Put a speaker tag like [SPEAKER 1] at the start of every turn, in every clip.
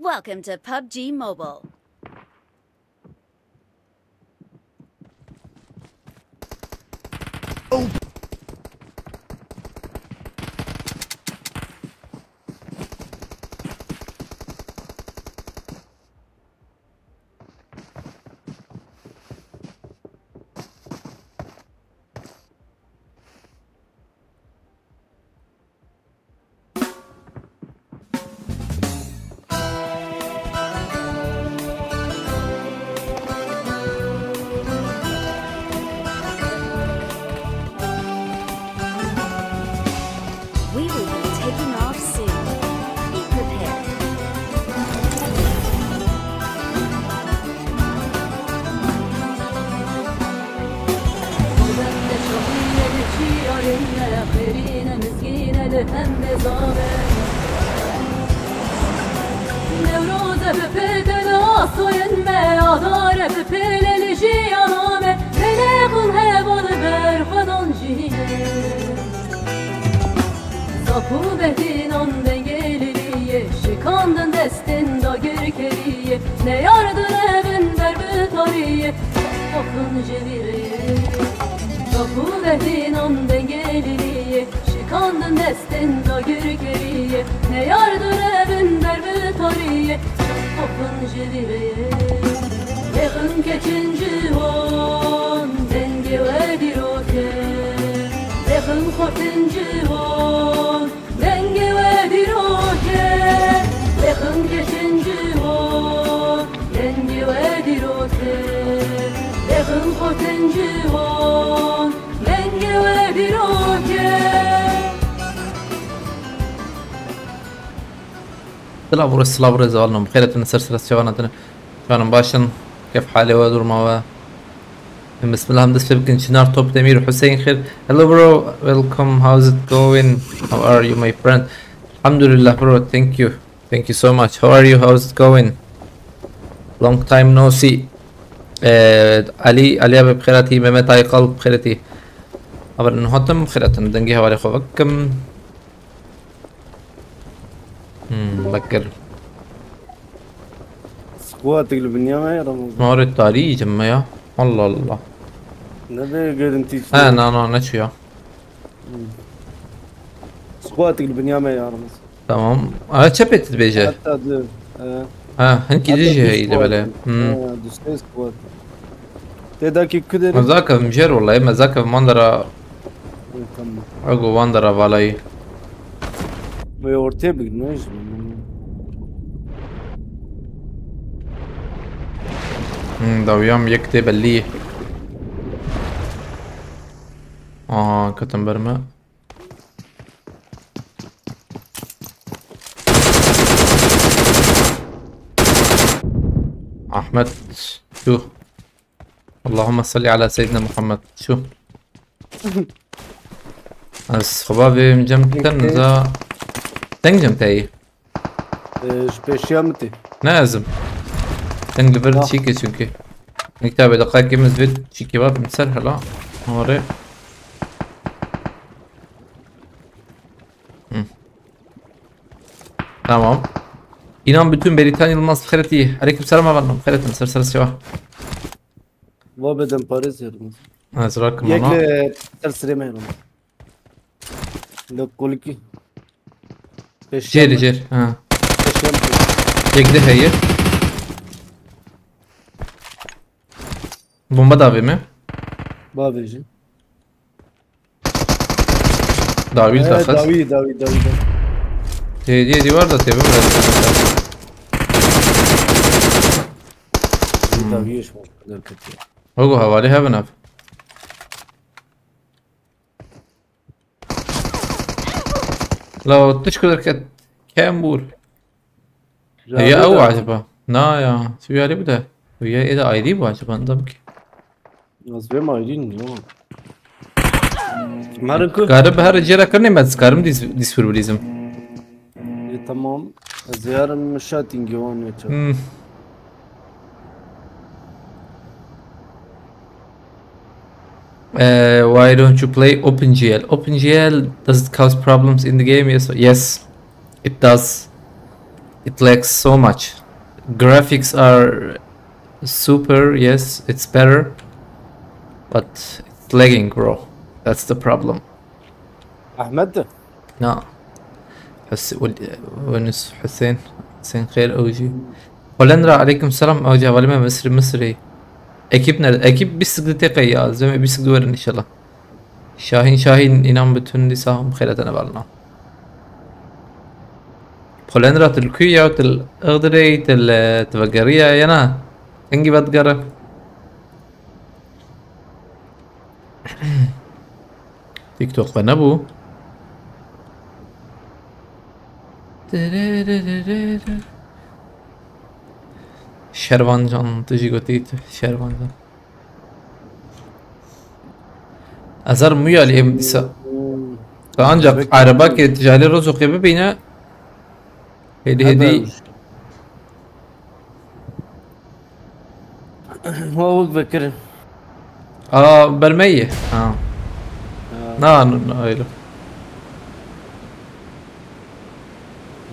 [SPEAKER 1] Welcome to PUBG Mobile. We will be taking off soon. Be prepared.
[SPEAKER 2] Kuvvetin on dengeliliye, şikandın destin da gürkeliye, ne yardın evin derbü tariye, okun ceviriye. Kuvvetin on dengeliliye, şikandın destin da gürkeliye, ne yardın evin derbü tariye, okun ceviriye. Yakın keçinci on, denge ve diroke, yakın korkuncu on, denge ve diroke, yakın geçinci on, denge ve diroke, yakın korkuncu on, denge ve diroke.
[SPEAKER 3] السلام ورحمة الله بخير سلسلة شوانتنا كانوا باشن كيف حالي ودور ما بسم الله همدس فيبكن شنار توب تمير حسين خير. Hello bro, welcome, how's it going, how are you my friend? Alhamdulillah bro, thank you so much. How are you, how's it going? Long time no see. علي أبي بخيرتي، ممت أي قلب بخيرتي، أبر نهتم بخيرتنا دنجيها وعلي خوكم. بكر
[SPEAKER 4] سكوات البنية يا رمضان
[SPEAKER 3] مورد تاريخ جمع يا الله الله.
[SPEAKER 4] نبي قرنتي
[SPEAKER 3] انا نشو يا
[SPEAKER 4] سكوات البنية يا رمضان
[SPEAKER 3] تمام. شبت بيجي
[SPEAKER 4] حتى
[SPEAKER 3] هنكي ديجي هي اللي بلا
[SPEAKER 4] دوستي سكوات تداكي كدر
[SPEAKER 3] مزاك مجر والله مزاك مندرا
[SPEAKER 4] تمام
[SPEAKER 3] اقو مندرا بالاي
[SPEAKER 4] ويورتي بقناش
[SPEAKER 3] دويام يكتب اللي كتم برما احمد شو اللهم صل على سيدنا محمد شو بس خبابي مجمتن ذا تنجم تاي
[SPEAKER 4] سبيشيامتي
[SPEAKER 3] لازم تنجم برد شيكي شنكي نكتب دقائق يمز بيت شيكي باب نسرح لا هوري Tamam. İnan bütün Beritan Yılmaz Fereti. Aleykümselam efendim. Feretin sırsır şeva.
[SPEAKER 4] وابدا باريس يا رمضان
[SPEAKER 3] Azrak
[SPEAKER 4] ياك
[SPEAKER 3] mana.
[SPEAKER 4] ترسري ما يا رمضان لو كولكي
[SPEAKER 3] Cer. Ha.
[SPEAKER 4] سبيشيامتي
[SPEAKER 3] Yekde hayır. Bomba davi mi?
[SPEAKER 4] بابيجي
[SPEAKER 3] Davil takas.
[SPEAKER 4] داوي
[SPEAKER 3] Hediye var da tabi mi?
[SPEAKER 4] داويش مشكلة كتير
[SPEAKER 3] Ogo havale heaven abi. لو تشكر كام بول هي او عجبة نا يا شو يعني بده ويا اذا ايدي بعجبة عندك
[SPEAKER 4] غصبي ما يدين يوم ماركو
[SPEAKER 3] قارب هر جرا करने मत करम दिस फुरबलिज्म
[SPEAKER 4] تمام زيارة مشاتين جوان يا
[SPEAKER 3] Why don't you play OpenGL? OpenGL, does it cause problems in the game? Yes, it does. It lags so much. Graphics are super, yes, it's better, but it's lagging, bro. That's the problem.
[SPEAKER 4] احمد
[SPEAKER 3] No. ونس حسين خير اوجي. هولندرا عليكم السلام اوجي ولما مصري. Ekip nerede? Ekip bisiklete ya. Zeme bisiklet verin inşallah. Şahin inan bütün lisahım خيرتنا بالنا. هولندرا تلكوية وتل اغدري تل تفقرية يانا انجي بتقرا. تيك توك بنبو. Şervancan, تجي Şervancan. Azar muyali emdisa. Ancak araba ki ticari rozok gibi bina. Hedi.
[SPEAKER 4] هو بكر
[SPEAKER 3] برمية. No, öyle.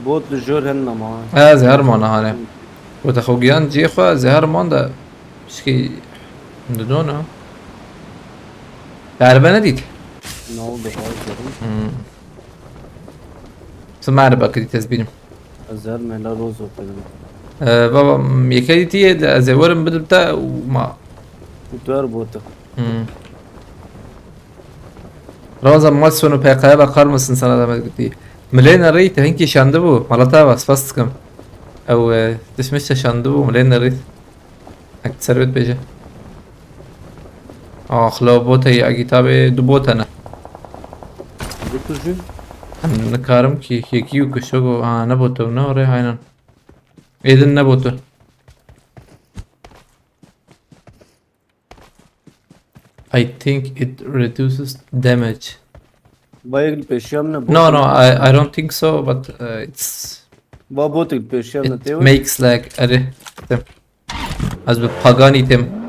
[SPEAKER 4] بوت الجور هن معاه
[SPEAKER 3] زهر مانا هاني. وتخوجيان جيخوا زهر ماندا. مشكي ندونا. العربة نديت.
[SPEAKER 4] نعود بهاي
[SPEAKER 3] سمع عربة كدي تسبينم.
[SPEAKER 4] الزهر من لا روز وكذا
[SPEAKER 3] بابا يكادي تي زورم بدبتا وما.
[SPEAKER 4] وتوار بوتا.
[SPEAKER 3] Ramazan maç sonu PK'ya bakar mısın sana demek diye. Milena Reed هنكي شاندبو مالتها بس فاستكم او تسمشها شاندبو ملينا ريت هك تسربت بيجا خلا بوتا هي كتابي دو بوتا انا
[SPEAKER 4] بوتو
[SPEAKER 3] نكارم كي كيو كشوغو نبوتو نوري هاينان اذن نبوتو I think it reduces damage.
[SPEAKER 4] بايق البيشيامنا
[SPEAKER 3] No, I don't think so, but it's
[SPEAKER 4] بابوت البيشيامنا
[SPEAKER 3] it
[SPEAKER 4] تيوي
[SPEAKER 3] makes like اري تم از به پاگانی تم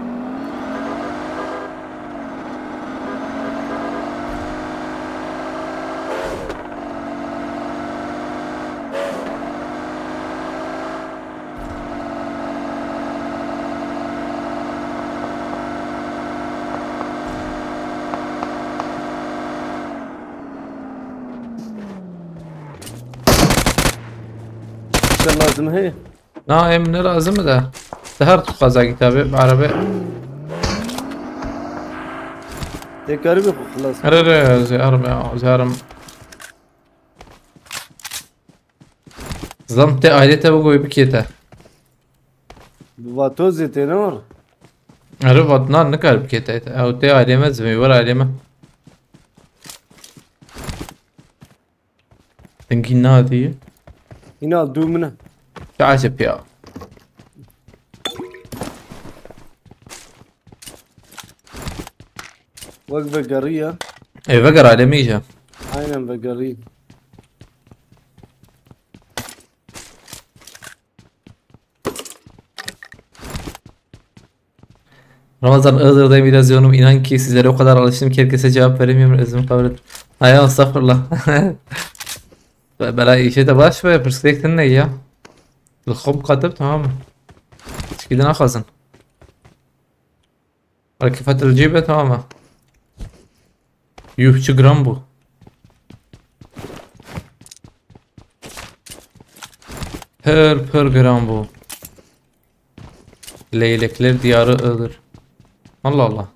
[SPEAKER 4] لازم هي
[SPEAKER 3] نه من لازم ده سهرت قضا كتابي بعربي
[SPEAKER 4] تكربي خلاص
[SPEAKER 3] ارى زهرم زمت ailete بقوي بكيتا
[SPEAKER 4] بواتوزي تنور
[SPEAKER 3] ارى وطنان نكر بكيتا او تي عالمة زمي ورا عالمة تنكي نادي
[SPEAKER 4] هنا دومنا
[SPEAKER 3] تعجب يا
[SPEAKER 4] وقفة قرية
[SPEAKER 3] اي فقر عالمية
[SPEAKER 4] عينا بقرية
[SPEAKER 3] Ramazan Iğdır'dayım biraz yoğunum. İnan ki sizlere o kadar alıştım ki herkese cevap veremiyorum. Özüm kabul et. Hayır estağfurullah. بلا شيء تبغى شوية برسبكت إنه يا الخوب كاتب تمام كده ناخذن ركفت الجيبة تماما يوه شو جرام بو per gram bu leylekler diyarı Iğdır Allah Allah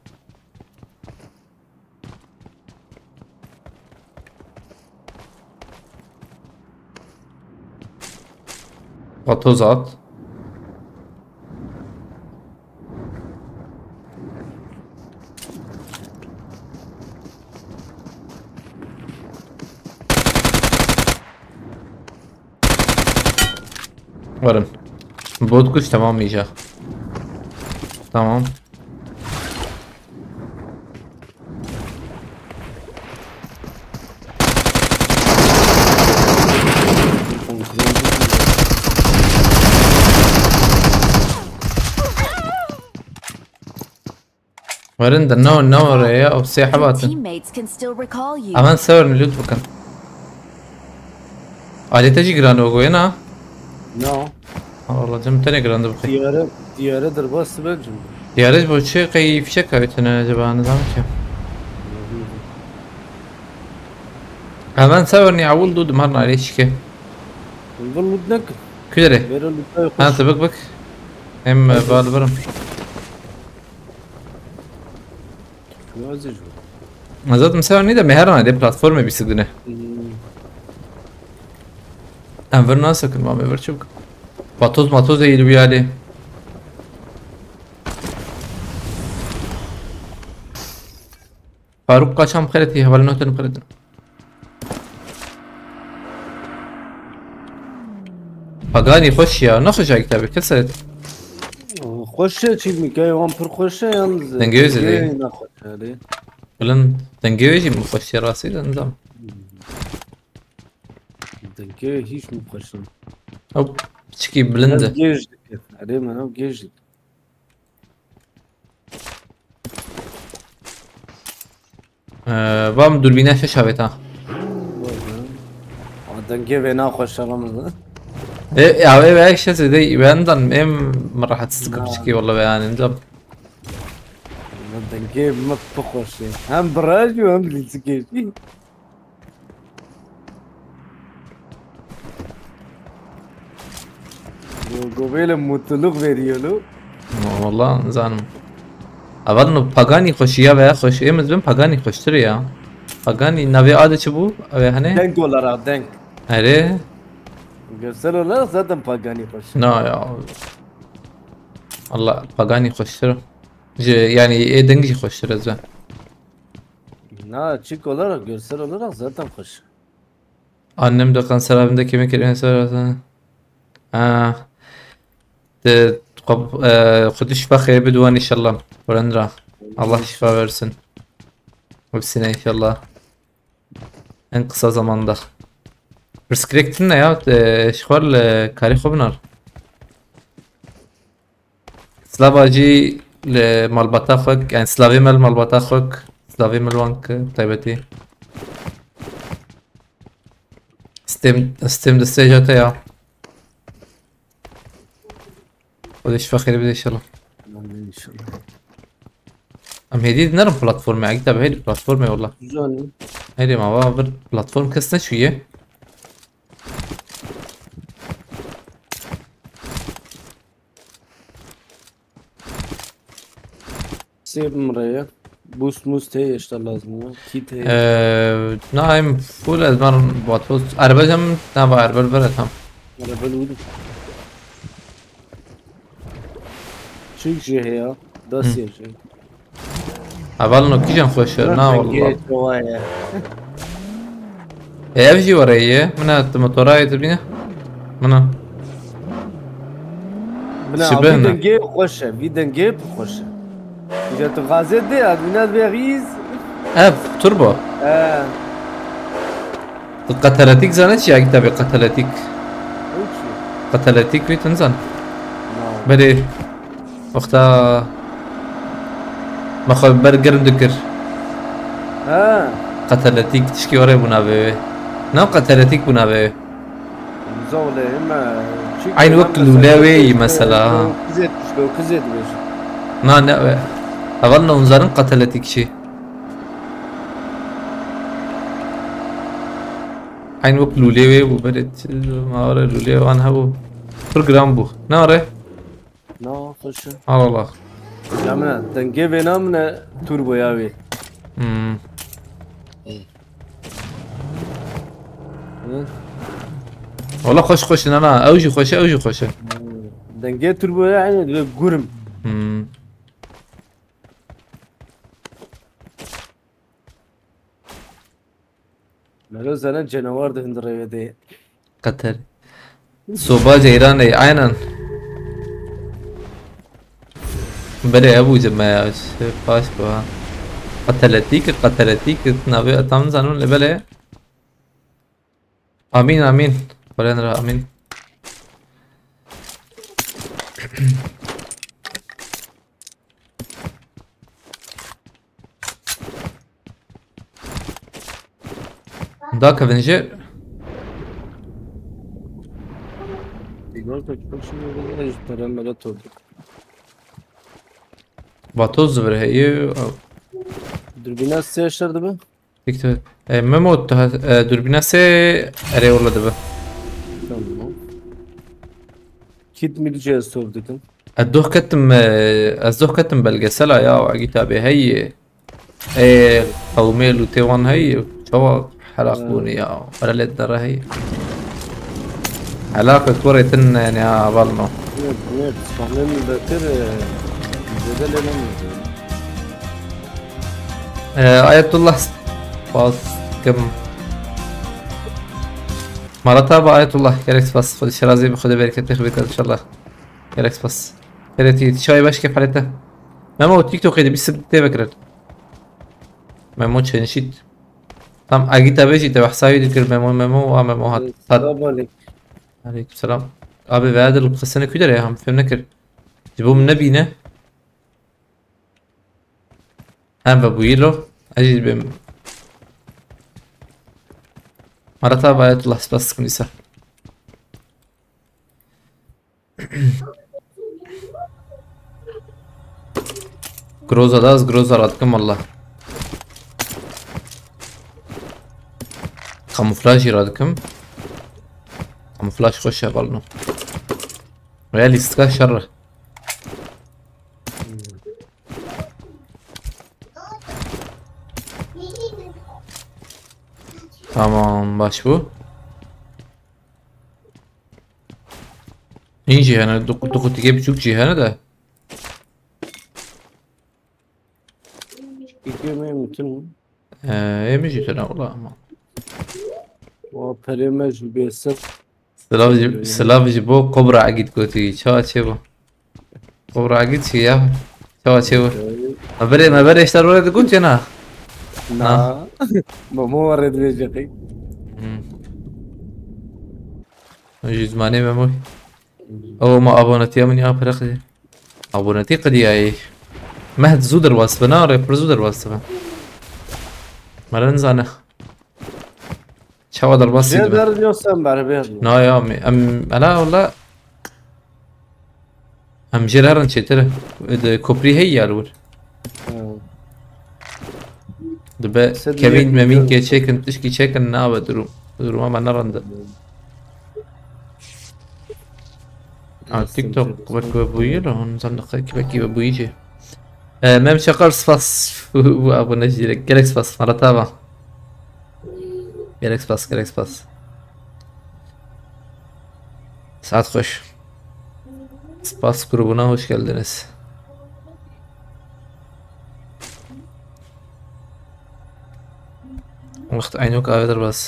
[SPEAKER 3] Vatoz at. Varın. Bot kuş tamamlayacak. Tamam. Varın da ne oraya o siyah batın.
[SPEAKER 1] Teammates can still recall you.
[SPEAKER 3] Aman severim lütfen. Alete جيران وقوينا
[SPEAKER 4] No.
[SPEAKER 3] والله جم تاني جراند بخي
[SPEAKER 4] ديارة درباس بلجم.
[SPEAKER 3] يارج بوشي قي في شكا بيتنا جبان نظامك امان ساورني عول دود مرنا عليش كي
[SPEAKER 4] نظل ودنك.
[SPEAKER 3] كدري
[SPEAKER 4] بيرو اللي يخش.
[SPEAKER 3] انا تبك بك ام بالبرم
[SPEAKER 4] شو عزيز.
[SPEAKER 3] مازاد مساورني ده مهرنا دي بلاتفورم بيسدنا ام فرنا سكن ما بيرشوك ماتوز يلو عليه فاروق قاشم خيرتي هبل نوتن خيرتنا Pagani خوش ya nasıl şey tabii kesin.
[SPEAKER 4] خوشه چی میگه وام پر خوشه yalnız.
[SPEAKER 3] Dengezi değil.
[SPEAKER 4] نه خوشه değil.
[SPEAKER 3] Ulan dengeci mi خوش راسي ده نظام.
[SPEAKER 4] Denge hiç mi خوشه؟
[SPEAKER 3] Hop çıkı blende.
[SPEAKER 4] گیجdik. علی منو گیجdik.
[SPEAKER 3] Vam dürbine şaşavet ha.
[SPEAKER 4] دنگه و نه خوشه رمضان.
[SPEAKER 3] Ya ev şey dedi benden em مرة تستقب çıkı والله yani نظام.
[SPEAKER 4] دنگه ما بخوشه. هم براج و هم لیسکیشی. Gobeyle mutluluk veriyor.
[SPEAKER 3] والله نظام. Avalno Pagani خوش ya veya خوش em ben Pagani خوشtur ya. Pagani navi adı çubu ve hani.
[SPEAKER 4] Denk olarak denk.
[SPEAKER 3] Öyle.
[SPEAKER 4] Görsel olarak zaten Pagani hoş.
[SPEAKER 3] No ya. Allah Pagani خوشtur. Yani dengi خوشtur azben.
[SPEAKER 4] Na çık olarak görsel olarak zaten hoş.
[SPEAKER 3] Annem de kanser abimde kemik erimesi sorarsan. Ha. De خود شفا خير بدوان ان شاء الله ورندرا الله şifa versin. Hepsine inşallah. En kısa zamanda. Riskrektin ne ya? Şual kari khobnar. Slavacı le malbata khok, yani slavi mal malbata khok, slavi malwank taybeti. Stem destejate ya. خود شفا خير بده ان شاء الله.
[SPEAKER 4] İnşallah.
[SPEAKER 3] ام هدي نرم بلاتفورم يعني كتاب هيدي بلاتفورم والله.
[SPEAKER 4] Güzel.
[SPEAKER 3] هيدي مع بعض بلاتفورم كسنا شوية.
[SPEAKER 4] Save مرة. Boost must هي işte lazım ya. Kit هي.
[SPEAKER 3] نايم فول ازمار باتوس اربجم نبا اربل برتم.
[SPEAKER 4] Araba lüdü. Çık şey ya. Dasya şey.
[SPEAKER 3] اول نو كيجن خوش نا والله.
[SPEAKER 4] والله.
[SPEAKER 3] افجي ورايه من الموتوراي تبينه؟ منو؟
[SPEAKER 4] شبهنا. Denge hoşa. Bir denge hoşa. İşte tu gazete de adminat beriz.
[SPEAKER 3] اف توربو. قتلتيك زانت يا كتابي قتلتيك. قتلتيك في تنزان. بدي وقتا ما خو برجر دكر. قتلتيك تشكي ورا بنابه. نو قتلتيك بنابه.
[SPEAKER 4] زوله اما
[SPEAKER 3] عين وقت لولاوي مثلا.
[SPEAKER 4] كزيت بيش.
[SPEAKER 3] نا أظن انظرن قتلتك شي. عين وقت لولاوي وبدت ما ورا لولاوي انا هو برنامج بو ناره.
[SPEAKER 4] No, خوش.
[SPEAKER 3] على الله.
[SPEAKER 4] Yamna, denge benamne turbo yavi.
[SPEAKER 3] والله خوش انا اوجي خوش.
[SPEAKER 4] Denge turbo yani gurum. Melo sana canavar da hindıraya.
[SPEAKER 3] قتل. صوبا جيران عينا. بلا ابو جماعة باش بها. قتلتيك نبي تمزانون لبلا. امين ولا نرى امين. Dark Avenger.
[SPEAKER 4] Artık başım öyle ejderha melat oldu.
[SPEAKER 3] Batoz ver هي
[SPEAKER 4] Dürbün nasıl yaşardı be?
[SPEAKER 3] دكتور ميمو دوربينا سي اري والله دبا
[SPEAKER 4] Tamam. Kit mileceğiz sordukun.
[SPEAKER 3] الدوخ كتم الزوخ كتم بالقسلة يا وعقيتها هي قوميل وتيوان هي شو حلقوني يا ولا ليت درا هي علاقة كوريتن يعني يا بالنو
[SPEAKER 4] Evet, spamlarını bırakır. Zedelenemiyor.
[SPEAKER 3] آية الله باس كم مرتها بآية الله كاركس باس خذ الشرازي بخذ بركة تخبيك ان شاء الله كاركس باس كارتي شوي باش كيف حالته ما مو تيك توك بس تبكر ما مو نشيت tam agita beji de bahsayi dikir memo ve memo hat
[SPEAKER 4] Selamünaleyküm.
[SPEAKER 3] aleykümselam abi ve adil kısını küder ya ham film nekir cibum nebine hem ve bu yilo aciz bim marata bayatullah spas kunisa groza das groza ratkum Allah kamuflaj يرادكم kamuflaj خوش بالنو ويالي استقا شره tamam baş bu این جهانه دو دیگه بچوک جهانه ده
[SPEAKER 4] Gidiyor muyum bütün?
[SPEAKER 3] يمشي تنا والله ama
[SPEAKER 4] O peremez bir set.
[SPEAKER 3] سلاف بو كبرى عقيد كوتي شو اشيبو كبرى عقيد شي يا شو اشيبو ما بري اشتروا لي كنت انا
[SPEAKER 4] Na. Mamo ورد بيجي.
[SPEAKER 3] جزماني مموي او ما ابونتي من يا فرق ابونتي قد ياي مهد زودر واسبنا ريبر زودر واسبنا مرنزانه شو هذا الباص
[SPEAKER 4] Zeder diyorsan bari bir.
[SPEAKER 3] نا يا ام لا والله ام جيرارن شتره كوبري هي يالور دبا كمين ممين كي تشيكن تشكي تشيكن نابا درو ما نرند تيك توك بك بويلو نصدق كيف بويجي مم شقر صفاس ابو نجي جالكس باس مرتابا جالكس باس saat hoş. Spas grubuna hoş geldiniz. وقت عينوك قادر بس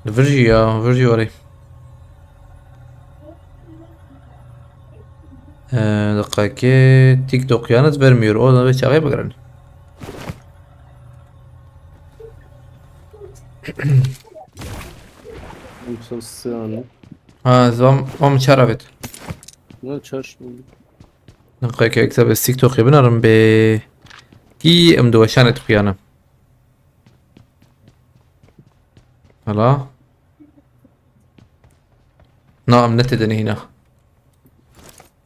[SPEAKER 3] فيرجي وري دقيقة تيك توك yanıt vermiyor. O da bir çağaya bakarım.
[SPEAKER 4] Sosyal.
[SPEAKER 3] Ha زم شرفت.
[SPEAKER 4] Ne çalışmıyor?
[SPEAKER 3] دقيقة اكتب التيك توك بنرم ب كي مدوشانة خيانة. هلا نعم نتدني هنا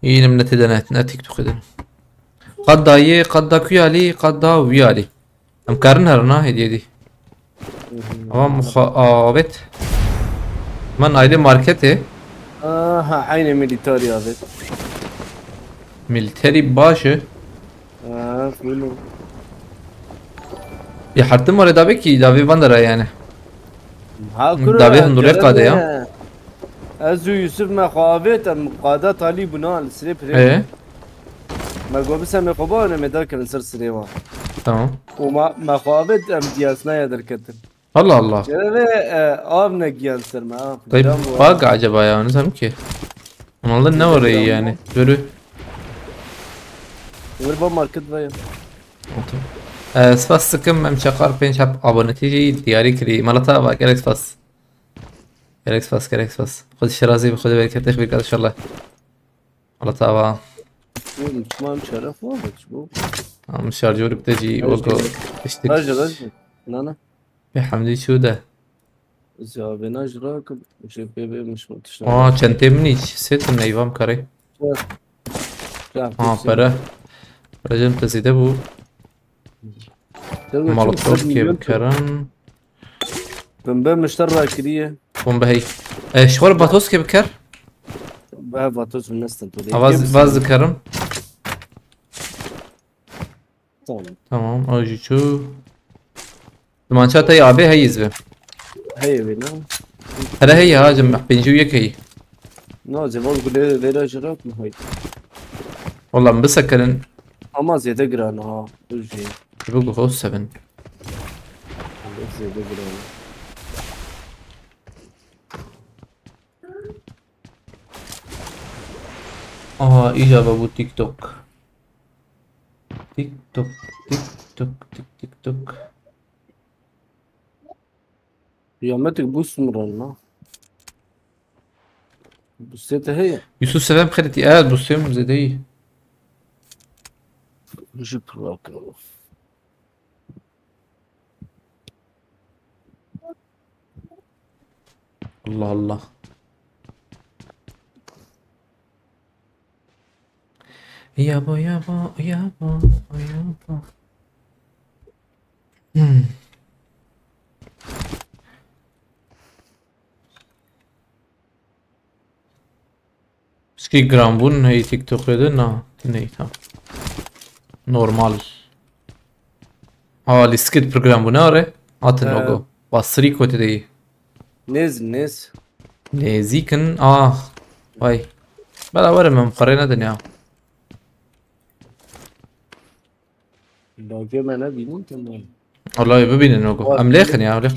[SPEAKER 3] هنا نتدني تيك توك دن قد داي قد دا كيالي قد دا ويالي ام كارن هرنا هدي دي ama muhabbet من aile marketi
[SPEAKER 4] Aha aynı militari abi.
[SPEAKER 3] military başı
[SPEAKER 4] Film.
[SPEAKER 3] ya hatta mı orada ki davi bandara yani davi hundure kade ya
[SPEAKER 4] Azu Yusuf مخابت مقادة طالي بناء السريب ما قبل سامي قبانة مدارك السر سريوا
[SPEAKER 3] tamam
[SPEAKER 4] وما مخابت امتيازنا يدر كتر
[SPEAKER 3] Allah Allah
[SPEAKER 4] جربه آبنا جيان سر ما
[SPEAKER 3] طيب bak acaba ya ne sanırım ki onlardan ne var yani böyle
[SPEAKER 4] وربا ماركت ويا
[SPEAKER 3] سپاس دکم ام چقار پنج هب آبونتی دیاری کری مالتا با گرکس پاس خود شرازی به خود برکت تخبیر کرد انشالله مالتا با
[SPEAKER 4] Müslüman şeref var bu.
[SPEAKER 3] هم شارجور بتجي وقو اشتك
[SPEAKER 4] Rajı. Nana.
[SPEAKER 3] بحمدي شو ده
[SPEAKER 4] زيابنا جراك مش بيبي مش متشنا
[SPEAKER 3] چنته من hiç ست نیوام کاری برا رجم تزیده بو مالطوف که بکرن
[SPEAKER 4] بنبه مشترى كريه
[SPEAKER 3] بوم بهی شوار باتوس که بکر
[SPEAKER 4] بها فاتوس من نستن تولي
[SPEAKER 3] باز ذكرم
[SPEAKER 4] tamam
[SPEAKER 3] تمام اوجي شو دمانشات هي ابي هي يزبه
[SPEAKER 4] هي بينا
[SPEAKER 3] هلا هي هاجم بنجو يكي
[SPEAKER 4] نو زي ما قلت ليلة جراك ما هي
[SPEAKER 3] والله مسكرن
[SPEAKER 4] اما زيادة قرانا ها وجي
[SPEAKER 3] بقول خوص 7
[SPEAKER 4] زيادة قرانا
[SPEAKER 3] إجابة أبو تيك توك تيك توك تيك توك تيك توك
[SPEAKER 4] قيامتك بوس مرنا بوسيتها هي
[SPEAKER 3] يوسف سلام خدتي قاعد بصيم زي دي
[SPEAKER 4] جيب راك
[SPEAKER 3] الله الله يابا يابا يابا يابا Ski grambun hej TikTok edhe na nej ta. Normal. Liskit për grambunare, atë logo. Pasri ko të dej.
[SPEAKER 4] نز
[SPEAKER 3] نزيكن باي بلا ورا من مقارنة دنيا
[SPEAKER 4] لو في معنا بينون تمام
[SPEAKER 3] والله ببين النوجو ام ليخن يا ليخ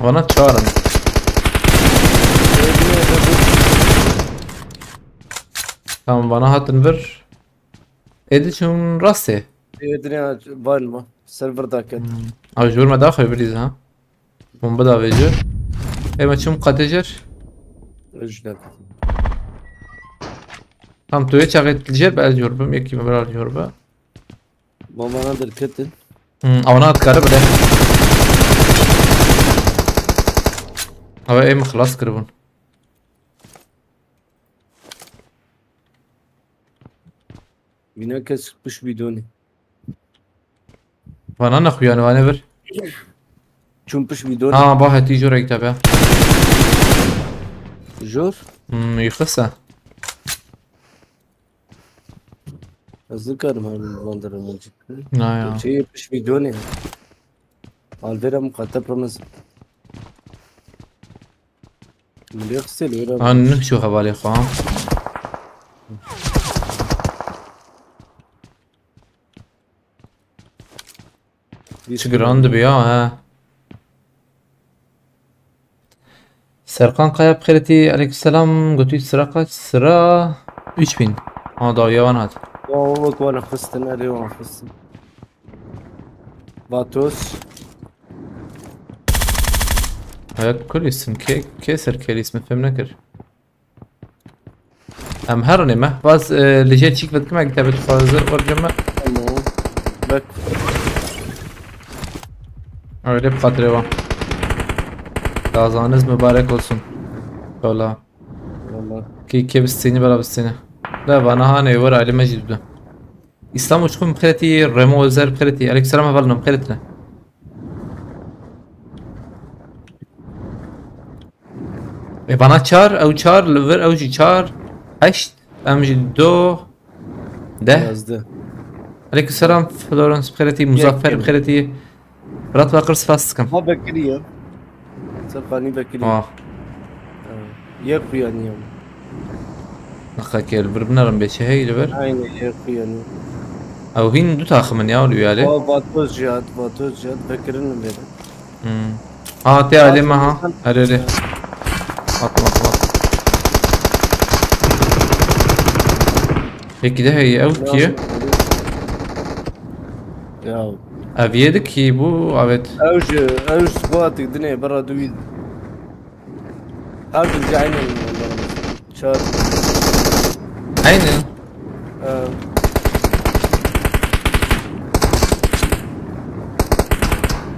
[SPEAKER 3] وانا تشارن tamam bana hatın ver edişun rastı
[SPEAKER 4] الدنيا فالما سيرفر داكت
[SPEAKER 3] او جور ما داخل بريز ها من بدا فيجر اي ما تشوم قاتجر
[SPEAKER 4] اجدد
[SPEAKER 3] tamam توي çağıt الجر بقى جوربم يكي مبرار جوربا
[SPEAKER 4] ماما نادر كتن
[SPEAKER 3] او انا اتقرب ده او ايه ما خلاص قربون
[SPEAKER 4] بينا كس بش بدوني
[SPEAKER 3] وانا نخويا انا وانا بر
[SPEAKER 4] شوم بش بدوني
[SPEAKER 3] باه تي جور يكتب
[SPEAKER 4] جور
[SPEAKER 3] يخسه
[SPEAKER 4] أذكر من البندر الموجود
[SPEAKER 3] يا
[SPEAKER 4] شيء بش بدوني الفيرا مقطع رمز من يغسل ويرا
[SPEAKER 3] انا نشو حوالي خام Çıgırandı bir ya ha. Serkan Kaya Bkhireti aleykümselam götü sıra kaç? Sıra 3000. Daha yavan hadi.
[SPEAKER 4] والله وانا خستن اليوم خستن باتوس
[SPEAKER 3] Ayak kul isim keser kel ismi femnekir. Em her ne meh baz lejet çik vet kime kitabet fazla orjama
[SPEAKER 4] تمام بك
[SPEAKER 3] öyle patreva. Kazanız mübarek olsun. Valla.
[SPEAKER 4] والله
[SPEAKER 3] كي بالسيني بلا بالسيني لا بنا هاني ورا علي مجد ده اسلام وشكم بخيرتي ريمو وزير بخيرتي عليك السلام هبلنا بخيرتنا بنا چار او چار لور او جي چار هشت امجد دو ده
[SPEAKER 4] يزده
[SPEAKER 3] عليك السلام فلورنس بخيرتي مظفر بخيرتي رات باقرس فاستكم
[SPEAKER 4] ما بكرية سرقاني بكرية يكفي يعني يوم
[SPEAKER 3] نخاكي البربنرم بيشي هي لبر
[SPEAKER 4] عين يكفي يعني
[SPEAKER 3] او هين دو تاخمن يا ولي عليه
[SPEAKER 4] باتوس جهاد بكرنا بيدا
[SPEAKER 3] تي علي ما ها علي اطلع هيك ده هي او كي
[SPEAKER 4] ياو
[SPEAKER 3] افيدك كي بو عبد
[SPEAKER 4] اوج سباتك دنيا برا دويد هاك الجعين شاد
[SPEAKER 3] عيني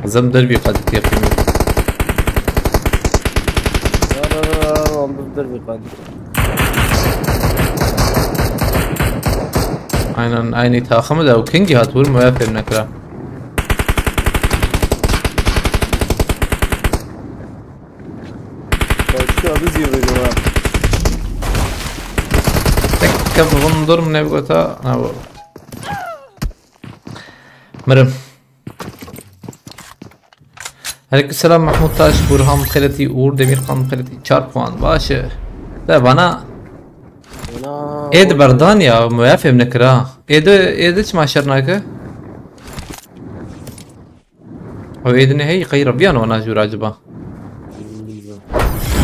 [SPEAKER 3] زم دربي قد يقيم
[SPEAKER 4] لا والله دربي قادم.
[SPEAKER 3] عيني تاخمد او كينجي هاتور موافق نكرا
[SPEAKER 4] شو ابزي بينوا
[SPEAKER 3] كيف بنظر من يبغى نابو مرم عليكم السلام محمود تاج برهام خيرتي اور دمير خان خيرتي 4 puan باشه لا بنا ايد بردان يا موافق نكرا ايد ايش ما شرناك هو ايدني هي غير بيان وانا جو راجبه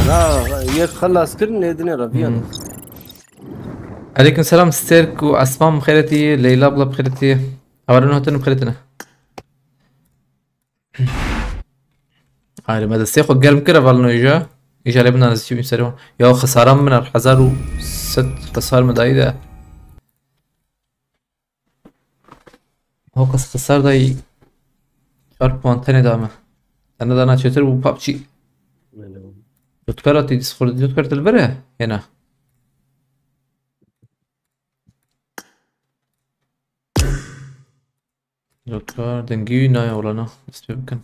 [SPEAKER 4] لا يخلص كرني دنيا ربيان.
[SPEAKER 3] عليكم السلام ستيرك واسماء بخيرتي ليلى بلا بخيرتي اورنو هتن بخيرتنا هاي ماذا سيخو قلم كده فالنو يجا لبنا نسيب يسرون يا خسارة من الحزار وست خسار مدايدة هو قص خسار داي 4 puan tane dame انا دانا چطور بو پابچی لطكاراتي ديسخورد لطكارت البره هنا لطكار دنجي نايا ولا نا بس بيمكن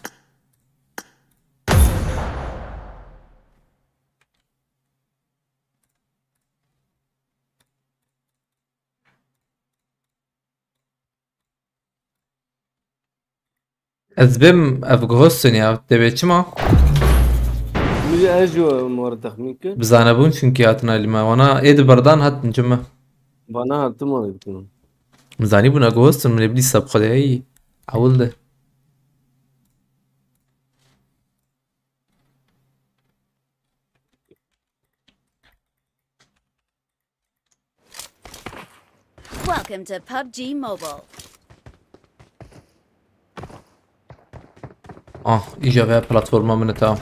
[SPEAKER 3] أزبم أفغوسن يا تبي ما
[SPEAKER 4] مجي أجوا مورد تخمينك
[SPEAKER 3] بزانبون çünkü hatına lima وانا ايد بردان هات نجمة
[SPEAKER 4] بنا هتما يكون
[SPEAKER 3] مزاني بون أغوستن من إبليس سب خداي عول ده
[SPEAKER 1] Welcome to PUBG Mobile.
[SPEAKER 3] إجا بها بلاتفورما من تا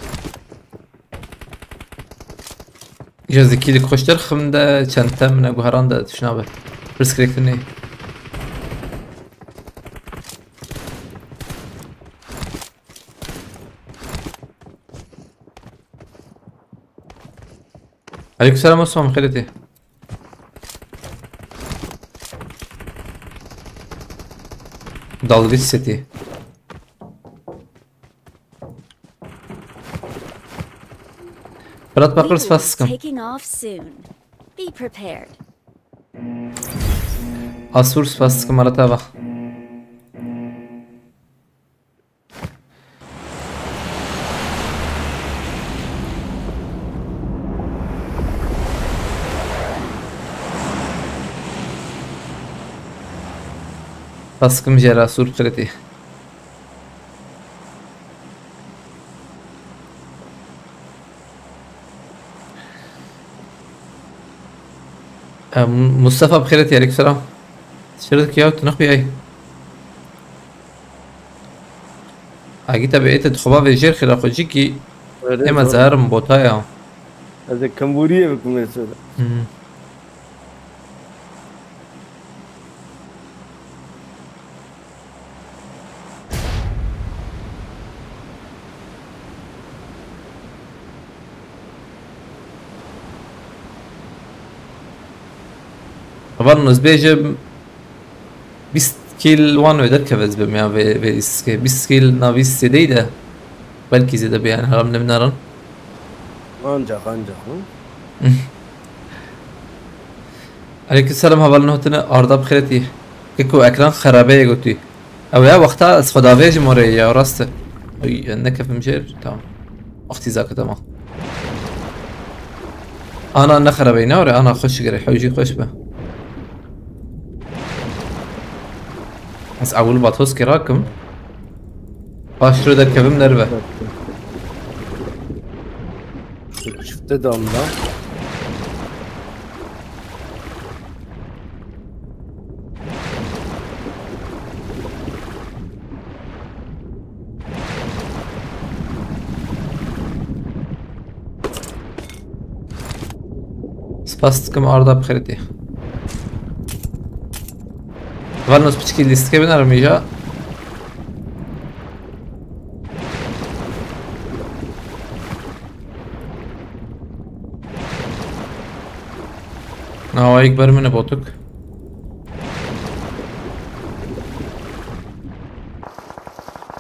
[SPEAKER 3] إجا زكي لك خوشتر خم ده چنتا من أگوهران ده تشنابه برسكريكتني عليكم السلام والسلام خيرتي dalgıç seti Fırat
[SPEAKER 1] We
[SPEAKER 3] bakırız
[SPEAKER 1] will be
[SPEAKER 3] fasıskım
[SPEAKER 1] taking off soon. Be prepared.
[SPEAKER 3] Asurs fasıskım arata bak fasıskım jera sur kredi مصطفى بخيرتي عليك السلام شردك يا تنخبي اي اجيت بقيت تخبا في جير خلا خوجيكي اما زهر مبوطايا
[SPEAKER 4] هذا كمبورية بكم يسوع
[SPEAKER 3] طبعا نسبيجم 20 كيل وان ويدر كفز بم يعني في 20 كيل نافيس سيديده بلكي زيدا بيان هرم نمنارن
[SPEAKER 4] أنجح
[SPEAKER 3] عليك السلام هبالنا هتنا أرضا بخيرتي كيكو أكران خرابية قلتي أو يا وقتها از خداويج موري يا راست أي إنك في مجير تمام أختي زاك تمام أنا خرابي نوري أنا خش قري حوجي خش به بس أول باتوس كراكم باش رو در كفم نربه
[SPEAKER 4] شفت دامنا
[SPEAKER 3] سپاستكم أرضا بخيرتي Varnos pičky listky by naromíža. نهاییک بر منه بوتک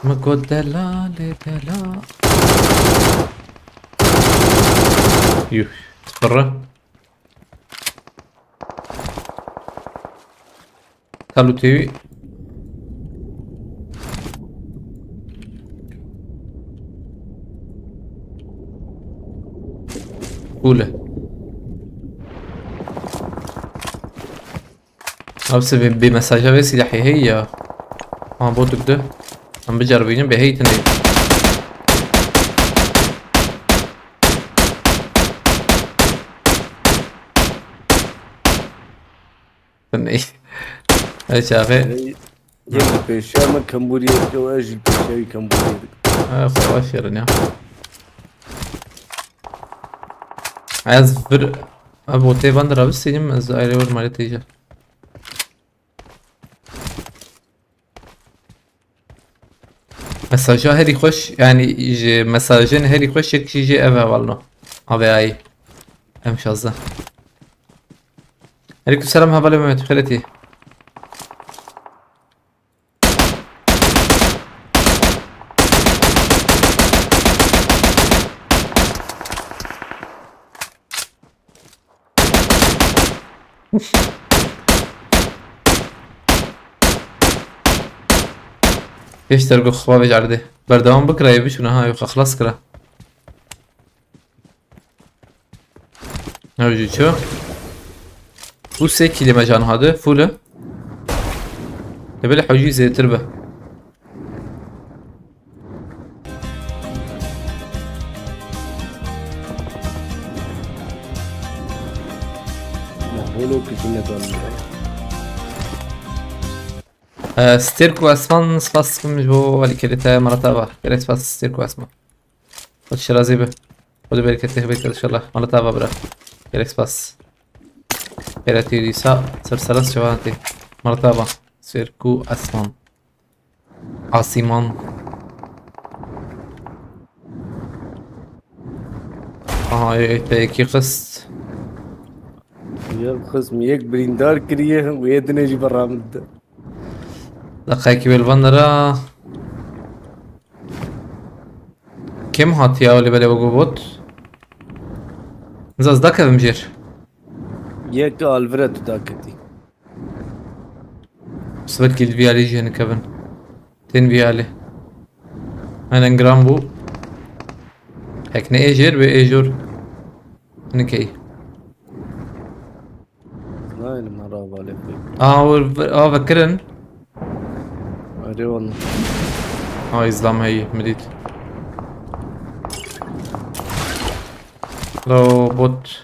[SPEAKER 3] مگو دلال دلا يوه تفرى قالوا تيوي أولى بس بمساجة بس اللي هي ما بوتك ده عم بجربين بهي تنين تنين اي شافي
[SPEAKER 4] يلا بيشامة كمبوريا واجي بيشاوي كمبوريا
[SPEAKER 3] خلاص يرنيا عايز فرق ابو تي بندر بس يجم الزايري ور تيجي مساجا هري خوش يعني يجي مساجين هري خوش يجي افا والله ابي اي ام شازه عليكم السلام هبالي ما خلتي ايش ترقو خبابي جعلده بردوام بكره يبي شنو هاي خلاص كره نوجد شو bu 8 مجان هذا فوله يبي له حوجي زي تربه
[SPEAKER 4] هولو كيفنا دون
[SPEAKER 3] ستيركو اسمان سفاس جو ولي كلتا مرتبه كلت سفاس ستيركو اسمان خد شرازي به خد بالك تهبك ان شاء الله مرتبه برا كلت سفاس كلتي ريسا سرسلس جوانتي مرتبه ستيركو اسمان عاصمان يكي قسط
[SPEAKER 4] يا خصم يك بريندار كريه ويدنا جي برامد
[SPEAKER 3] دقيقة بالبندرة كم هاتي أولي بالي بقو بوت زاز دا كيف مجير
[SPEAKER 4] يك الفريتو داكتي
[SPEAKER 3] بس بلكي الفيالي جيني كيفن تين فيالي أنا انجرام بو هيك نأجر بأجر نكي
[SPEAKER 4] لا أنا ما راب عليك
[SPEAKER 3] فكرن
[SPEAKER 4] أري والله
[SPEAKER 3] إسلام هي مديت لو بوت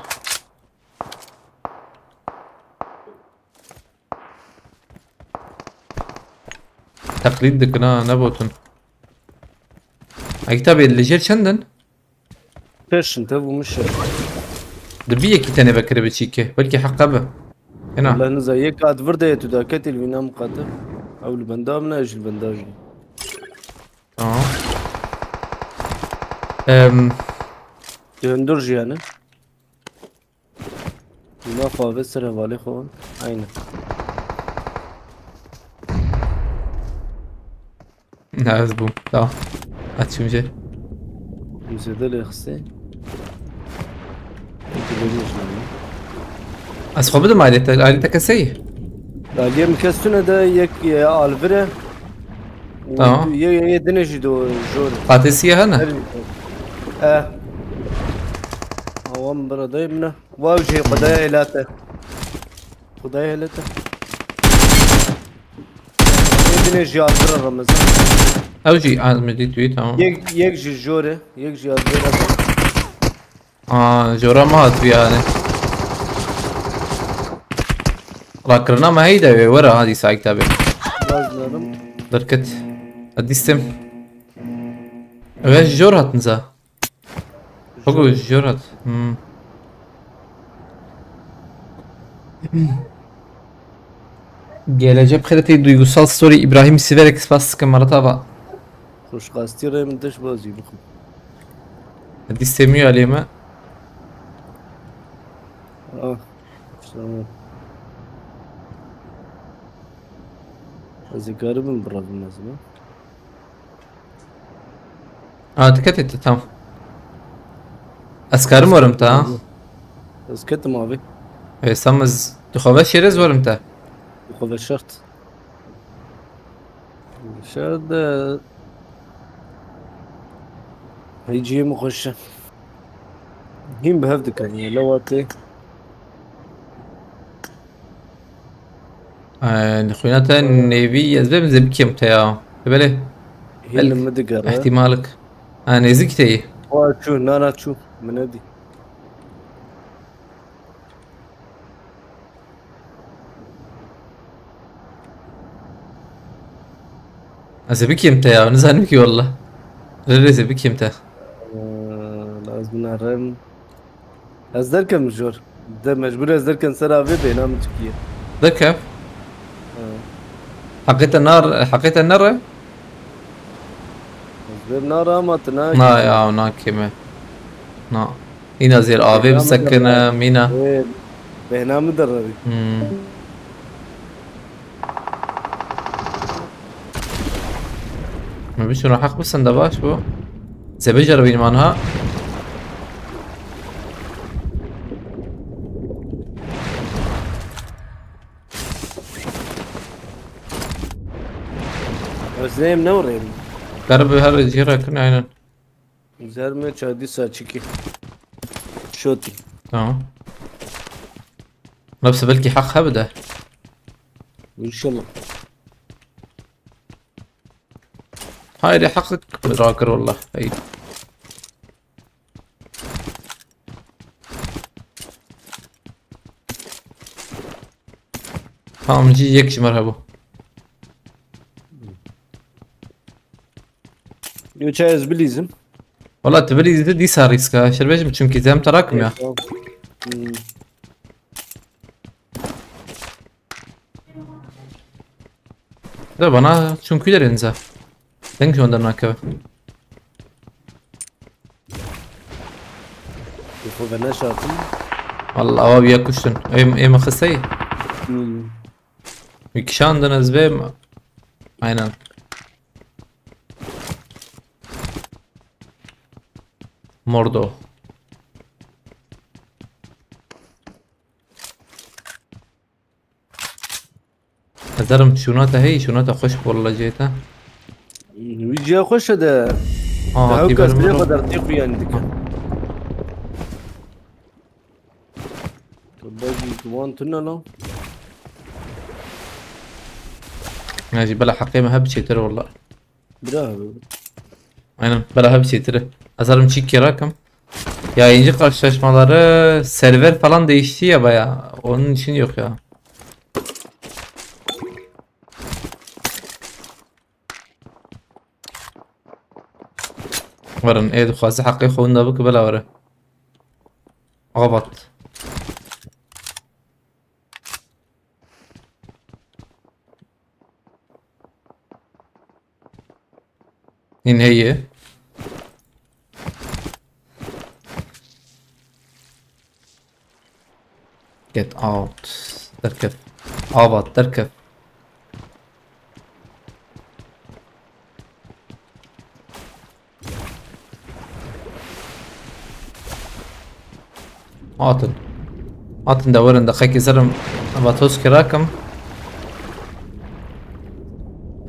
[SPEAKER 3] تقليد دكنا نبوتن كتابي اللي جير شندن
[SPEAKER 4] فيش انت ابو مش
[SPEAKER 3] دبيه كي تاني بكر بتشيكي بلكي حقبه هنا
[SPEAKER 4] لانه زيك قاعد فرده تداكتي الفينام قاتل او البندام ايش البنداج تندرج يعني ما فاضي سر بالي خون عينه
[SPEAKER 3] نعز بوم لا هاتشو مجي
[SPEAKER 4] مزيد لي خصي
[SPEAKER 3] از خب بدم عائلتك كسي
[SPEAKER 4] داليه مكسونه ده يك يا الفرا يا دنيش دو جور
[SPEAKER 3] قاتسية هنا
[SPEAKER 4] هوام برا دايمنا واوجه قضايا إلاته قضايا إلاته دنيش يا الفرا رمزان
[SPEAKER 3] اوجي مدي تويت تمام
[SPEAKER 4] يجي الجورة يجي الفرا
[SPEAKER 3] جورا ما هات فيها انا راكرنا ما هيدا ورا هذه ساعة كتابة دركت الديستم ايش جور هتنزا فوقو جور هت Gelecek خلتي duygusal story İbrahim severek spas kamerata
[SPEAKER 4] خوش قاستي راي من دش بازي بخو
[SPEAKER 3] هدي استميو عليه ما
[SPEAKER 4] Tamam. Az garibim bırakın lazım.
[SPEAKER 3] dikkat et tamam. Askarım varım ta.
[SPEAKER 4] Az kettim abi.
[SPEAKER 3] Samız dixwabe şerez varım ta.
[SPEAKER 4] Bu kadar şart. Şart هيجي مخش هين بهفدك يعني لو أتي
[SPEAKER 3] خويناتا نيفي يزبم زبكيم تا بله
[SPEAKER 4] هي اللي مدقر
[SPEAKER 3] احتمالك انا زكتي
[SPEAKER 4] شو نانا شو من هدي
[SPEAKER 3] زبكيم تا نزانك والله ريلي زبكيم تا
[SPEAKER 4] لازم نعرم أصدر كم جور ده مجبور أصدر كم سر أبي بينام تكيه
[SPEAKER 3] ده كيف حقيت النار
[SPEAKER 4] أصدر نار ما تنا
[SPEAKER 3] نا يا نا كيما نا هنا زي الآبي بسكنة مينا
[SPEAKER 4] بينام دربي
[SPEAKER 3] ما بيش راح أخبص باش بو زي بجربين مانها
[SPEAKER 4] زي منورين
[SPEAKER 3] قرب هر جيرة كنا عينا
[SPEAKER 4] زهر में 40 ساعة شوتي
[SPEAKER 3] تمام لابسه بلكي حق هبده
[SPEAKER 4] ان شاء الله
[SPEAKER 3] هاي اللي حقك براكر والله هاي tamam نجي يكش مرحبا
[SPEAKER 4] يوتشايز بليزم
[SPEAKER 3] والله تبلي دي صار ريسكا شربيش بتشمكي زي متراكم يا ده bana çünküler enza. Denk şu ondan nakave.
[SPEAKER 4] يفوقنا شاطي
[SPEAKER 3] والله هو بياكوشن اي ما خسي. Mikşandınız ve aynen. Mordo. أزرم شوناتا هي شوناتا خوش والله جيتا
[SPEAKER 4] ويجي اخش هذا هوكاس بلي قدر تيقو يعني ديك باقي كمان تنلو
[SPEAKER 3] ماشي بلا حقيمة هبشي ترى والله
[SPEAKER 4] برافو
[SPEAKER 3] aynen bela hepsi tiri. Azarım çik rakım. Yayıncı karşılaşmaları server falan değişti ya baya. Onun için yok ya. ورن ايه خاصة حقي خونا بك بلا ورا غبط إن هي get out تركب هبط تركب عاطن دورن دقيقة زرم باتوس كراكم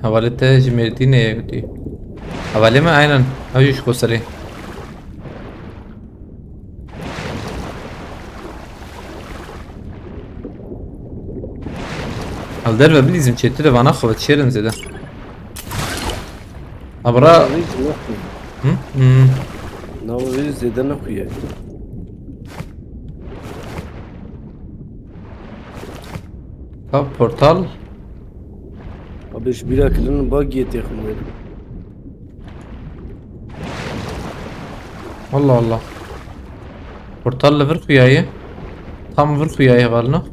[SPEAKER 3] حوالته جميرتين يقولي حوالي ما عينن أوجيش كوسري الدرب بليزم تشتري وانا خبط شيرن زده أبرا
[SPEAKER 4] ناوي زيدنا خويا
[SPEAKER 3] بورتال
[SPEAKER 4] أبيش بلا كلنا باقي تخمر
[SPEAKER 3] والله بورتال لفرق وياي tam vurk وياي بالنا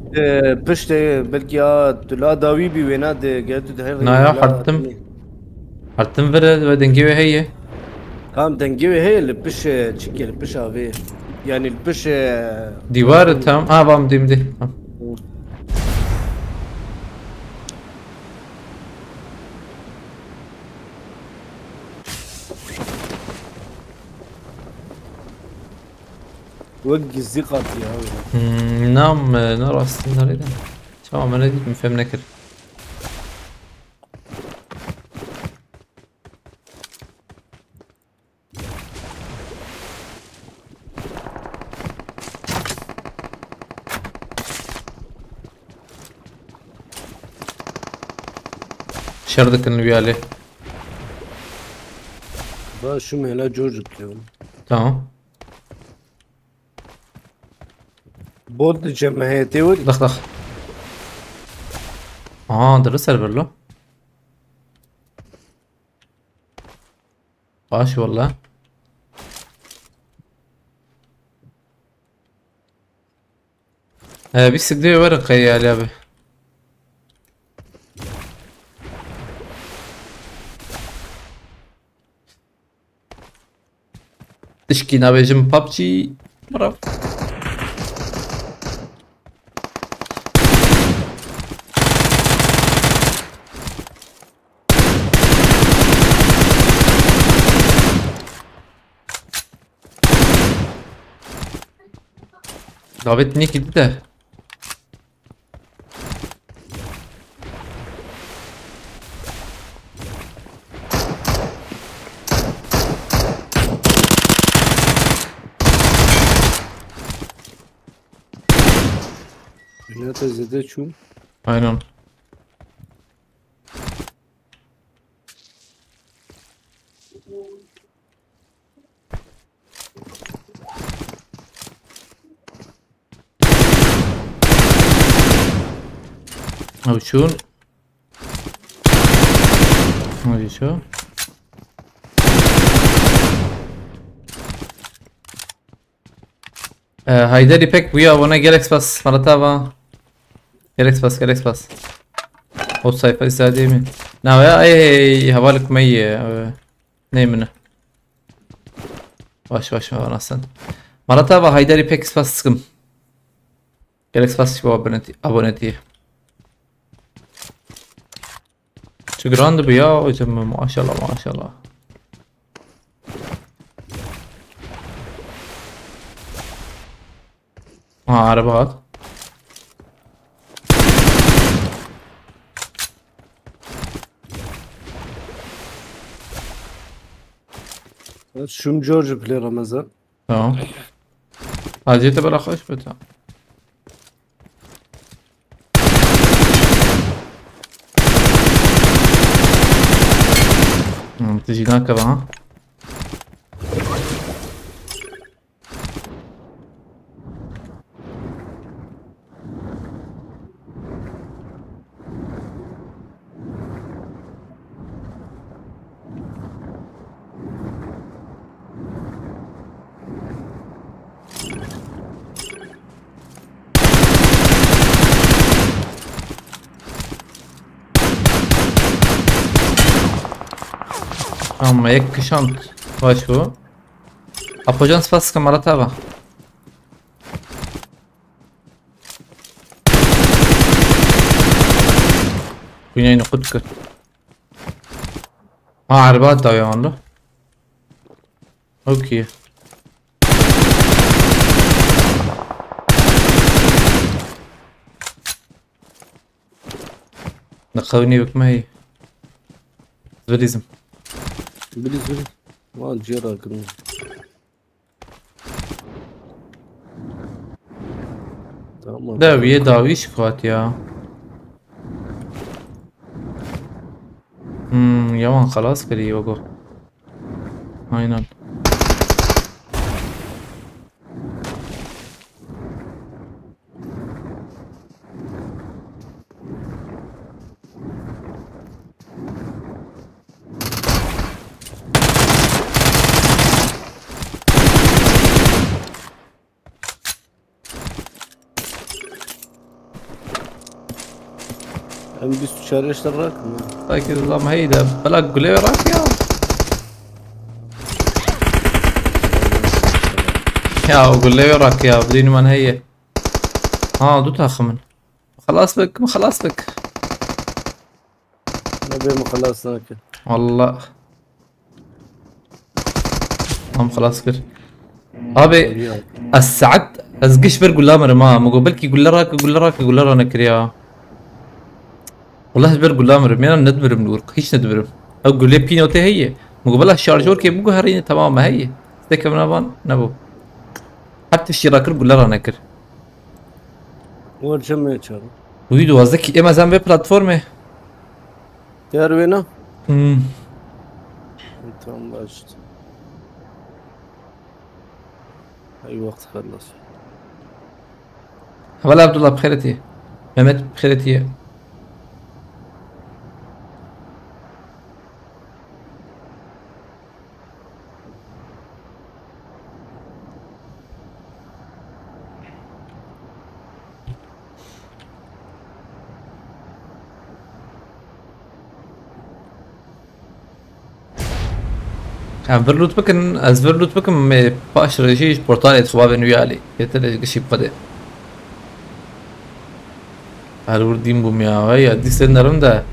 [SPEAKER 4] بشت بلكي تلا داوي بي وينا ده قاعد تدهر
[SPEAKER 3] نايا حرتم فرد ودنجيوي هي
[SPEAKER 4] هم دنجيوي هي اللي بش تشكي اللي بش أبي يعني البش
[SPEAKER 3] ديوار تام بام ديم دي
[SPEAKER 4] وقت gizli kat ya.
[SPEAKER 3] نام نرى السنة إذا شو ما ندي مفهم نكر شردك النبي عليه
[SPEAKER 4] Daha şu mela çocuk diyorum.
[SPEAKER 3] تمام
[SPEAKER 4] Bot cemiyeti var.
[SPEAKER 3] دخ دخ درس سيرفر له ماشي والله بيكسك دي ورقة يا لعبة تشكينا بيجم بابجي مرة Davet niye gitti de?
[SPEAKER 4] Ne tezede çum.
[SPEAKER 3] Aynen. Abi şun. Hadi şu. هيدر يبيك ويا وانا جالكس بس مرتبة جالكس بس هو الصيف السادي من ناو يا اي هبالك مي نيمنا واش انا اصلا مرتبة هيدر يبيك بس كم جالكس بس شو ابونتي شو جراند بيا وجم ما شاء الله عربات
[SPEAKER 4] Şum George play Ramazan.
[SPEAKER 3] تمام جيت بلا خوش بتا تجي هناك بقى اما یک کشاند باشو اپوجان سپاس که مرتبه بینه اینو خود کرد عربات داوی آن رو اوکی نقوني بك ما هي زبليزم
[SPEAKER 4] Biliz. Mal ciğer akını. Tamam.
[SPEAKER 3] داوي شكوات يا يوان خلاص كري وقو aynen
[SPEAKER 4] Hem biz tüccar işler rakım ya.
[SPEAKER 3] لكن نظام هيدا بلاك قولي راك يا وقول لي وراك يا بديني من هي دو تاخمن خلاص بك ما خلاص بك
[SPEAKER 4] Ne be خلاص ki.
[SPEAKER 3] والله هم خلاص كر ابي الساعات ازقش بر قول امر ما مقبلك يقول لك يقول لك انا كريا والله بر قول امر مين ندبر من ورق هيش ندبر اقول لي بينوتي هي مقبلها الشارجور كي بقول هرين تمام ما هي ذيك من ابان نبو حتى الشراكر قول لك انا كر
[SPEAKER 4] ورجم يشار
[SPEAKER 3] ويدو ازكي اما زامبي بلاتفورمه
[SPEAKER 4] يار وينا
[SPEAKER 3] امم
[SPEAKER 4] تمام باشت اي وقت خلص
[SPEAKER 3] ولا عبد الله بخيرتي مهمت بخيرتي فيرلوت بكن از فيرلوت بكن ما باش رجيش بورتالي صباب نويالي يتلج قشي بقدي هالوردين بوميا وهي دي سنة رمدا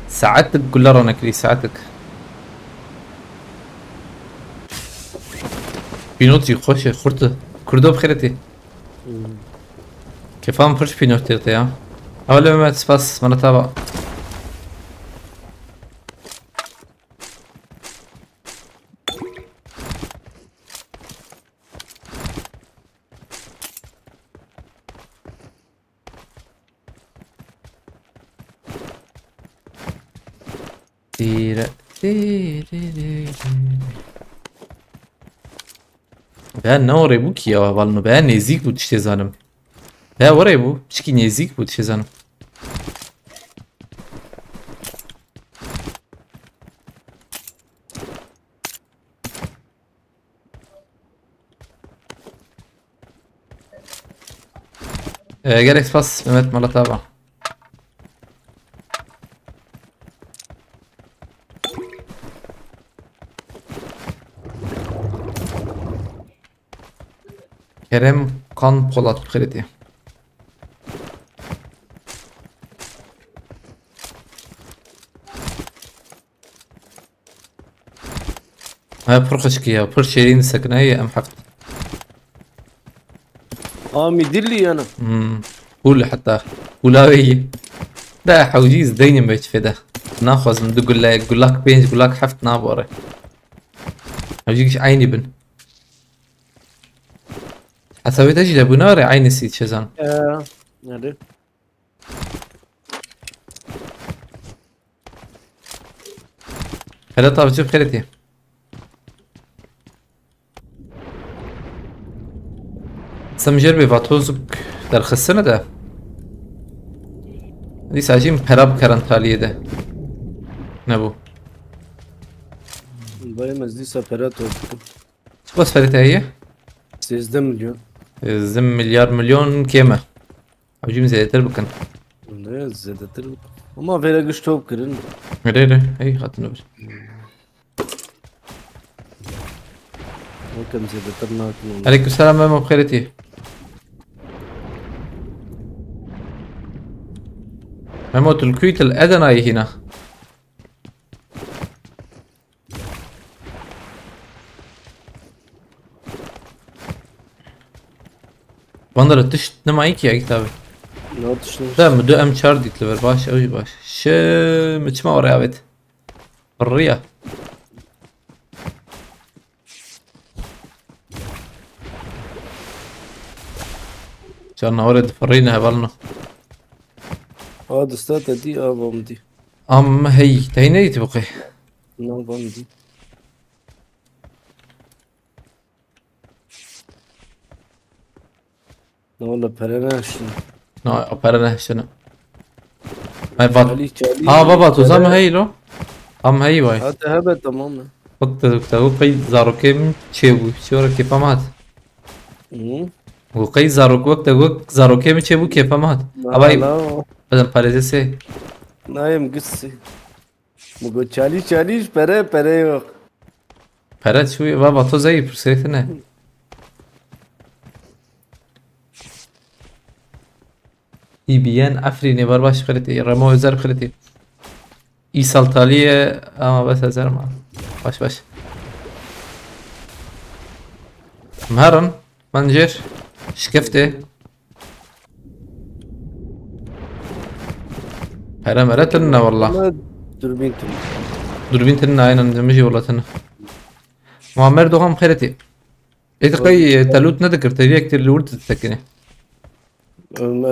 [SPEAKER 3] ساعتك كلها رونك لي ساعتك بينوتي خوش خورت كردو بخيرتي كيف هم فرش بينوتي ها أول ما تسباس مرة تابع Ben ne oraya bu ki ya valno ben nezik bu işte zanım. Ya oraya bu çiki nezik bu işte zanım. Gerek pas Mehmet Malataba. Kerem Kan Polat kredi. هاي فرقشك يا بر شيرين سكنية أم حقت
[SPEAKER 4] مدلي انا
[SPEAKER 3] قول حتى ولاوية ده حوجيز ديني بيت في ده ناخذ من تقول لك يقول لك بينج يقول لك حفت نابوري حوجيش عيني بن حسويت اجي لبناري عيني سيد شزان
[SPEAKER 4] يعني
[SPEAKER 3] هلا طاب شوف خيرتي سمجربي فاتوزك در خسنة ده دي ساجين خراب كرنتالية ده نبو
[SPEAKER 4] باي مزدي سفرات
[SPEAKER 3] بس فريتها هي
[SPEAKER 4] 13 مليون
[SPEAKER 3] زم مليار كيما عجيم زي تربكن
[SPEAKER 4] لا زادت وما في لقش توب كرن
[SPEAKER 3] ريري اي خاطر نبر
[SPEAKER 4] وكم زادت الناك
[SPEAKER 3] عليكم السلام ماما بخيرتي مموت الكويت الأدنى هنا بندر تشت نمايك يا كتابي
[SPEAKER 4] لا تشتغل
[SPEAKER 3] لا مدو ام شاردي تلبر باش اوي باش ش متش ما ورا بيت الريا كان ورد فرينا هبلنا
[SPEAKER 4] هذا ستات دي بمدي
[SPEAKER 3] ام هي تهيني تبقي
[SPEAKER 4] لا بمدي والله برناش
[SPEAKER 3] نا أبرنا شنو هاي بات
[SPEAKER 4] علي
[SPEAKER 3] بابا تو زم هي لو ام هي واي
[SPEAKER 4] هذا هبه تماما
[SPEAKER 3] وقت قي زاروكيم تشيبو شورا كيف مات وقي وقت زاروكيم تشيبو كيف مات اباي بدن باريزي سي
[SPEAKER 4] نايم قصي مگو 40 پره
[SPEAKER 3] پرد شوي بابا تو زي برسيتنا اي بيان افريني برباش خلتي رمو وزار خلتي اي سلطالية اما بس هزار ما باش مهرن منجر شكفته هلا مرتنا والله
[SPEAKER 4] ما دوربين تلي.
[SPEAKER 3] دوربين تنا عينا نجمجي والله تنا معمر دوغام خيرتي اتقي تالوت ندكر تريا كتير اللي ورد تتكني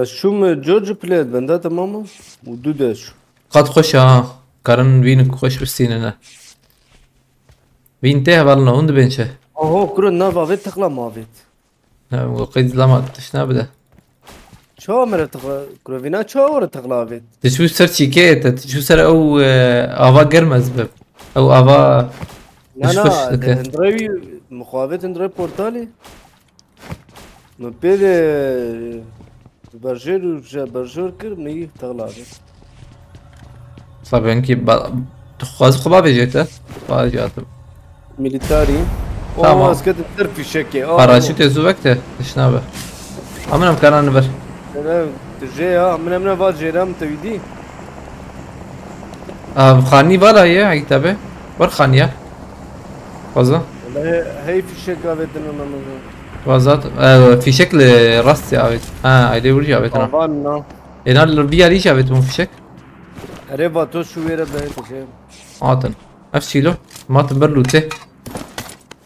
[SPEAKER 4] شو جورج بليد بندا تماما ودوداش.
[SPEAKER 3] قد خوش كارن بينك خوش بالسيننا بينتهي بالنا هند بينشه
[SPEAKER 4] هو كرة نافا فيت تقلا ما فيت.
[SPEAKER 3] قيد لما تشنا بده
[SPEAKER 4] شو مرة تقلا كرة فينا شو ورا تقلا فيت.
[SPEAKER 3] تشوف سر شيكيت تشوف سر او افا قرمز بب او افا
[SPEAKER 4] لا اندروي مخاوفت اندروي بورتالي ما بير برجر كر ني تغلا فيت.
[SPEAKER 3] صعب انكي تخواز خبا بيجيته فاجاتم
[SPEAKER 4] ميليتاري.
[SPEAKER 3] تمام.
[SPEAKER 4] اوه اسكت تر في شكي.
[SPEAKER 3] باراشوت يزوبكته تشنابه امنا مكان نبر
[SPEAKER 4] انا تجي من فات جيرام تويدي.
[SPEAKER 3] خاني بالا هي كتابه ور خانيه وزا
[SPEAKER 4] هي في شكا بدنا
[SPEAKER 3] وزات في شكل راس عبيت ايدي ورجع عبيت انا
[SPEAKER 4] طبعا
[SPEAKER 3] انا البيا ليش عبيت مو في شك
[SPEAKER 4] ريبا تو شو ويرا بده تجي.
[SPEAKER 3] عاطن نفس له ما تبرلوته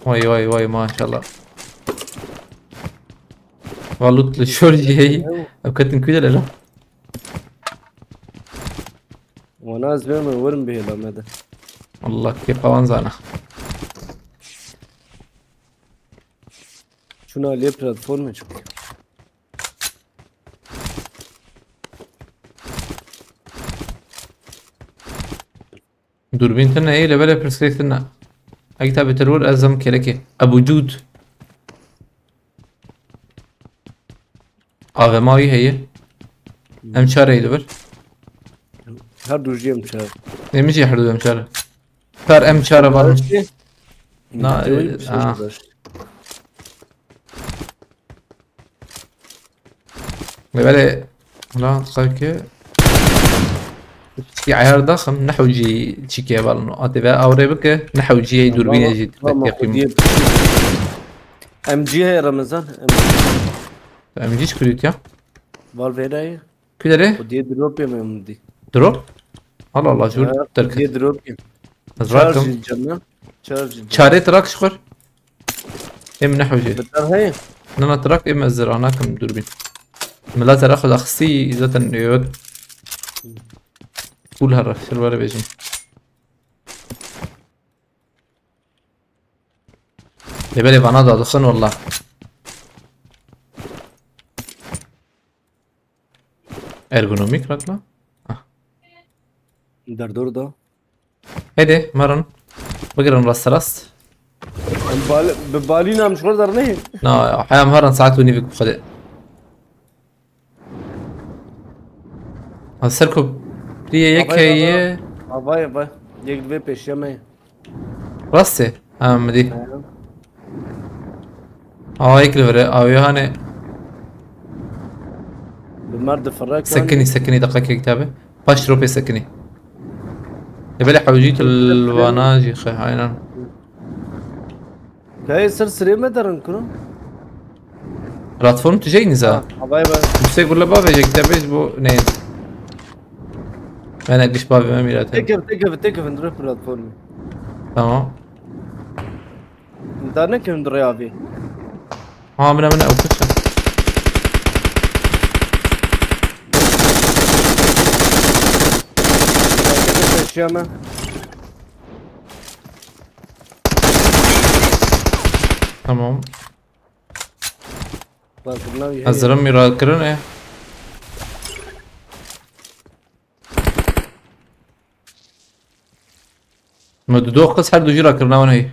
[SPEAKER 3] واي واي واي ما شاء الله والله الشورجي هي كنت كده لا
[SPEAKER 4] وناس بهم ورم به لا مدى.
[SPEAKER 3] والله كيف اوانزانا
[SPEAKER 4] شنو عليه بلاتفورم شو
[SPEAKER 3] دوربين تنا ايه لبلا برسكريت تنا اكتا بترور ازم كلكي ابو جود ماوي هي امشار يدبر
[SPEAKER 4] هر دو جيم شهر
[SPEAKER 3] نمشي حدود امشار فار امشار بار لا لبلا لا تخاكي في عيار ضخم نحو جي تشيكي بالنو اتبع اوري بك نحو جي دوربين يجي تقييم
[SPEAKER 4] ام جي هي رمضان
[SPEAKER 3] ام جيش كريت يا
[SPEAKER 4] فالفيراي
[SPEAKER 3] كده ليه
[SPEAKER 4] ودي دروب يا ممدي.
[SPEAKER 3] دروب الله الله شو
[SPEAKER 4] دي
[SPEAKER 3] تركت
[SPEAKER 4] دروب
[SPEAKER 3] نزراتكم
[SPEAKER 4] الجنة تشارج
[SPEAKER 3] شاري تراك شخر ام نحو جي
[SPEAKER 4] بدر هي
[SPEAKER 3] انا تراك ام الزرعناكم دوربين ملا تراخذ اخسي ذات النيود قول هرا شلوار بيجي يبالي بناضع دخن والله ارجونوميك راتلا
[SPEAKER 4] در دور ده
[SPEAKER 3] هيدي مرن بقرن راس راس
[SPEAKER 4] ببالينا مش غير درنيه.
[SPEAKER 3] نا حيا مهرن ساعات وني بك خدق هسركب ليه يك هي
[SPEAKER 4] باي باي يك دبي پیش يمه
[SPEAKER 3] راسي دي هيك لوري او يهاني
[SPEAKER 4] بالمرد فراك
[SPEAKER 3] سكني دقيقة كتابة باش روبي سكني يبالي حوجيت الواناجي خي عينا
[SPEAKER 4] هاي سرسري ما درن كنو
[SPEAKER 3] بلاتفورم تجي نزا
[SPEAKER 4] باي باي
[SPEAKER 3] بس يقول له بابا جاك كتابة بو نين انا قديش بابي ما ميلاد
[SPEAKER 4] تكف ندري بلاتفورم
[SPEAKER 3] تمام
[SPEAKER 4] انت كيف ندري ابي
[SPEAKER 3] من او كتشا
[SPEAKER 4] پیش یمه
[SPEAKER 3] تمام
[SPEAKER 4] باقي
[SPEAKER 3] الزرم ميراد كرن ايه مدو قص حد جرا كرنا وين هي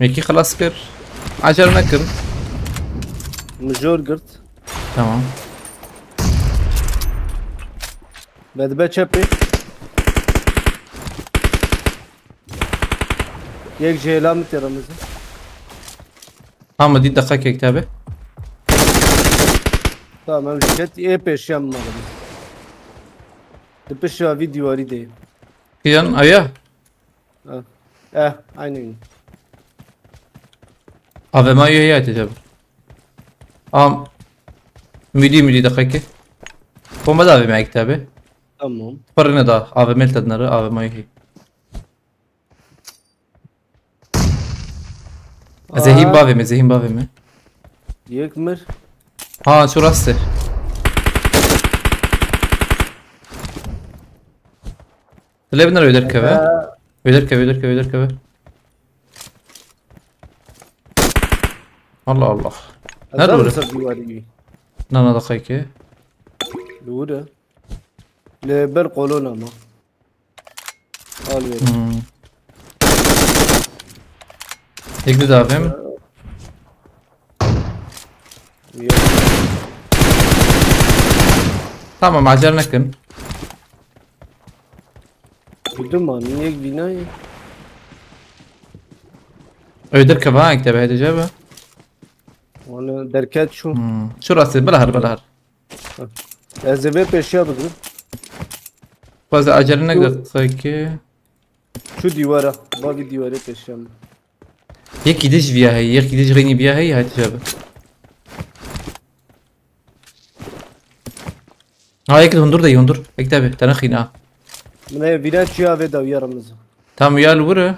[SPEAKER 3] ميكي خلاص كر 10 نكر
[SPEAKER 4] مجور قرت
[SPEAKER 3] تمام
[SPEAKER 4] بعد بتشبي يك جيلام ترمز
[SPEAKER 3] مدي دقيقة كتابة
[SPEAKER 4] تمام جت ايه پیش یم مغرب دپش فيديو اريده
[SPEAKER 3] كيان اياه
[SPEAKER 4] Aynen.
[SPEAKER 3] AVM üyeyi atacağım. Müdi dakika. Bomba da AVM tabi.
[SPEAKER 4] Tamam.
[SPEAKER 3] Parını da AVM tadları AVM üyeyi. Zehim AVM.
[SPEAKER 4] Yekmir.
[SPEAKER 3] Ha şurası. Lebnar öder keve. Öder keve. Allah Allah. Nerede orası? Nana dakika.
[SPEAKER 4] Doğru. Leber kolon ama. Al ver.
[SPEAKER 3] Ekli de AVM. Tamam acar nakın.
[SPEAKER 4] Bildim ama niye binayı?
[SPEAKER 3] Öder keve ha ektabe edeceğim.
[SPEAKER 4] Valla derket şu.
[SPEAKER 3] Şurası balahar.
[SPEAKER 4] Ezebe peşya bıdır.
[SPEAKER 3] Fazla acar nakın dakika.
[SPEAKER 4] Şu divara. Bavi divara peşya mı?
[SPEAKER 3] یک دیش بیا هی یک دیش غنی بیا هی هات جاب ها یک هندور ده هندور اكتبه تنخينا
[SPEAKER 4] Ne bina çiğ ve dav yaramızı.
[SPEAKER 3] tam uyal vura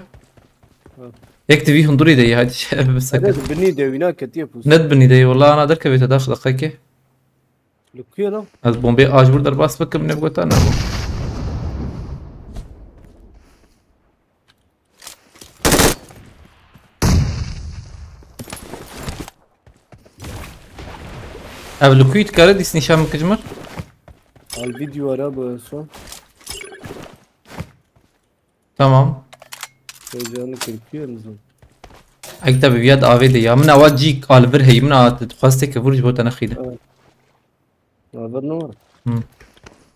[SPEAKER 3] یک تبي هندوري ده هات جاب بس
[SPEAKER 4] Hadi beni de bina ketiye pus.
[SPEAKER 3] ند بني ده والله انا درك بيت داخل دقيقه
[SPEAKER 4] Lukuyor lan.
[SPEAKER 3] از بومبي اجبر در باس بكم نبغى تانا قبل كويت كارد ديس نشام مكجمر
[SPEAKER 4] Al video ara bu en son.
[SPEAKER 3] تمام
[SPEAKER 4] Heyecanı kırpıyor musun?
[SPEAKER 3] اكتب بيد افيدي يا من اواجيك الفر هي من تخواستك فرج بو تنخيده
[SPEAKER 4] Haber ne var?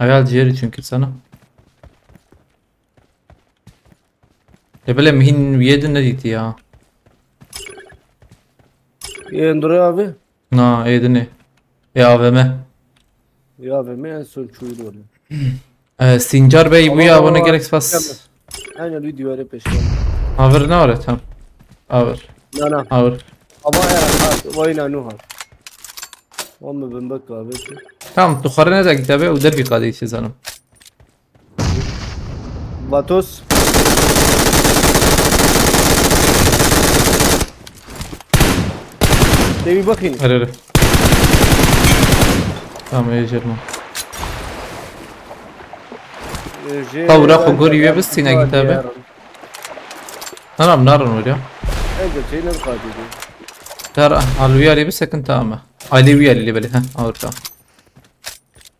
[SPEAKER 3] اقال جيري çünkü sana Lebele mihin viyedin ne diyeti ya
[SPEAKER 4] Endure abi.
[SPEAKER 3] Na edini ya AVM
[SPEAKER 4] Ya ve en son çuydu oraya.
[SPEAKER 3] Sincar Bey bu ya
[SPEAKER 4] Ama
[SPEAKER 3] bana gerek
[SPEAKER 4] mükemmel.
[SPEAKER 3] pas
[SPEAKER 4] Aynen video ara peşya.
[SPEAKER 3] Haber ne var tam Haber
[SPEAKER 4] Nana.
[SPEAKER 3] Haber
[SPEAKER 4] Ama ya vayna nuha. Ama ben bak abi.
[SPEAKER 3] Tamam تخرنا ده كتابه ودربي قاضي شي زلمه
[SPEAKER 4] Vatos. Devi bakayım.
[SPEAKER 3] ارر tamam iyi canım Kavra kogori ve biz sine kitabe. Tamam narın oluyor
[SPEAKER 4] Ege şeyler kaydediyor.
[SPEAKER 3] ترى الويا اللي بس كنت تامه علي ويا اللي بالي ها اورتا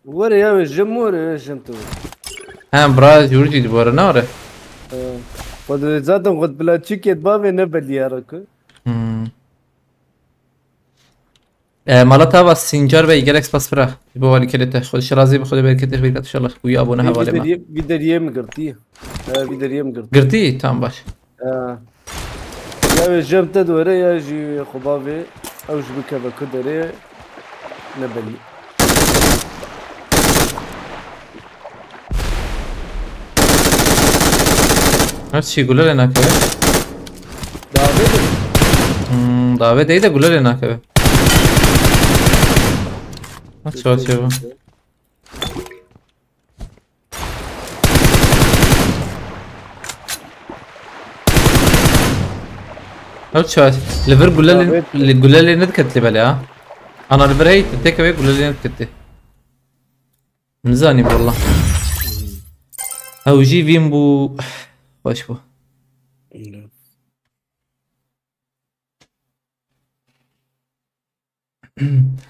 [SPEAKER 4] Var ya jim var ya jim tu.
[SPEAKER 3] هم براز يورجي دبر ناره
[SPEAKER 4] Kod zaten kod bla çıket bave ne beliyara ki.
[SPEAKER 3] مالتها بس سينجر بي جالكس بس فرا يبغى لي كده خد شرازي بخد بركة بركة ان شاء الله ويا ابونا حوالي ما
[SPEAKER 4] Vidariye mi girdi? Vidariye mi girdi?
[SPEAKER 3] قرتي تام باش
[SPEAKER 4] Ya jim te dore ya ji khubave او ji bikava kudere ne beli.
[SPEAKER 3] هرشي يقول لنا كده
[SPEAKER 4] Davet
[SPEAKER 3] دعوة ايه ده يقول لنا كده شو شو شو ليفر قول لي ندكت لي بالي ها انا ليفر هي تيك اوي قول لي ندكت من زاني والله او جي فين بو باش بو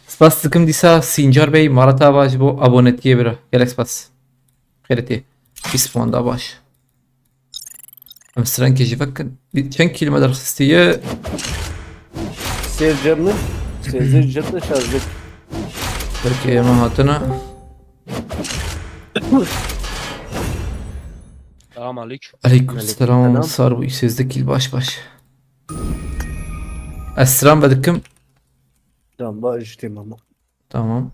[SPEAKER 3] سپاس دکم دیسا سینجار بی مارتا باش بو ابونتیه برا گلک سپاس خیرتی 20 پوند باش امستران که جیفکن چند کیلومتر خستیه
[SPEAKER 4] Sevcem mi? Sevcem cidden şarjı.
[SPEAKER 3] برکه ما هاتنا
[SPEAKER 5] Selam aleyküm.
[SPEAKER 3] علیکم السلام صار بو 18 کیل باش باش اسران بدکم
[SPEAKER 4] Tamam bağışlayayım ama.
[SPEAKER 3] tamam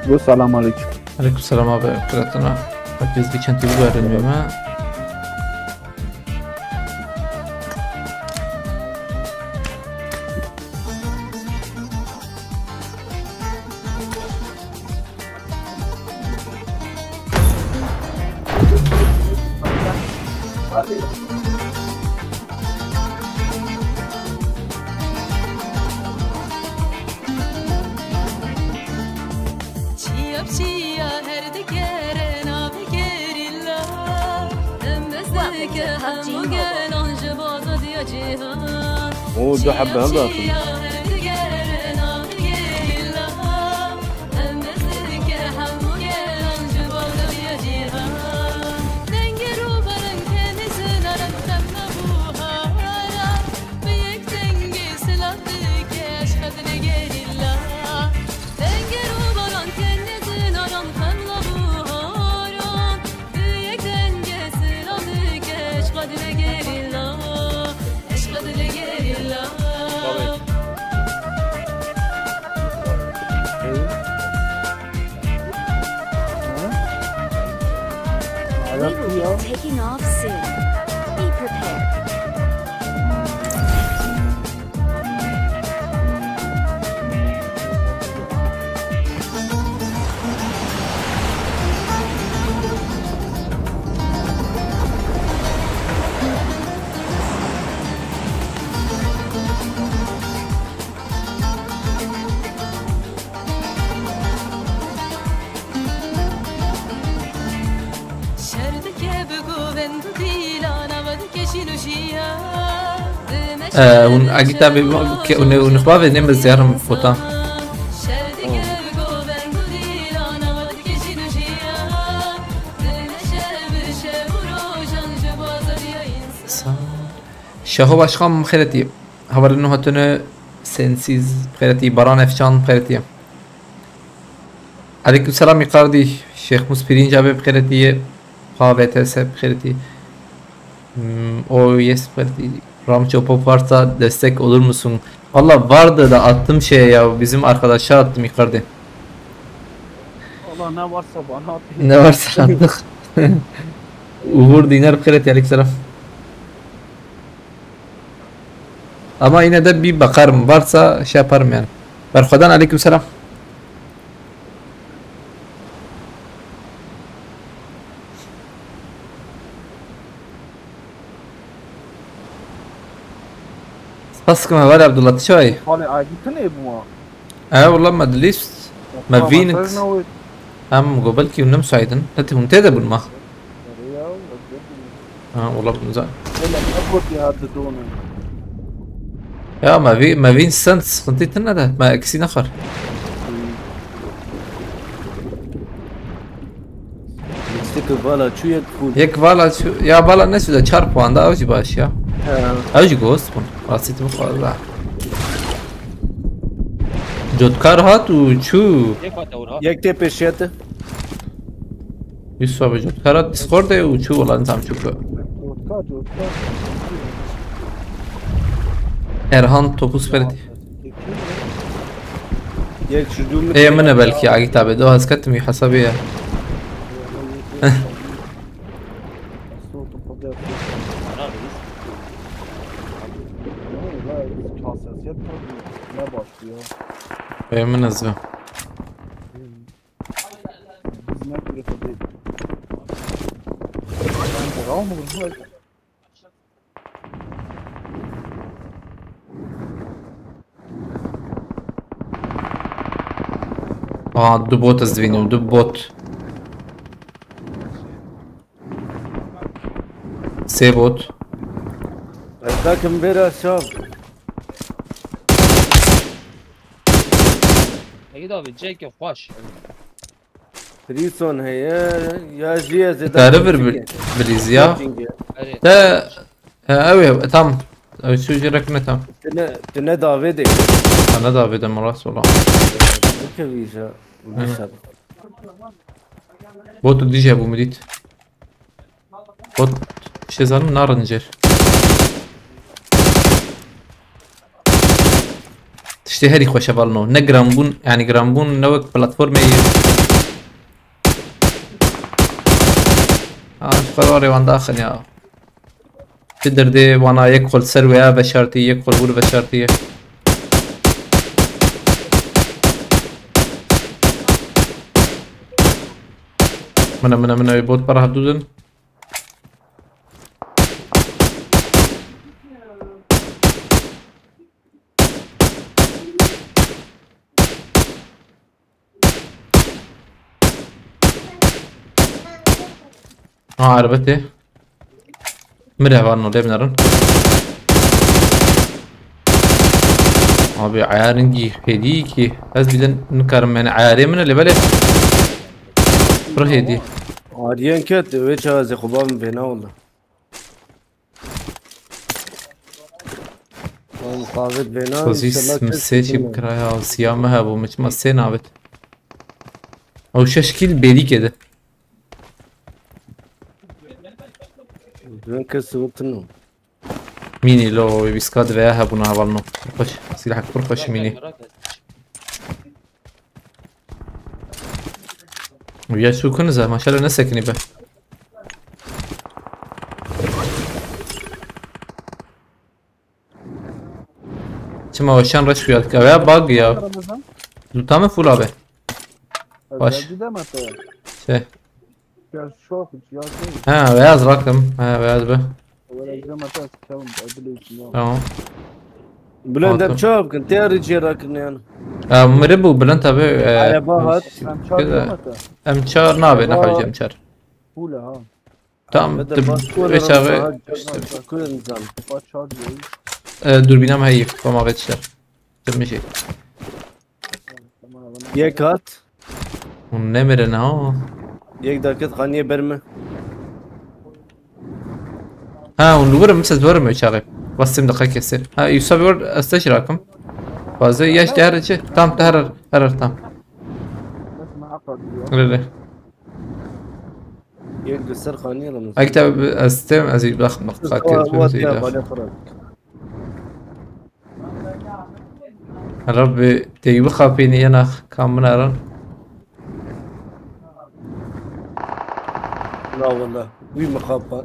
[SPEAKER 5] Bu selam aleyküm.
[SPEAKER 3] Aleykümselam abi. Kıratına. Bak biz bir kenti bu öğrenmiyorum ha.
[SPEAKER 4] اوه دو حبة هذا
[SPEAKER 1] We will be taking off soon. Be prepared.
[SPEAKER 3] اگه تا که اون خواهد نمیز زیارم فوتا شهو باشخام خیرتی هوار نو هاتونه سنسیز خیرتی باران افشان خیرتی علیکم سلام قاردی شیخ مسپرین جابه بخیرتی قاوت هسه بخیرتی o yes Ramço Pop varsa destek olur musun? Valla vardı da attım şeye ya bizim arkadaşa attım yukarıda.
[SPEAKER 5] Allah ne varsa bana at.
[SPEAKER 3] Ne varsa attık. Uğur dinar bıkret aleykümselam. Ama yine de bir bakarım varsa şey yaparım yani. Berkodan aleykümselam. Baskı mı var Abdullah Tişay?
[SPEAKER 5] Hani agittin ne bu ma?
[SPEAKER 3] والله ما ادريش ما فينكس هم قبلك ونم سعيدن انت منتدى بالما والله بنزع يا ما فين سنس خنتيت لنا ده ما اكسين اخر يك بالا شو يا بالا الناس ده çarp puanda اوجي باش يا اوجي جوست راسيت مخالله جوتکار هات و چو
[SPEAKER 4] یک تیپ شیت
[SPEAKER 3] یوسف به جوتکار هات دیسکورد و چو ولان زم چوک Erhan topuz verdi.
[SPEAKER 4] یک شجوم
[SPEAKER 3] ايه منه بلكي عاقي تعبدوها اسكتمي حسابية ايه منه زبا دو بوت زدوینیم دو بوت سه بوت
[SPEAKER 4] ذاكم بيرا شاب
[SPEAKER 6] اكيد ابي جيك خوش
[SPEAKER 4] فريسون هي يا جي زي
[SPEAKER 3] تعرف بليزيا ده اوي تام شو جركنا تام
[SPEAKER 4] تنا دافيدي
[SPEAKER 3] انا دافيد مرات والله
[SPEAKER 4] كيفيشا
[SPEAKER 3] بوت ديجي ابو مديت بوت işte zanım narıncer تشتي هري خوش بالنو نجرامبون يعني جرامبون نوك بلاتفورم قراري وان داخل يا تقدر دي وانا يدخل سروي بشرتي يدخل بول بشرتي منا يبوت برا حدودن عربتي مرة بانو ليه بنرن abi عيارنجي هديكي از بدن نكرم من عياري من اللي بالي روح هدي
[SPEAKER 4] عاديان كت ويش هذا زي خبام بينا والله مقابل بينا
[SPEAKER 3] خصيص مسيتي بكراها وصيامها ومش مسينا عبت او شكل بيلي كده
[SPEAKER 4] وين كسبتنو
[SPEAKER 3] ميني لو بيسكاد فيها بنا بالنو خش سلاحك فرقش ميني ويا شو كنزه ما شاء الله نسكني به كما وشان رش وياك يا باق يا تمام فول ابي باش
[SPEAKER 5] دیدم حتی
[SPEAKER 3] چه
[SPEAKER 5] یا شوق یا چی
[SPEAKER 3] ها بياض رقم ها بياض به
[SPEAKER 5] ولا دیدم حتی کلام ادلی
[SPEAKER 3] تمام
[SPEAKER 4] بلند
[SPEAKER 3] حاضر.
[SPEAKER 4] بشوف كنت يا رجال راكني انا
[SPEAKER 3] مربو بلنت ابي
[SPEAKER 4] على باهات
[SPEAKER 5] هم چهار
[SPEAKER 3] كذا
[SPEAKER 5] حتی
[SPEAKER 3] امشار نابي نحو امشار
[SPEAKER 5] پوله ها
[SPEAKER 3] تمام
[SPEAKER 4] بدل باسكور
[SPEAKER 3] ايش اغي
[SPEAKER 4] كل نظام
[SPEAKER 5] با چهار دیگه
[SPEAKER 3] دوربينام هي فما غيتشتر تمشي
[SPEAKER 4] يك هات
[SPEAKER 3] والنمر انا هو
[SPEAKER 4] يك داكت خانية برمه
[SPEAKER 3] ها ونورم مثل دورم شغال بس دقيقة يصير ها يوسف يقول استشراكم فازي ياش تهرر شيء تام تهرر تام
[SPEAKER 5] بس معقد دیگه
[SPEAKER 3] لا
[SPEAKER 4] يك قصر خانية لما
[SPEAKER 3] اكتب استم ازي بخ نقطة
[SPEAKER 4] هو
[SPEAKER 3] زي
[SPEAKER 4] تياب
[SPEAKER 3] ده
[SPEAKER 4] على فرق
[SPEAKER 3] ربي تيجي خافيني انا كم نارن
[SPEAKER 4] لا والله وي مخافات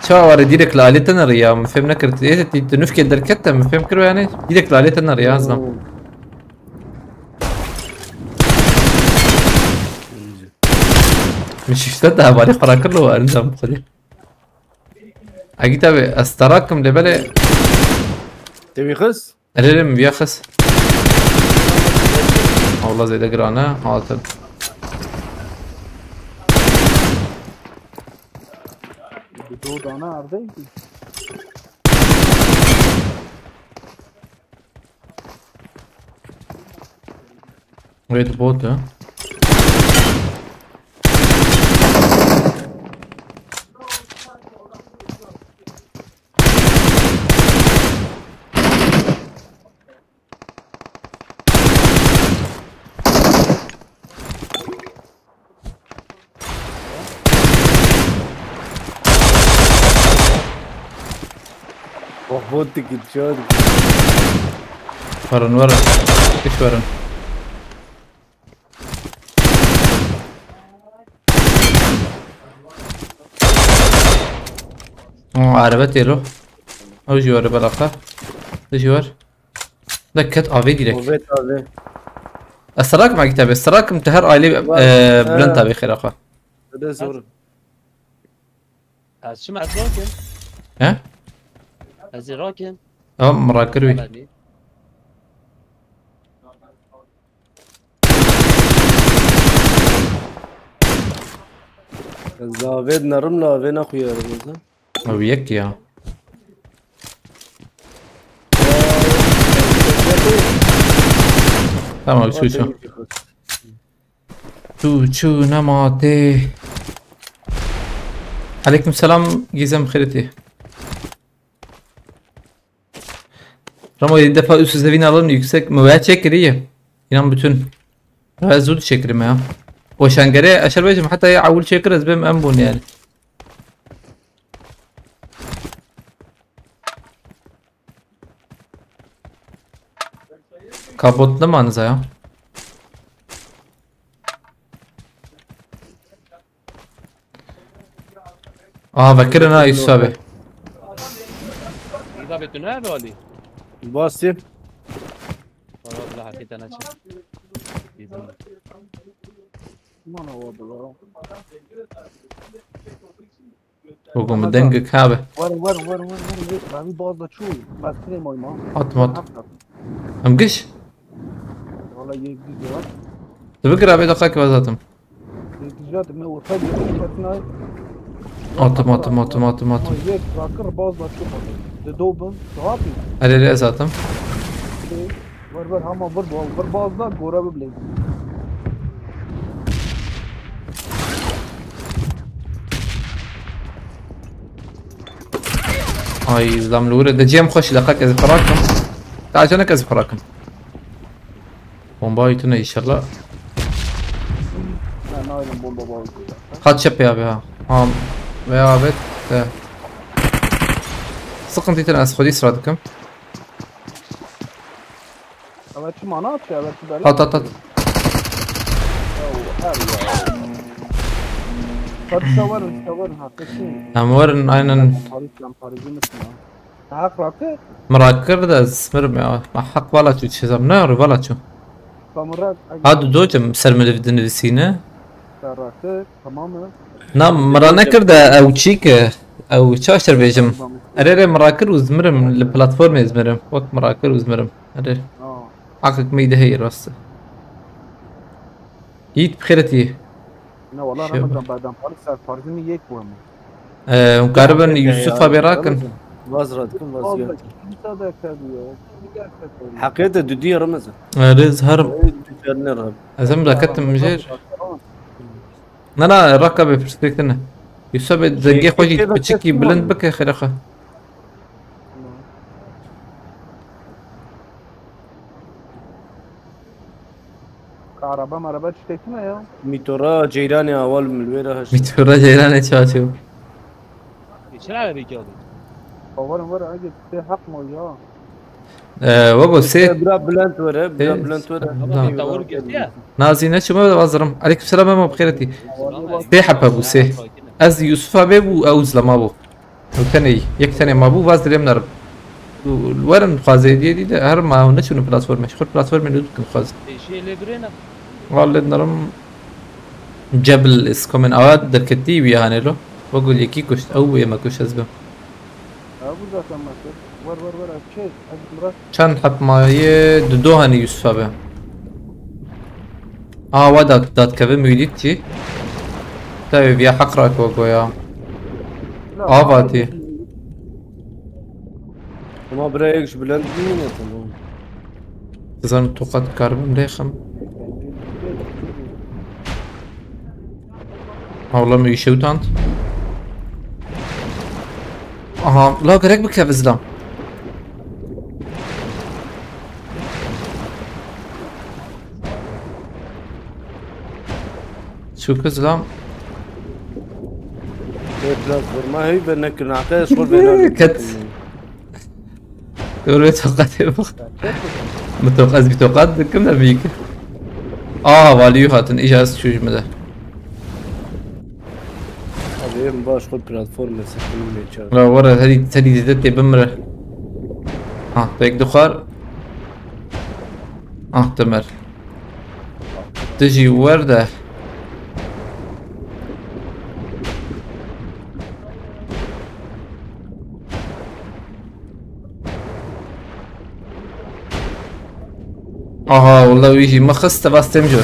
[SPEAKER 3] شو ورا ديرك لاليت انا ريا ما فهم نكرت ايه تنفك دركتها ما فهم كرو يعني ديرك لاليت انا ريا زلمه مش اشتدها بالي قرا كله انزم خلي اكيد استراكم لبالي
[SPEAKER 4] تبي خس
[SPEAKER 3] الرم بيخس والله زي ده قرانا حاضر
[SPEAKER 5] دو دانه عرضه ای
[SPEAKER 3] ويت بوت ها
[SPEAKER 4] وخبوتك تشاد
[SPEAKER 3] ورن ايش ورن عربتي له او جوار بلاقة جوار دكت افي ديرك
[SPEAKER 4] وبيت هذا
[SPEAKER 3] السراك مع كتابي السراك متهر ايلي بلنت ابي خير اخا
[SPEAKER 4] هذا زور
[SPEAKER 6] از شو معك راكن؟
[SPEAKER 3] ها
[SPEAKER 6] از راكن؟
[SPEAKER 3] مراكروي
[SPEAKER 6] بلدي.
[SPEAKER 4] زاويد نرم لا وين اخويا رمضان
[SPEAKER 3] او يك يا تمام شو نماتي عليكم السلام جيزم خيرتي Ramo 7 defa üst üste win alalım yüksek müveya çekiriye. İnan bütün. Zul çekirim ya. وشانقري اشربيجم حتى يعول شكر زبم امبون يعني Kapot ne manıza ya? Vekirin ha Yusuf abi.
[SPEAKER 6] إذا بتنهار ولا
[SPEAKER 4] باسم
[SPEAKER 6] خلاص لا حكيت أنا شيء
[SPEAKER 5] ما انا واضح
[SPEAKER 3] Bugün dengik abi.
[SPEAKER 5] ور رامي باز شو بس كده ماي ما
[SPEAKER 3] At. Am giş.
[SPEAKER 5] والله يجي
[SPEAKER 3] Tabikir abi dakika vazatım.
[SPEAKER 5] جات من وفاج شفنا
[SPEAKER 3] Atım.
[SPEAKER 5] ما يك راكر باز شو دوبن صافي
[SPEAKER 3] Alele zaten.
[SPEAKER 5] ور هم ور باز دا غورا ببلي
[SPEAKER 3] Ay zam lure de cem خوش دقيقة از فراكم. تعال جنك از فراكم. Bombayı inşallah.
[SPEAKER 5] انا نايل بومبا باز
[SPEAKER 3] Kaç şap ya be ha. Veya bet de. Sıkıntı tane az خودی sıradıkım.
[SPEAKER 5] Evet şu mana atıyor evet şu böyle
[SPEAKER 3] At.
[SPEAKER 5] تصور حقيقي
[SPEAKER 3] Amvarın aynen
[SPEAKER 5] Paris'i misin ya? Hak rakı
[SPEAKER 3] مراكر ده اسمرم ya. Ma hak valla şu çizim ne arı valla şu.
[SPEAKER 5] kamurat
[SPEAKER 3] Hadi dojum sermeli vidin visine.
[SPEAKER 5] rakı tamam mı?
[SPEAKER 3] نعم مرة نكر ده او تشيك او شاشر بيجم اريري مراكر وزمرم البلاتفورم يزمرم وقت مراكر وزمرم اريري
[SPEAKER 5] Aa.
[SPEAKER 3] عقلك ميده هي راسه يت بخيرتي
[SPEAKER 5] Ne valla
[SPEAKER 3] Şey-
[SPEAKER 5] Ramazan بعدين Paris'i mi yek bu ama?
[SPEAKER 3] مقاربا يوسف براكن
[SPEAKER 4] بازردكم
[SPEAKER 5] Vallahi
[SPEAKER 4] بازيات
[SPEAKER 5] kimse de kediyor. Gerçekten.
[SPEAKER 4] حقيقة دودي رمز
[SPEAKER 3] رز هرم
[SPEAKER 4] نرهب
[SPEAKER 3] ازم ذاكرت مجير انا ركب برسبكتنا يوسف زنجي خوجي بتشكي بلند بك خرخه
[SPEAKER 5] Araba maraba çekme ya.
[SPEAKER 4] ميتورا جيراني أول من الويرة هش
[SPEAKER 3] ميتورا جيراني تشاتشو
[SPEAKER 6] إيش العالم بيجاوب
[SPEAKER 5] Var acı bir hak mı ya?
[SPEAKER 3] وقو سي
[SPEAKER 4] برا بلانت ورا برا بلانت ورا
[SPEAKER 6] أما تطور قلتيها
[SPEAKER 3] نازي نشو ما بزرم عليكم السلام ما بخيرتي سي حب ابو سي از يوسف ابو او زلم ابو وثاني يك ثاني ما ابو باز دريم نرب الورن خازي دي ده هر ما نشو بلاتفورم شخور بلاتفورم ندوك خاز
[SPEAKER 6] إيش اللي برينا
[SPEAKER 3] والله نرم جبل اسكم من اواد دركتي بيهاني له بقول يكي كشت او يما كش ازبم
[SPEAKER 5] Bu zaten masır. Var şey. Hadi Murat.
[SPEAKER 3] كان حط ماي دودوهاني يوسف ابو ودات دات كفي ميديتي طيب يا حقرك وقويا آفاتي
[SPEAKER 4] وما برا يكش بلانت مين تمام
[SPEAKER 3] تظن توقات كاربون ريخم والله ما يشوتانت لا قريك بكيف زلام شو كزلام
[SPEAKER 4] بلانت ما هي بأنك نعطيه شغل بينا
[SPEAKER 3] كت يقولوا توقعت متوقعت بتوقعت كم نبيك فاليو هاتن اجازة شو جمده
[SPEAKER 4] هذا باش خد بلاتفورم سكنين يتشار
[SPEAKER 3] لا ورا هذه زدتي بمره تيك دخار تمر تجي وردة والله ويجي ما خسته بس تمجر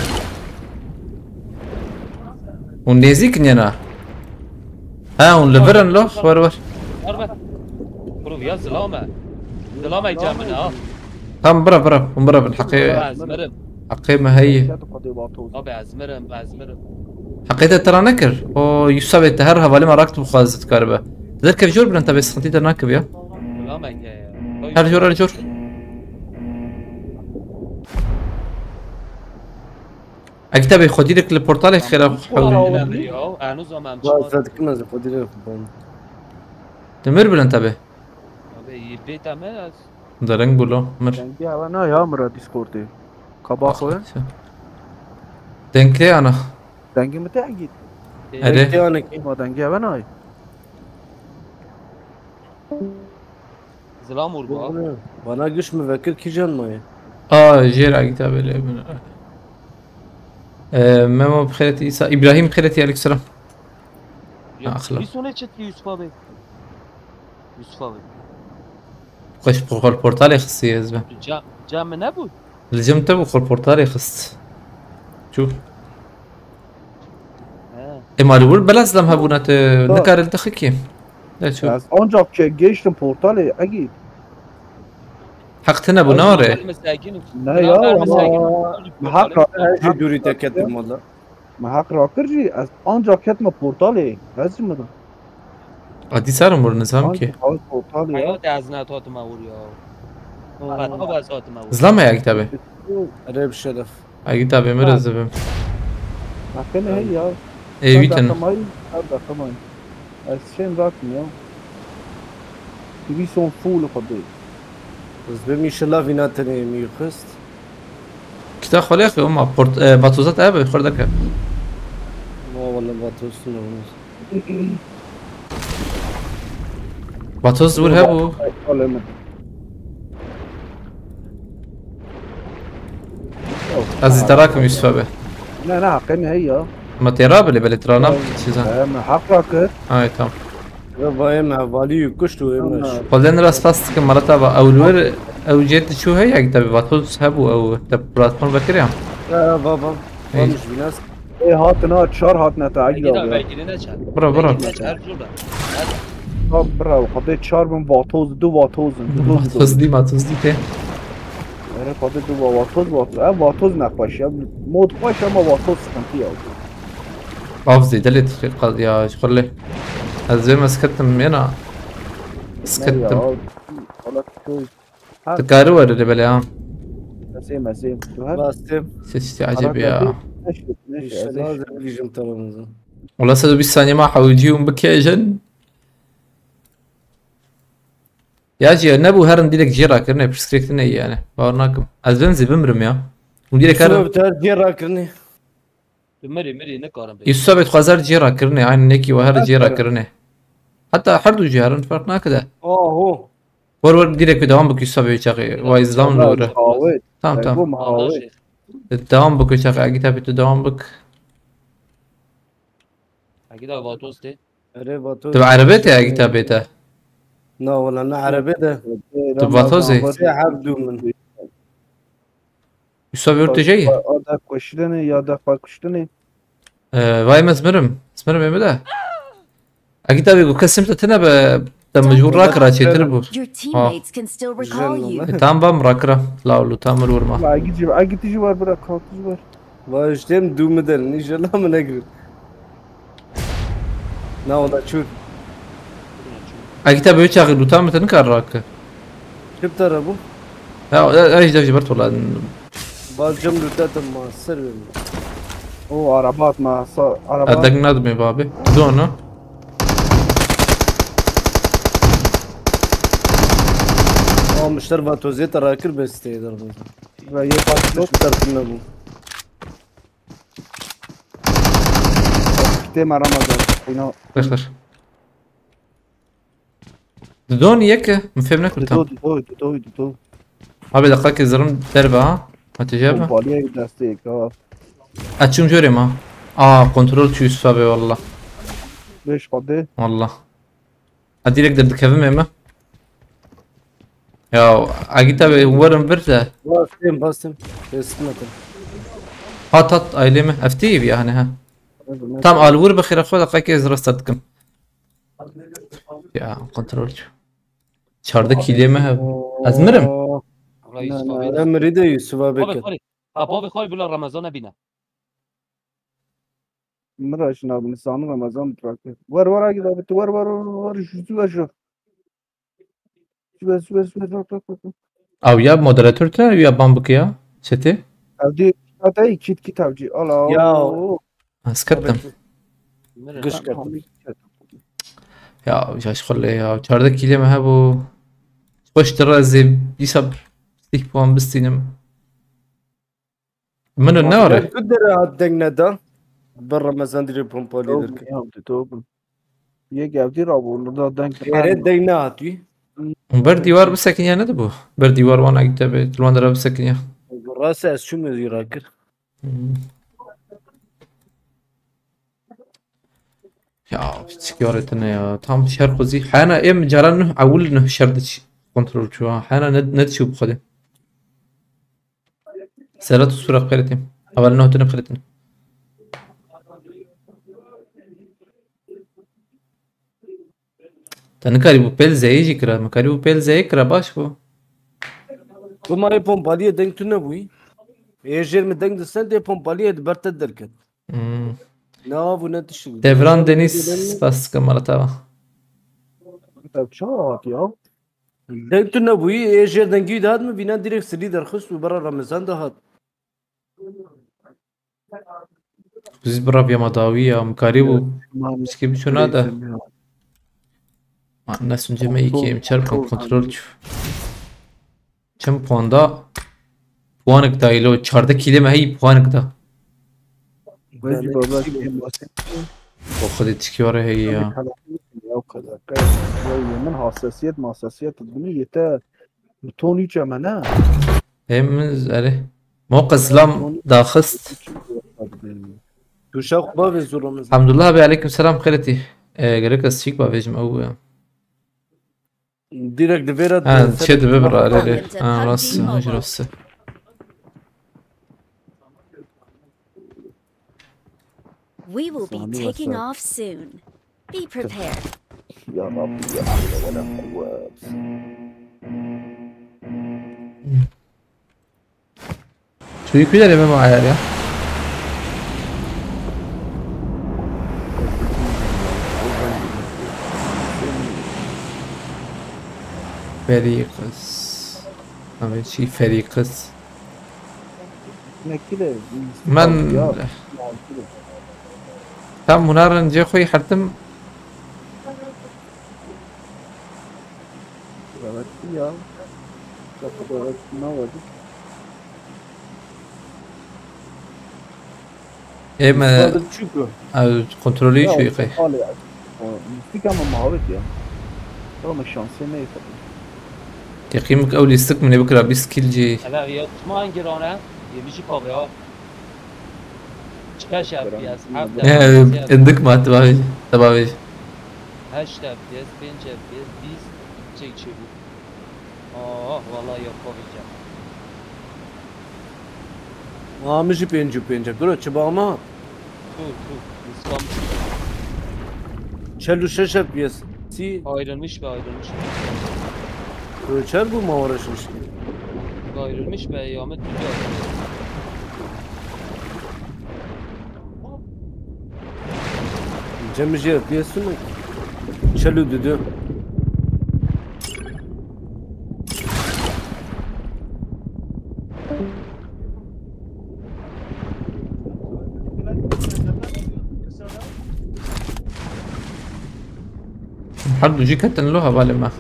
[SPEAKER 3] ونيزيك نينا ونلفرن له ور
[SPEAKER 6] أربعة بروف يا زلامة زلامة يجامنا
[SPEAKER 3] برا بالحقيقة
[SPEAKER 6] عزمرم
[SPEAKER 3] حقيقة هي
[SPEAKER 6] أبي عزمرم
[SPEAKER 3] حقيقة ترى نكر يوسف التهرها بالي ما راكت بخازة كهرباء ذكر جور بلنت بس خنتي تناكب يا
[SPEAKER 6] زلامة
[SPEAKER 3] هرجور اكتبي خدي لك البورتال خير حولي
[SPEAKER 6] أنا زمان
[SPEAKER 4] بازردكم از خودی رو بان
[SPEAKER 3] تمر بلنت به
[SPEAKER 6] أبي بيت أمس
[SPEAKER 3] درنگ بولو مر
[SPEAKER 5] دنگی اوه نه یا مرا دیسکوردی کبا خواه
[SPEAKER 3] دنگ لی انا
[SPEAKER 5] دنگی متى اجيت
[SPEAKER 3] اره
[SPEAKER 4] Yani ki.
[SPEAKER 5] ما دنگي اوه نه
[SPEAKER 6] زلام وربا
[SPEAKER 4] Bana güç müvekkil ki can mı?
[SPEAKER 3] جير على كتاب ماما بخيرة عيسى ابراهيم بخيرة عليك السلام أخلاق.
[SPEAKER 6] بیسونه چت یوسف abi یوسف abi
[SPEAKER 3] خوش بخور بورتالي خص يزبه
[SPEAKER 6] جمع نبود
[SPEAKER 3] الجيم تبو خور بورتالي خص شوف اما الول بلاز لم هبونات نكار الدخكي لا شوف
[SPEAKER 5] از آنجا که گشتم پورتال اگید
[SPEAKER 3] حقتنا بناره
[SPEAKER 5] نه یا ما حق را
[SPEAKER 4] Her şey duri tekettim valla.
[SPEAKER 5] ما حق را کردی از آنجا کتم پورتال هزی مدن
[SPEAKER 3] عادي صار امور نظام كي
[SPEAKER 5] پورتال یا
[SPEAKER 6] حیات از نتات مور یا فتا با ازات مور
[SPEAKER 3] زلام يا كتابه
[SPEAKER 4] Arab şeref.
[SPEAKER 3] اي كتابه مرزبه
[SPEAKER 5] مكان هي یا
[SPEAKER 3] اي ويتن
[SPEAKER 5] هذا كمان از شين راكم یا تبي سون فول خدي
[SPEAKER 4] Biz benim inşallah vinatını yıkıst.
[SPEAKER 3] كتاب خليق هم بورت باتوزات ابي خردك
[SPEAKER 4] Ma valla batıyorsun onu.
[SPEAKER 3] باتوز ور هبو
[SPEAKER 5] ولا من
[SPEAKER 3] ازي تراكم يوسف به
[SPEAKER 5] لا لا حقين هي
[SPEAKER 3] ما تيراب اللي بلترانا شيزان
[SPEAKER 5] ما حق راكت
[SPEAKER 3] اي تمام
[SPEAKER 4] Ve bayım havali yıkıştı o emreş.
[SPEAKER 3] قلنا راس فاست كم مرة او الور او جيت شو هي يا كتاب باتوز هبو او تبراتمون بكريم
[SPEAKER 4] Ya baba.
[SPEAKER 3] إيه.
[SPEAKER 4] Varmış biraz.
[SPEAKER 5] ايه هاتنا تشار هاتنا تعجل
[SPEAKER 6] اگه بگیری نچن
[SPEAKER 3] برا برا
[SPEAKER 6] نچن
[SPEAKER 5] برا وقضي تشار من واتوز دو واتوز
[SPEAKER 3] باتوز دي باتوز دي تي
[SPEAKER 5] ايه قضي دو واتوز واتوز نقاش مود قاش اما واتوز سكنتي او
[SPEAKER 3] افزي دلت قال يا شغل لي زي ما سكتم هنا سكتم
[SPEAKER 5] والله شوي
[SPEAKER 3] تكارو اللي بلا
[SPEAKER 5] مسيم
[SPEAKER 4] Bastım.
[SPEAKER 3] سيستي عجب يا
[SPEAKER 4] İnşallah zevleyeceğim tarafınızı.
[SPEAKER 3] والله سدوا بالثانية ما حوجيهم بكيجن يا جي نبو هرن ديلك جيرا كرنا برسكريكتنا يعني بارناكم ازبنزي بمرم يا وديلك هرن
[SPEAKER 4] Biter diğer akırını.
[SPEAKER 6] مری نکارم
[SPEAKER 3] يسوع بتخزر جيرا كرنا عين نيكي وهر جيرا كرنا حتى حردو جيران فرقنا كده
[SPEAKER 4] Ahu.
[SPEAKER 3] ور ديلك دوام بك يسوع بيشاقي وايزلام نوره
[SPEAKER 5] هاويت
[SPEAKER 3] تمام تمام
[SPEAKER 5] بوم هاويت
[SPEAKER 3] الدوام بك يشاقي اجي تبي تدوام بك
[SPEAKER 6] اگه دا واتوز دی
[SPEAKER 4] Ere batı.
[SPEAKER 3] تبع عربيتي اجي تبيته
[SPEAKER 4] Na valla ne arabe de.
[SPEAKER 3] تبع توزي
[SPEAKER 4] Sehab dumun.
[SPEAKER 3] يسوع بيورتي جاي
[SPEAKER 5] دا كشتني يا دا كشتني
[SPEAKER 3] واي مزمرم مزمرم يا مدى اجي تبي قسمت تنا مجبور راكرا شي تربو
[SPEAKER 1] Your teammates can still recall you.
[SPEAKER 3] تام بام راكرا لا ولو تامل ورما
[SPEAKER 5] لا اجي تجي ور برا كاوت تجي ور
[SPEAKER 4] Başlayayım dumu derin. İnşallah mı ne girin. Ne ola çür.
[SPEAKER 3] اجي تبي يشغل لو تام تنكر راك
[SPEAKER 4] Şıp tarafı.
[SPEAKER 3] ايش ده جبرت والله
[SPEAKER 4] Balcam lütatem mahsır verim.
[SPEAKER 5] او عربات ما صار عربات
[SPEAKER 3] ادق ندمي بابي دونه
[SPEAKER 4] Almışlar vatoze tarakır besteydiler bunu.
[SPEAKER 5] ve يبقى
[SPEAKER 4] Çok tarafında bu.
[SPEAKER 5] تيما رمضان ينو
[SPEAKER 3] اخر دون يك مفهمنا كل
[SPEAKER 5] دو
[SPEAKER 3] تام
[SPEAKER 5] دو دو
[SPEAKER 3] ابي دقائق الزرم دربه ها ما تجابه
[SPEAKER 5] باليه دستيك
[SPEAKER 3] اتشم جوري ما كنترول شو يسوى والله
[SPEAKER 5] ليش قضي
[SPEAKER 3] والله ادي لك درد كيف مهمه يا اجي تبي ورم برده
[SPEAKER 4] Bastım. Kesmedim.
[SPEAKER 3] هات ايليمه افتيب يعني ها تام الور بخير اخو دقائق ازر صدقم يا كنترول çarda kileme azmirem
[SPEAKER 6] الله یوسف abi
[SPEAKER 4] Emri de Yusuf'a
[SPEAKER 6] بابا
[SPEAKER 4] bekle.
[SPEAKER 6] بخوری بابا بخوری بلا رمضان بینه
[SPEAKER 5] مرة شنو بنسان رمضان تراك ور كده بت ور شو شو
[SPEAKER 3] او ya moderatör ya bambuk ya chat'i
[SPEAKER 5] avcı hatta kit kitapçı Allah
[SPEAKER 4] Ya.
[SPEAKER 3] sıkıntım
[SPEAKER 4] Kış
[SPEAKER 3] ya şaş خلي ya çarda kileme ha bu باش درازي يسب ستيك بوان بستينم منو نوري
[SPEAKER 4] قدر هالدقنا ده برا مثلا دري بومبالي
[SPEAKER 5] توبن
[SPEAKER 4] درك
[SPEAKER 5] يا توبن يجي عبدي رابو ده دنك
[SPEAKER 4] خيرت دقنا هاتوي
[SPEAKER 3] بر ديوار بسكن يا ندبو بر ديوار وانا كتابي تلوان درا بسكن يا
[SPEAKER 4] راس از شو مزي راكر
[SPEAKER 3] يا سكيورتنا يا tam şer خوزي حانا ام جرانه اول انه شردش كنترول شو حانا ند شو بخده سرات الصورة قريتهم اول انه تنقرتن تنكاري بو بيل زي جكرا مكاري بو بيل زي كرا باش بو
[SPEAKER 4] وما هي بومبالي دنك تنبوي يجير من دنك دستان دي بومبالي برت دركت ناف ونتشو
[SPEAKER 3] devran deniz bas kamerata
[SPEAKER 5] طيب شات يا
[SPEAKER 4] دنك تنبوي يجير دنجي داد ما بينا ديريك سري درخص وبرا رمضان ده هات
[SPEAKER 3] biz برا يا مداوية مكاري بو مسكين شو نادا الناس من جميع مشاركة كنترول چند puanda puanık da ile o 4 kelime هي puanık da
[SPEAKER 5] ويجي بابا
[SPEAKER 3] o خدي تشكيورة هي يا
[SPEAKER 5] وكذا من حساسيات ما حساسيات الدنيا تا توني جمنا
[SPEAKER 3] hem öyle موقع سلام داخست
[SPEAKER 4] تو شاق بابي زور رمضان
[SPEAKER 3] الحمد لله بي عليكم السلام خيرتي قالك السيك بافيجم او
[SPEAKER 4] ديريك دفيرت
[SPEAKER 3] تشد ببرا عليه راس راس
[SPEAKER 1] We will be taking off soon. Be prepared.
[SPEAKER 5] يا رب يا حول ولا قوة
[SPEAKER 3] شو يكوي ده ما معايا يا فريقس أول شيء فريقس
[SPEAKER 5] كده
[SPEAKER 3] من tam منار نجي خوي حرتم
[SPEAKER 5] يا نوادي
[SPEAKER 3] ايه ما
[SPEAKER 4] تشوكو
[SPEAKER 3] كنترولي شو يقي
[SPEAKER 5] في كم مهارات يا رغم الشانسية ما يفرق
[SPEAKER 3] تقييمك اول يستكمل بكره بسكيل جي
[SPEAKER 6] هلا يا ما انجرانه يمشي كوغيا چکش FPS 7
[SPEAKER 3] عندك ما تباوي
[SPEAKER 6] 8 FPS 5 FPS 20 چه چه بود والله یا کویجا
[SPEAKER 4] ماشي بينجو درو چباما
[SPEAKER 6] تو اسلام
[SPEAKER 4] چلو شش پیس سی
[SPEAKER 6] ayrılmış
[SPEAKER 4] تو چل بو ماورشش
[SPEAKER 6] ayrılmış ve Ahmet Dünya
[SPEAKER 4] جمجي بيسونو چلو ددو
[SPEAKER 3] حد يجي كتن لها بالي ما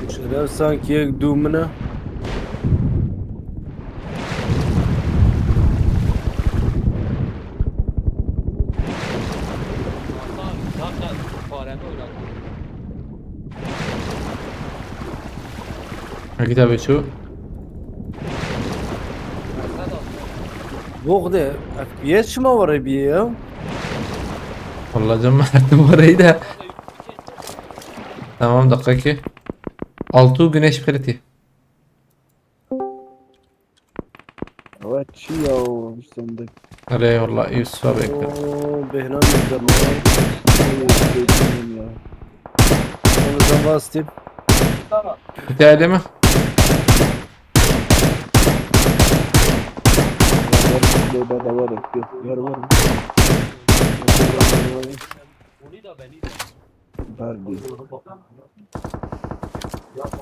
[SPEAKER 4] شغال سانك يك دو منه
[SPEAKER 3] كتابة شو
[SPEAKER 4] بوغده اف بي اس شما ورا بيه
[SPEAKER 3] والله جمعت مريدة tamam dakika 6 güneş kriti
[SPEAKER 5] Evet شي او استندك
[SPEAKER 3] عليه والله يوسف بك
[SPEAKER 4] بهنا نقدر نقدر باستيب
[SPEAKER 3] تعلمه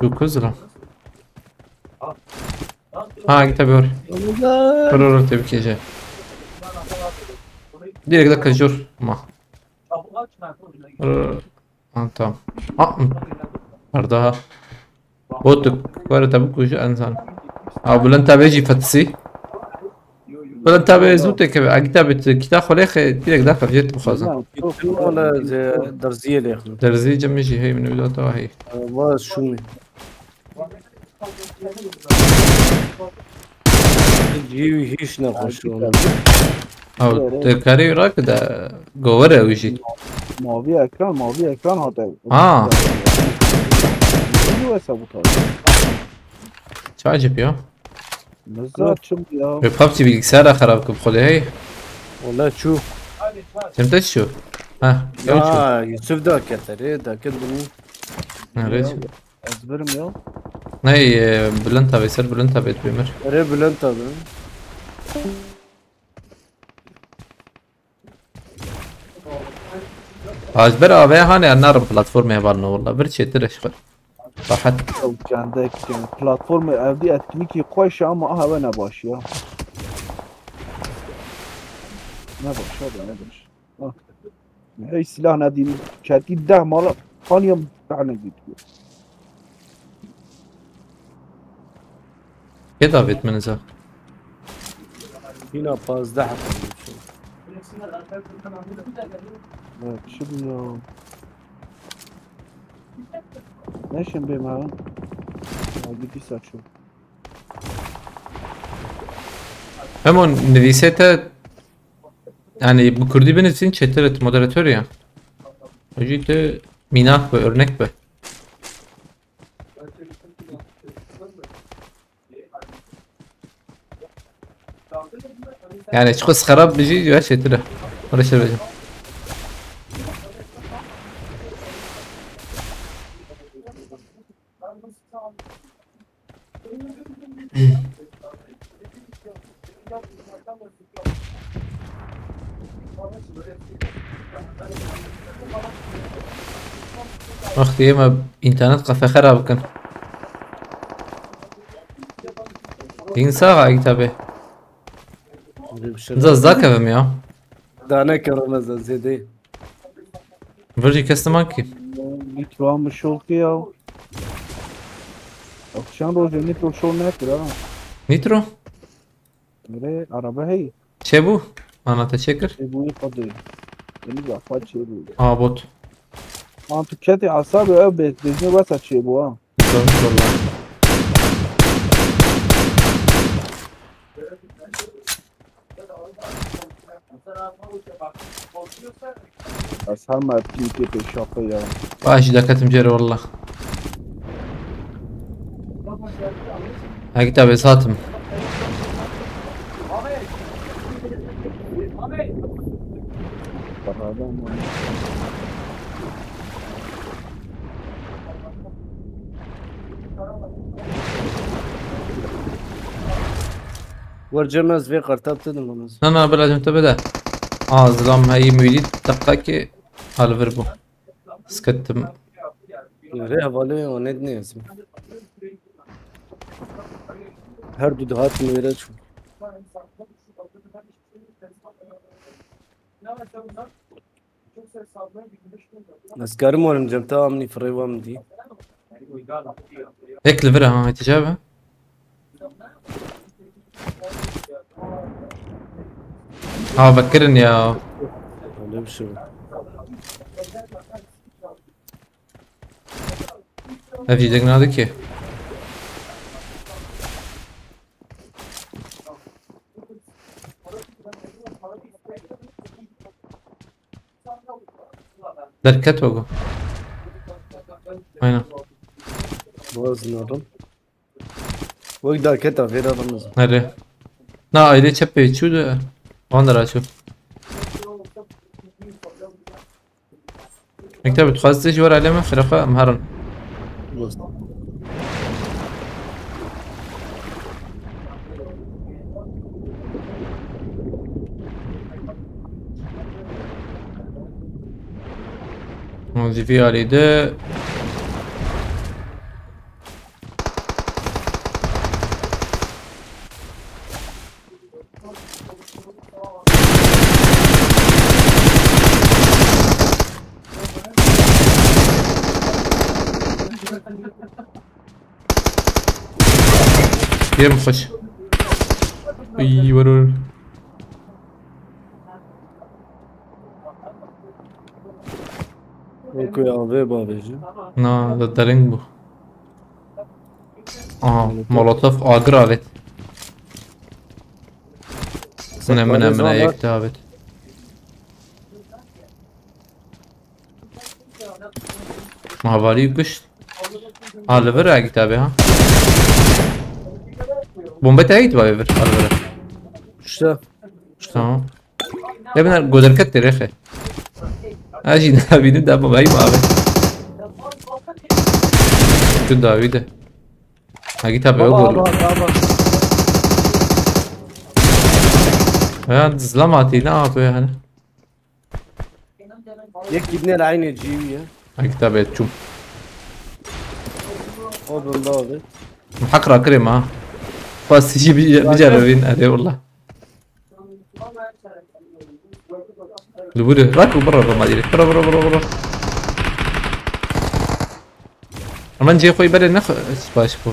[SPEAKER 3] dokuz lira. Ha git abi oraya. Tabii ki. Direkt de kajur ma. tamam. Arda. Botuk. Kore tabi kuşu insan. Bulan tabi جي فتسي. bulan tabi زوتة كبي. أكيد كتاب خليه تيجي داخل جت بخازن.
[SPEAKER 4] ولا درزية اللي ياخذ
[SPEAKER 3] درزي جمجي هي من بدايتها هي.
[SPEAKER 4] والله شو جيوي هيش ناقشون
[SPEAKER 3] أو تكاري راك ده جوره ويجي.
[SPEAKER 5] ماوی اکران هاته اینو سابوتاژ
[SPEAKER 3] چه عجب یا
[SPEAKER 5] نزاد شم یا
[SPEAKER 3] بخابتي bilgisayar خراب كب خليه هي.
[SPEAKER 4] والله شو
[SPEAKER 3] فهمت شو؟ ها يوم شو؟
[SPEAKER 4] يوسف ذاك ترى ذاك بني
[SPEAKER 3] نريد.
[SPEAKER 5] ازبرم یا
[SPEAKER 3] نهي بلنتا بيصير بلنتا بيت بيمر.
[SPEAKER 4] أري بلنتا ده
[SPEAKER 3] أجبر أبي هاني النار بلاتفورم يبالنا والله برشة ترش خل. راحت.
[SPEAKER 5] او چنده که پلتفرم افدی اتکنیکی خوش اما آها نباش یا نباش هی سلاح ندیم کتی 10 مالا خانیم بعنه
[SPEAKER 3] كده بيت من زا.
[SPEAKER 4] هنا باز ده
[SPEAKER 5] شو بيا نشم بما بدي ساتشو
[SPEAKER 3] همون نویسیت yani bu Kürdi benefsin chat'te moderatör ya. Öcüde minak be örnek be. Yani çok خراب بيجي ya chat'te. Oraya şey vereceğim. وقتی ما اینترنت قفه خراب کن این ساعة کتابه زاك بهم يا
[SPEAKER 4] دانا كرمز زيدي
[SPEAKER 3] فرجي كاستماكي
[SPEAKER 5] نيترو هم شغل كيا چند روز نيترو شغل نکرد
[SPEAKER 3] نيترو
[SPEAKER 5] میره عربه هی
[SPEAKER 3] چه بو؟ انا تشكر
[SPEAKER 5] بوی خودی یعنی لفات چه بود
[SPEAKER 3] بوت
[SPEAKER 5] آن تو کتی عصب او بزنی واسه چه بود از هر مدکی که پیشاقه یا
[SPEAKER 3] باش دكتم جري والله هاي كتابي ساتم
[SPEAKER 4] ورجمز في قرطاب تدمز
[SPEAKER 3] انا بلازم تبدا ظلام هاي ميديت دقاكي على فيربو سكتم
[SPEAKER 4] ريها بالي وندني اسمه هر دو دهات میره شو اسكارم ولا جمتها امني في الريوام دي
[SPEAKER 3] هيك الفرقة ما تجابها فكرني يا
[SPEAKER 4] ولا بشو
[SPEAKER 3] في دقنا ذكي دركت وقو وين
[SPEAKER 4] باز نارم وقدر كتا غير رمز
[SPEAKER 3] نري نا ايدي تشبي شو ده وانا شو مكتب تخصص ورا علامة خرافة مهرن
[SPEAKER 4] باز
[SPEAKER 3] وظيفي علي ده جيم خش اي ورور
[SPEAKER 4] اوكي abi babacığım.
[SPEAKER 3] نا ده الدرينج بو مولوتوف اجرافت من ايك تابت ما هوالي قشت ليفر اي كتابي ها بومبت ايت بايفر ليفر
[SPEAKER 4] İşte.
[SPEAKER 3] تمام يا ابن الجودر كتر يا اخي اجي نبي نبدا باي بابا شو داوي ده اجي تابع اقول يا زلماتي ناطو يا هنا
[SPEAKER 4] Yek ibne aynı civi ya.
[SPEAKER 3] اجي تابع تشوف
[SPEAKER 4] O bunda abi.
[SPEAKER 3] محقرة كريم ها بس يجي بجربين عليه والله البودة راكب برا ما ادري برا امان جي اخوي بدل ناخذ سباش فو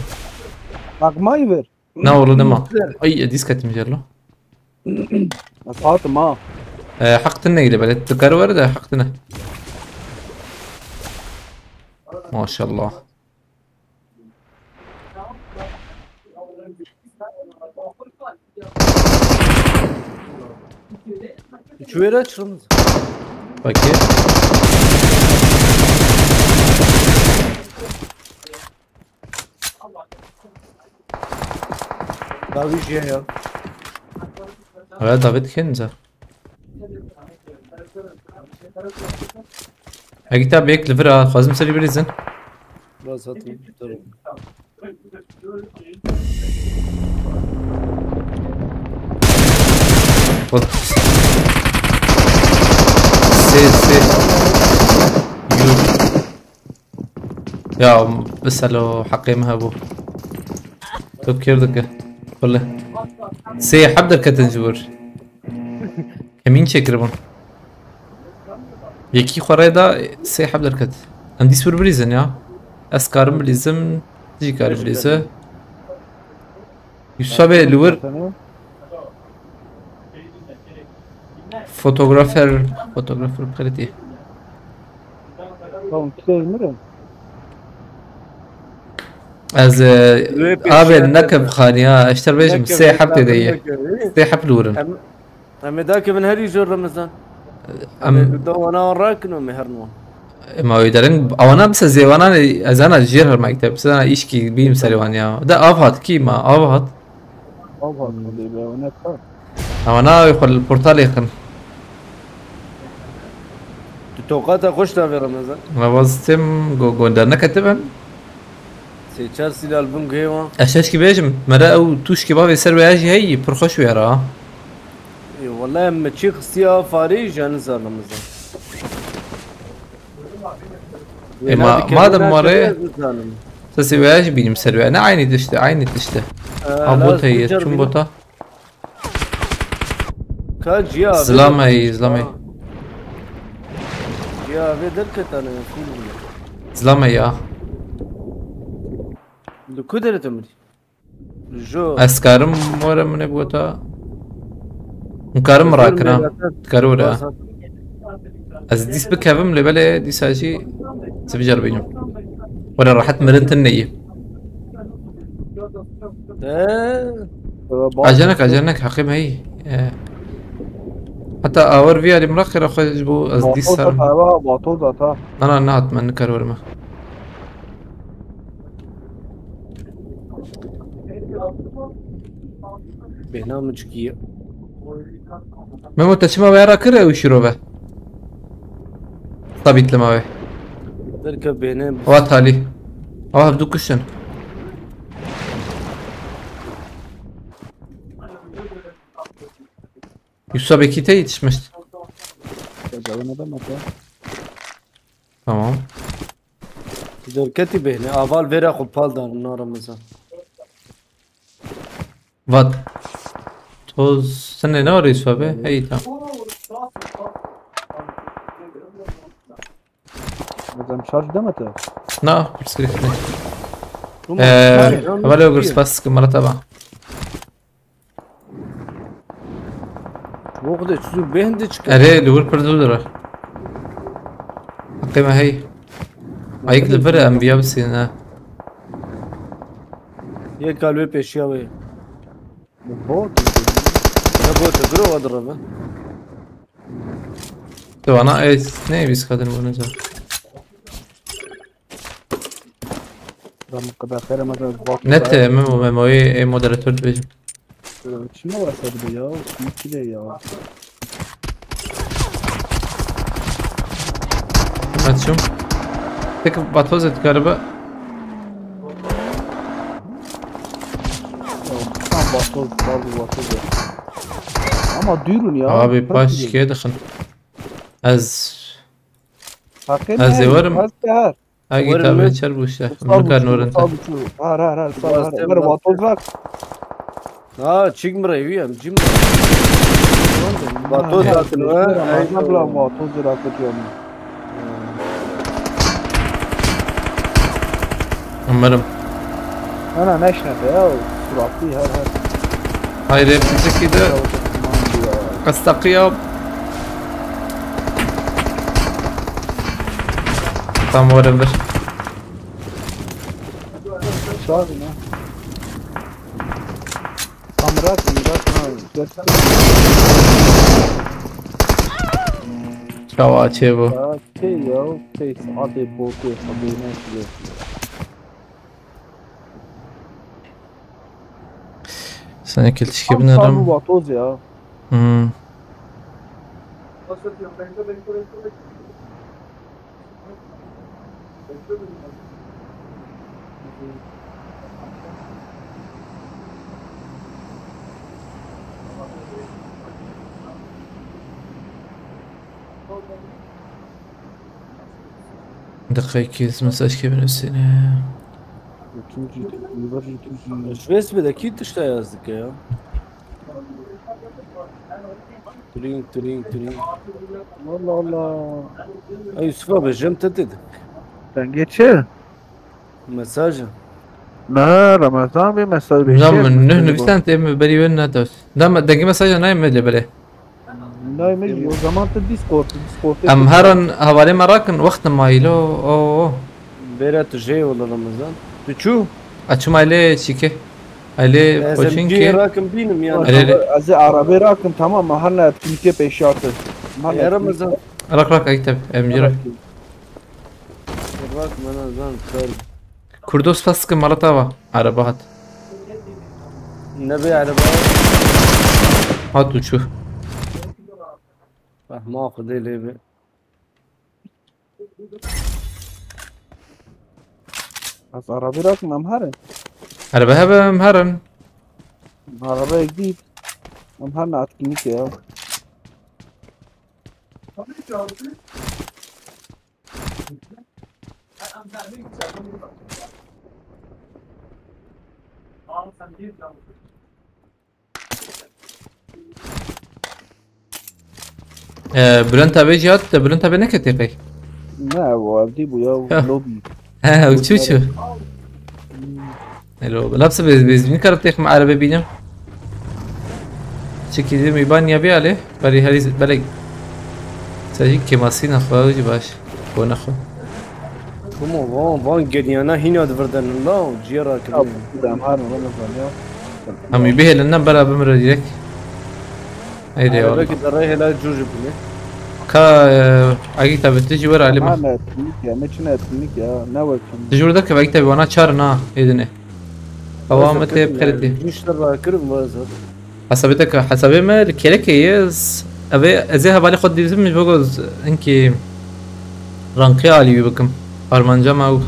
[SPEAKER 5] Bak mayver.
[SPEAKER 3] لا والله دما اي ديسكت مجرلو
[SPEAKER 5] Asat ma.
[SPEAKER 3] حقتنا اللي بدت تكرر ده حقتنا ما شاء الله
[SPEAKER 4] Çüveri açılmaz.
[SPEAKER 3] اوكي
[SPEAKER 4] Daha bir şey ya.
[SPEAKER 3] هذا دافيد كنزا هاي كتاب هيك الفرقة خازم سري بريزن
[SPEAKER 4] Biraz atayım. Tutarım.
[SPEAKER 3] سي يو يا بسأله حقيمها ابو تذكر دقة والله سي حبدر كتنجور كمين شكربون يكي خريدا سي حبدر كت ام دي سبر بريزن يا اسكارم بليزم جي كار بليزه يسابي لور فوتوغرافر بخلتي
[SPEAKER 5] Tamam kitleyelim.
[SPEAKER 3] از قابل نكب خانيا اشتر بيجم سي حبتي دي سي حب لورن
[SPEAKER 4] Ama da ki ben her yüzü Ramazan. دو انا وراك انه مهرنون.
[SPEAKER 3] ما يقدرن اوانا بس زيوانا ازانا جيرها المكتب بس انا ايشكي بيم سريوانيا ده افهات كيما افهات
[SPEAKER 5] Avhat اللي بيونات خار.
[SPEAKER 3] اوانا يخل البورتال يخن
[SPEAKER 4] توقعتها خوش في رمضان.
[SPEAKER 3] ما بازتم جوندرنا كتبن
[SPEAKER 4] سيتشار سيل البوم جيوا.
[SPEAKER 3] اشاشكي بيجم مرا او توشكي بابي سر وياجي هي برخوش ويرا
[SPEAKER 4] والله اما تشيخ سيا فاري جان زار رمضان.
[SPEAKER 3] ما دام مرة تسي وياجي بيني مسر انا عيني دشته عيني دشته ابوت هي شو بوتا
[SPEAKER 4] كان جيا
[SPEAKER 3] زلامي
[SPEAKER 4] جيا بدركت انا كل
[SPEAKER 3] زلامي يا
[SPEAKER 4] لو كدر تمري جو
[SPEAKER 3] اسكارم مورا من بوتا مكارم راكنا كارورا از ديس بكافم لبلا ديس هاجي سبجر بينهم ولا راحت مرنت النية اجانك حقيم هي حتى اور فيها المرخر اخذ بو از ديس صار
[SPEAKER 5] باطوزة
[SPEAKER 3] انا نهت من كارور ما
[SPEAKER 4] برنامج كيا
[SPEAKER 3] ممو تشما ويرا كره وشروبه طبيت لما وي
[SPEAKER 4] تركب بينام
[SPEAKER 3] وات هالي او بدو كشن يوسف بكيتي يتشمشت تمام
[SPEAKER 4] تركتي بيني اول فيرا خبال دار من رمضان.
[SPEAKER 3] وات توز سنة نوري يوسف به هي تمام
[SPEAKER 5] لازم شارج دمته.
[SPEAKER 3] نا برسكريت ولا يقرص بس كمرة تبع
[SPEAKER 4] وقت تشوف بهندج
[SPEAKER 3] اره لور پردو داره قيمة هي هيك الفرق انبياء بسينا
[SPEAKER 4] يا قالوا بيشياوي
[SPEAKER 5] بوت
[SPEAKER 4] انا بوت اقرا واضربه
[SPEAKER 3] تو انا ايس ne biz kadın bunu da.
[SPEAKER 5] رغم قد آخر مثلا بوت
[SPEAKER 3] Net memoyu moderatör diyeceğim.
[SPEAKER 5] شنو أسد يا كذا يا
[SPEAKER 3] Açım. Peki batoz et galiba.
[SPEAKER 5] tam batoz batoz ya. Ama duyurun ya.
[SPEAKER 3] Abi baş şikeye dakın. Az
[SPEAKER 5] Hakkında
[SPEAKER 3] az varım.
[SPEAKER 5] Az her.
[SPEAKER 3] Agi
[SPEAKER 4] Varım
[SPEAKER 3] tabi
[SPEAKER 4] ben.
[SPEAKER 3] içer bu işler. Bunu kan oranta.
[SPEAKER 5] Har
[SPEAKER 4] Bastım,
[SPEAKER 5] Ver batoz bak.
[SPEAKER 4] اه تشيك مريوي ام جيم بطوط
[SPEAKER 5] Ne
[SPEAKER 4] اكلوا
[SPEAKER 5] bula batoz rakıtıyorum.
[SPEAKER 3] Umarım.
[SPEAKER 5] Ana neşnete ya. Suratlı her.
[SPEAKER 3] Hayır hepimizdeki de kastakıyor. Tam whatever.
[SPEAKER 5] Şahane ne? Kamera
[SPEAKER 3] Çava çevo.
[SPEAKER 5] ya şey ya şey sade boku sabine şile.
[SPEAKER 3] Sana kilişki
[SPEAKER 5] Bu
[SPEAKER 3] binerim.
[SPEAKER 5] batoz ya.
[SPEAKER 3] Hmm. دقيقة مساج كيف نفسنا
[SPEAKER 4] شو اسمه ده اكيد تشتغل قصدك يا ترين
[SPEAKER 5] Allah.
[SPEAKER 4] اي يوسف بالجيم تدد
[SPEAKER 5] Sen geçe.
[SPEAKER 4] مساجة
[SPEAKER 5] Ne Ramazan bir mesaj bir
[SPEAKER 3] نعم نحن نفسنا تيم بري وين نتوس دام دقيقة مساج نايم مدلي بري
[SPEAKER 5] Ne o zaman da Discord.
[SPEAKER 3] أم هرن هوالي مراكن وقت ما يلو أوه
[SPEAKER 4] بيرا تجي ولا رمضان تشو
[SPEAKER 3] أشوم عليه شيكي عليه
[SPEAKER 4] SMG
[SPEAKER 3] بوشينكي
[SPEAKER 4] راكم بينم يعني
[SPEAKER 3] Ali-
[SPEAKER 5] Az arabe rakım tamam mahalle etkinlikte peş yaptı.
[SPEAKER 4] يا رمضان
[SPEAKER 3] راك أكتب أمجرة
[SPEAKER 4] راكم انا زان خير
[SPEAKER 3] كردوس فاسك مرتبة عربات
[SPEAKER 4] النبي على بال
[SPEAKER 3] هاتو تشوف
[SPEAKER 4] راح ماخذ ليه
[SPEAKER 5] Az arabe rakım amhare.
[SPEAKER 3] عربة هبة مهرن
[SPEAKER 5] Araba gidip amhare etkinlik ya.
[SPEAKER 3] بلنت أبي جات بلنت أبي نكتة
[SPEAKER 5] Ne bu evde bu ya lobi.
[SPEAKER 3] ها وتشوشو الو لابسه بيز مين كانت تخ مع عربي بينم شكي دي ميبان يبي عليه بري هريز بلق ساجي كماسين اخواجي باش كون اخو
[SPEAKER 4] كومو فان جديانا هنا دفردن الله وجيرا
[SPEAKER 5] Ya
[SPEAKER 4] كمان
[SPEAKER 5] bu da amhare Ramazan ya.
[SPEAKER 3] هم يبيه لنا بلا بمر ديك ايدي والله
[SPEAKER 4] لك الريه لا جوجب لي
[SPEAKER 3] كا اجيتا بتجي ورا علي ما
[SPEAKER 5] Amhare etkinlik ya. Ne için etkinlik ya. Ne var ki?
[SPEAKER 3] تجور دك اجيتا وانا شارنا ايدني قوامته بخيرتي
[SPEAKER 4] يشترى كرم وازر
[SPEAKER 3] حسبتك حسبي ما الكيلك يس ابي ازيها بالي خد دي مش بجوز انكي رانقي علي بكم ارمانجا ما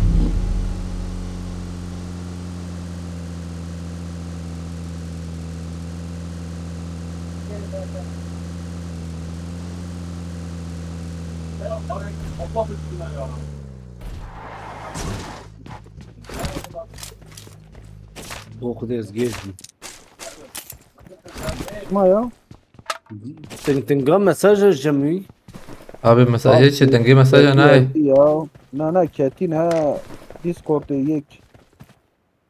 [SPEAKER 4] باخذ ازجيج
[SPEAKER 5] Ma ya.
[SPEAKER 4] تنقام مساج الجميع
[SPEAKER 3] ابي مساجات تنجي مساج انا
[SPEAKER 5] Ya. Ne ketin ha. Discord'da yek.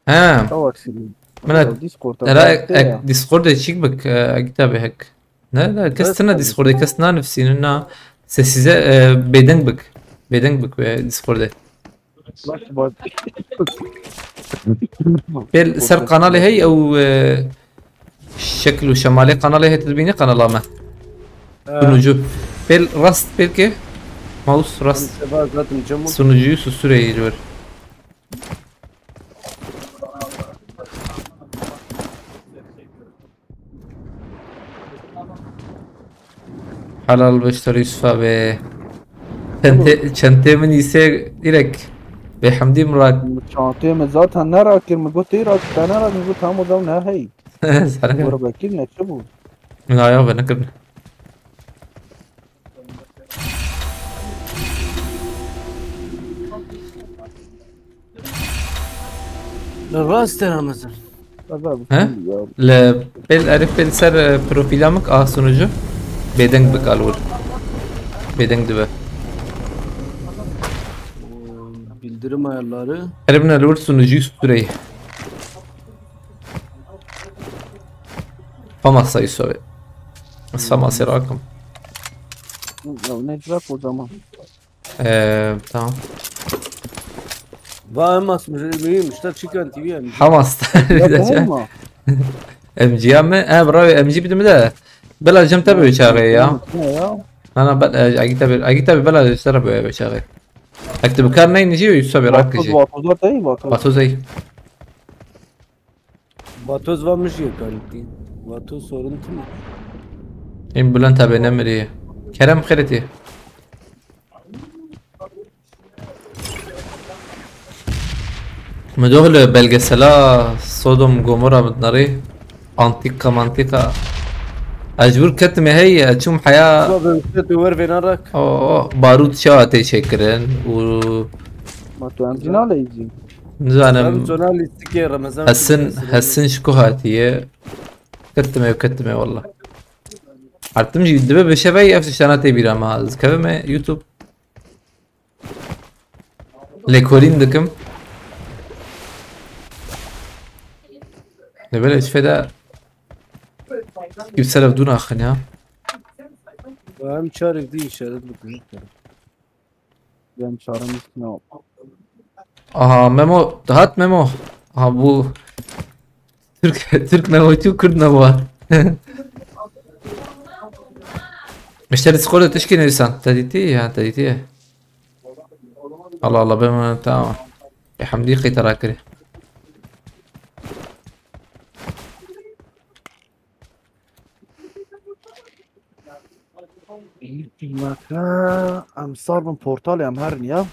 [SPEAKER 3] ها
[SPEAKER 5] Tavaksili.
[SPEAKER 3] من
[SPEAKER 5] Discord'da.
[SPEAKER 3] لا ديسكورد تشيك بك اجيتا بهك Ne la
[SPEAKER 4] بس
[SPEAKER 3] كستنا ديسكورد كستنا نفسي إننا sessize beden bık. Beden bık ve Discord'da.
[SPEAKER 5] Bak bak.
[SPEAKER 3] بيل سر قنالي هي او شكل وشمالي قنالي هي تدبيني قناة ما sunucu بيل راست بيل كي ماوس راست
[SPEAKER 4] Sabah zaten camı.
[SPEAKER 3] sunucuyu susturuyor. Halal başları Yusuf abi. Çantamın ise direkt به حمدی مراد
[SPEAKER 5] çantaya mı zaten ne rakir mi bu teyir rakir tane rakir mi bu tam o zaman ne hey.
[SPEAKER 3] سرقة
[SPEAKER 5] Bora bakir ne çabuk.
[SPEAKER 3] لا يا بنا كنا
[SPEAKER 4] Rast Ramazan.
[SPEAKER 5] Kaza bu
[SPEAKER 3] He?
[SPEAKER 5] ya.
[SPEAKER 3] لا بيل أعرف بيل سر بروفيلامك sunucu بدنك بقالور بدنك دبا
[SPEAKER 4] Bildirim ayarları.
[SPEAKER 3] قربنا لور sunucuyu susturuyor فما سيسوي بس فما سيراكم
[SPEAKER 5] Ya ne cevap o zaman.
[SPEAKER 3] tamam
[SPEAKER 4] Vahmas mühimmiş da çıkan TV yani.
[SPEAKER 3] حماس
[SPEAKER 5] Ya değil mi?
[SPEAKER 3] ام جي ام براوي ام جي بدي مدى بلا جم تبعي شاغي يا
[SPEAKER 5] Ne ya?
[SPEAKER 3] انا بلا اجي تبع بلا اشترى شاغي اكتب كان نين يجي ويسوي راك
[SPEAKER 5] Vatuz
[SPEAKER 3] شيء
[SPEAKER 5] vatuzlar değil vatuz.
[SPEAKER 3] باتو زي
[SPEAKER 4] Vatoz varmış ya kanki. Vatoz sorun değil mi?
[SPEAKER 3] ام بلان تابع نمري كرم خيرتي مدوغل بلغسلا صودوم غومورا مدناري انتيكا منطقة اجبر كتمي هي تشوم حياة
[SPEAKER 4] Baba üstte duvar venarak.
[SPEAKER 3] اوه بارود شواتي شكرن و
[SPEAKER 5] Ma tu emzina leyci.
[SPEAKER 4] Ben
[SPEAKER 3] نزانم
[SPEAKER 4] sonra listike Ramazan.
[SPEAKER 3] هسن شكو هاتية كتمي والله عرفتم جي دبا بشبي افش شاناتي بيرا ما كفمه يوتيوب ليكولين دكم نبلش فدا يبسلف دون اخنيا
[SPEAKER 4] Hem çarık değil işaret bakın.
[SPEAKER 5] Ben çağırım üstüne al.
[SPEAKER 3] aha memo هات ميمو ها بو ترك ميمو تو كرد ميمو مشتري سكولة تشكي نيسان تديتي ها تديتي الله الله بما تمام يا حمديقي ترى كري
[SPEAKER 5] Kıymetli emsar bin portal em herin ya.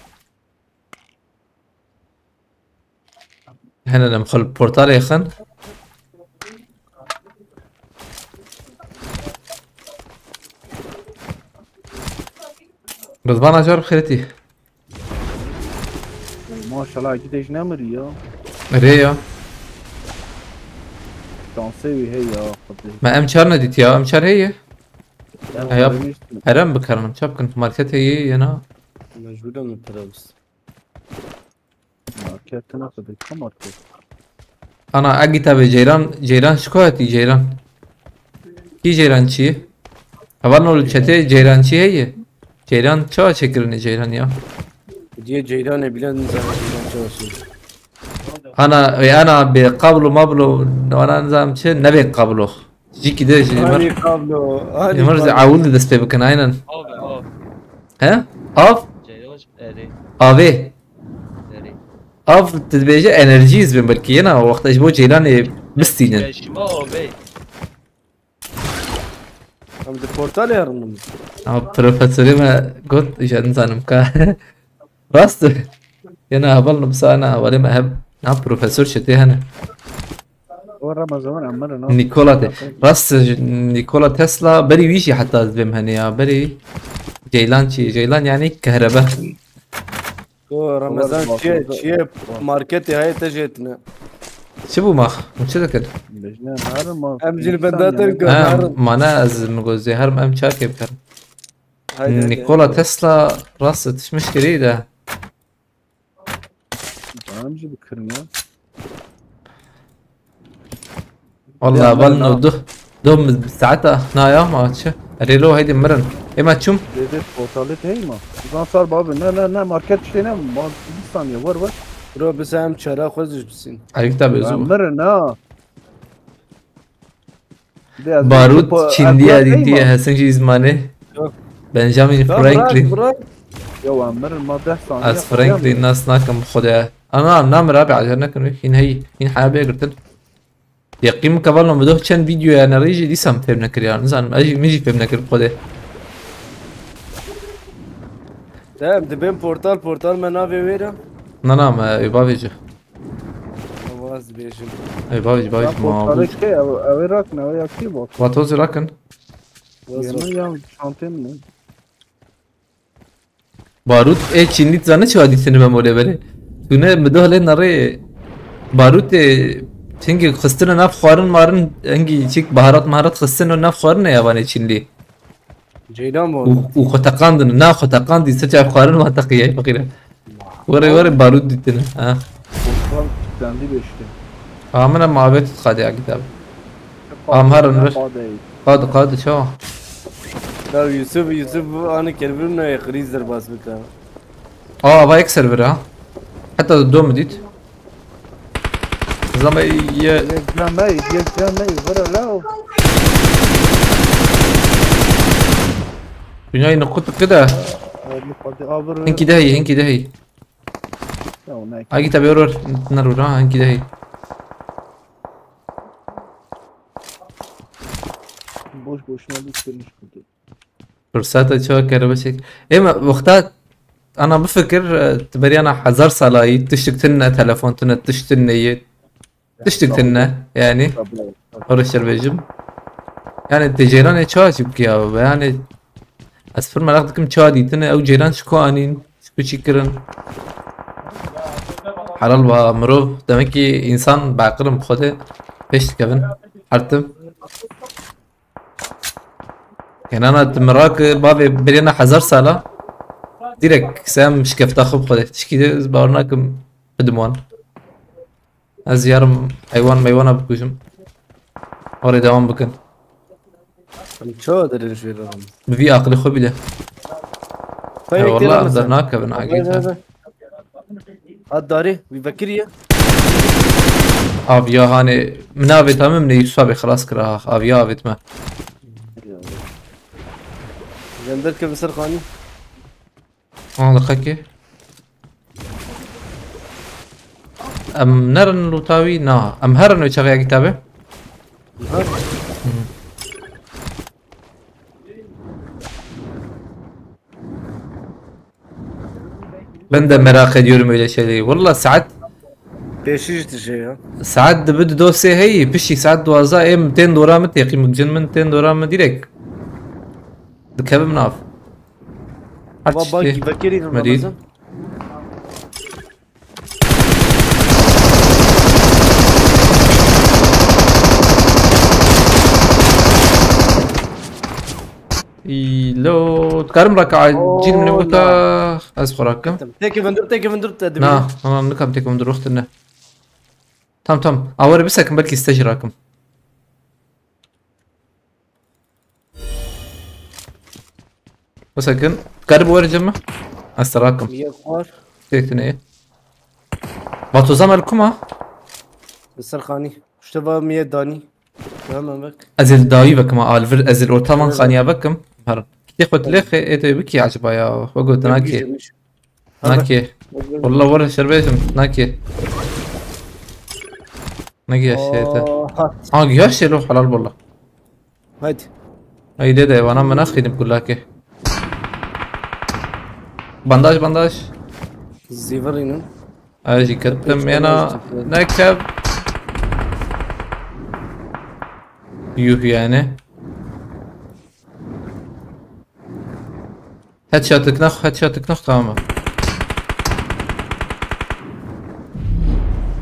[SPEAKER 3] هنا لما خل بورتال يا خن رضوان اجرب خيرتي
[SPEAKER 5] Maşallah gideş ne miri ya.
[SPEAKER 3] ريا
[SPEAKER 5] Şansevi hey ya.
[SPEAKER 3] ما ام شار نديت يا ام شار هي
[SPEAKER 5] Ya
[SPEAKER 3] Yap.
[SPEAKER 5] söylemiştim.
[SPEAKER 3] هرم بكرم شاب كنت ماركت هي انا
[SPEAKER 4] Mecburen mi tarafız?
[SPEAKER 5] Marketine kadar kim market?
[SPEAKER 3] انا اجي تابع جيران شكواتي جيران كي جيران شي هبال نقول çete جيران شي هي جيران شو شكرني جيران يا
[SPEAKER 4] Diye Ceylan'ı bilen zaman çalışıyor.
[SPEAKER 3] انا بقابله مابلو وانا نظام شي نبي قابله جي كده
[SPEAKER 4] Hani kablo, hani
[SPEAKER 3] مرز
[SPEAKER 4] kablo.
[SPEAKER 3] عاود دست بكن عينا
[SPEAKER 6] Abi abi.
[SPEAKER 3] ها اف
[SPEAKER 6] Ceyhoş eri.
[SPEAKER 3] افي
[SPEAKER 6] Eri.
[SPEAKER 3] اف تدبيجه انرجيز بمبركي انا وقت اجبو جيران مستينن
[SPEAKER 6] Beşime abi.
[SPEAKER 4] Hem de portal yarını mı?
[SPEAKER 3] اما بروفيسوري ما قلت ايش انسان مكا راست انا هبل بس انا ولا ما هب نا بروفيسور شتي هنا
[SPEAKER 5] O Ramazan emmer ne?
[SPEAKER 3] نيكولا راست نيكولا تسلا بري ويشي حتى بهم هنا بري جيلان يعني كهرباء
[SPEAKER 4] O Ramazan çiğ marketi hayata jetine.
[SPEAKER 3] شبو ماخ مش ذكر
[SPEAKER 5] Bejne herin ma.
[SPEAKER 4] Emcil bendatır gönderin.
[SPEAKER 3] ما انا از مغوزي هرم ام شاكي بكر نيكولا تسلا راست مش جديدة
[SPEAKER 5] Amca bir kırın ya.
[SPEAKER 3] والله
[SPEAKER 4] يا
[SPEAKER 3] بل
[SPEAKER 4] ملا.
[SPEAKER 3] نوده دوم ساعتها نايا ما تشا ريلو هيدي مرن اما تشوم
[SPEAKER 5] Dedi portalet hey mi? Ulan sar abi ne market şey ne? Bir saniye var.
[SPEAKER 4] برو بس هم چرا خودش بسین
[SPEAKER 3] عليك تابع زوبا
[SPEAKER 5] Merhaba ne?
[SPEAKER 3] باروت تشينديا ديتي هسنجي زمانه
[SPEAKER 4] Yok.
[SPEAKER 3] بنجامين فرانكلين
[SPEAKER 4] بırak
[SPEAKER 5] Ya Ömer ما 10 saniye.
[SPEAKER 3] از فرانكلين ناس ناكم خدها انا نام رابع عشان كن هين هي هين حابه قلت يقيم كفالنا مدوه كان فيديو انا ريجي دي سام فهمنا كريان زين اجي ميجي فهمنا كر خده
[SPEAKER 4] Tamam dibim portal men abi vera.
[SPEAKER 3] نعم يبافيج
[SPEAKER 4] Avaz beşim.
[SPEAKER 3] يبافيج بافيج ما
[SPEAKER 5] Portalet şey Irak ne ya ki bu?
[SPEAKER 3] واتوز راكن
[SPEAKER 5] Yani ya şantiyen mi?
[SPEAKER 3] باروت اي تشينيت زانه شو هادي سينما مولا بله تونه مدوه لين نري باروت تنجي خستنا ناف خارن مارن انجي چيك بهارات مهارات خستنا ناف خارن ياباني تشينلي
[SPEAKER 4] Ceylan mı oldu?
[SPEAKER 3] وختقاندن نا ختقاندي سچا خارن ما تقيه فقيره وري بارود ديتنا ها
[SPEAKER 5] Portal kilitlendi beşti.
[SPEAKER 3] امنا ما بيت قادي على كتاب هرن بس. قاد شو
[SPEAKER 4] Ya Yusuf anı kelbim ne krizler bas bika.
[SPEAKER 3] اه بايك سيرفر ها حتى الدوم ديت زلمه
[SPEAKER 5] Yeklemeyi vara la.
[SPEAKER 3] دنياي نقطة كده هنكي دهي هنكي دهي
[SPEAKER 5] Ya ne?
[SPEAKER 3] هاي كتاب يورور نرور ها هنكي دهي
[SPEAKER 5] Boş boşuna düşürmüş kutu.
[SPEAKER 3] فرصات شو كربشك ايما وقتها انا بفكر تبري انا حزر صلاي تشتكتلنا تلفونتنا تشتكتلنا يعني ورش البيجم يعني تجيران شو اشبك يا يعني اسفر ما ناخذكم شو ديتنا او جيران شكو انين شكو شكرن حلال با مرو دمكي انسان بعقلم خده بيش كفن حرتم يعني انا تمراك بابي برينا حزر سالا ديرك سام مش كيف تاخذ خده تشكي باورناكم بدموان از يارم حيوان ميوانا بكوشم وري دوام بكن
[SPEAKER 4] Çoğu derin şu yerim.
[SPEAKER 3] بفي عقلي خو بله والله قدرناك ابن عقيدها
[SPEAKER 4] Ad dari بيفكر يا.
[SPEAKER 3] افيا هاني منافي تمام من يصابي خلاص كراها افيا فيت ما
[SPEAKER 4] Gönder ki Mısır khani.
[SPEAKER 3] اه دقيقة ام نرن لوتاوي نا ام هرن وشغي كتابه ben de merak ediyorum öyle şeyleri. Vallahi
[SPEAKER 4] Peşiş şey ya.
[SPEAKER 3] ساعات بده دوسي هي بشي ساعات دوازا ايه 200 دورة متيقي مجن من 200 دورة مديرك دكاب مناف
[SPEAKER 4] Baba بيفكر يا
[SPEAKER 3] مديد
[SPEAKER 4] Ramazan.
[SPEAKER 3] لو تكرم ركع جيل من وقتها اصبر ركم
[SPEAKER 4] Teki vendur dedim.
[SPEAKER 3] نا انا نكم تكم در وقتنا تم اوري بس هيك بلكي استجراكم بس هيك قرب ورا جمع استراكم
[SPEAKER 4] Miye var.
[SPEAKER 3] تكتنا ايه باتو زملكم ها
[SPEAKER 4] Mısır khani. İşte var miye dani. Hemen bak.
[SPEAKER 3] ازل داوي بك ما الفر ازل اورتامان خانيا بكم هر كي قلت لك ايه بكي عجبا يا وقلت ناكي ناكي والله ورا شربيتم ناكي ناكي الشيطة اه جياش له حلال والله
[SPEAKER 4] Hadi.
[SPEAKER 3] اي ده وانا من اخي بقول لك بانداج
[SPEAKER 4] Zivarinin.
[SPEAKER 3] اجي كتم انا نكب يوه يعني هاد شاتك نخ تماما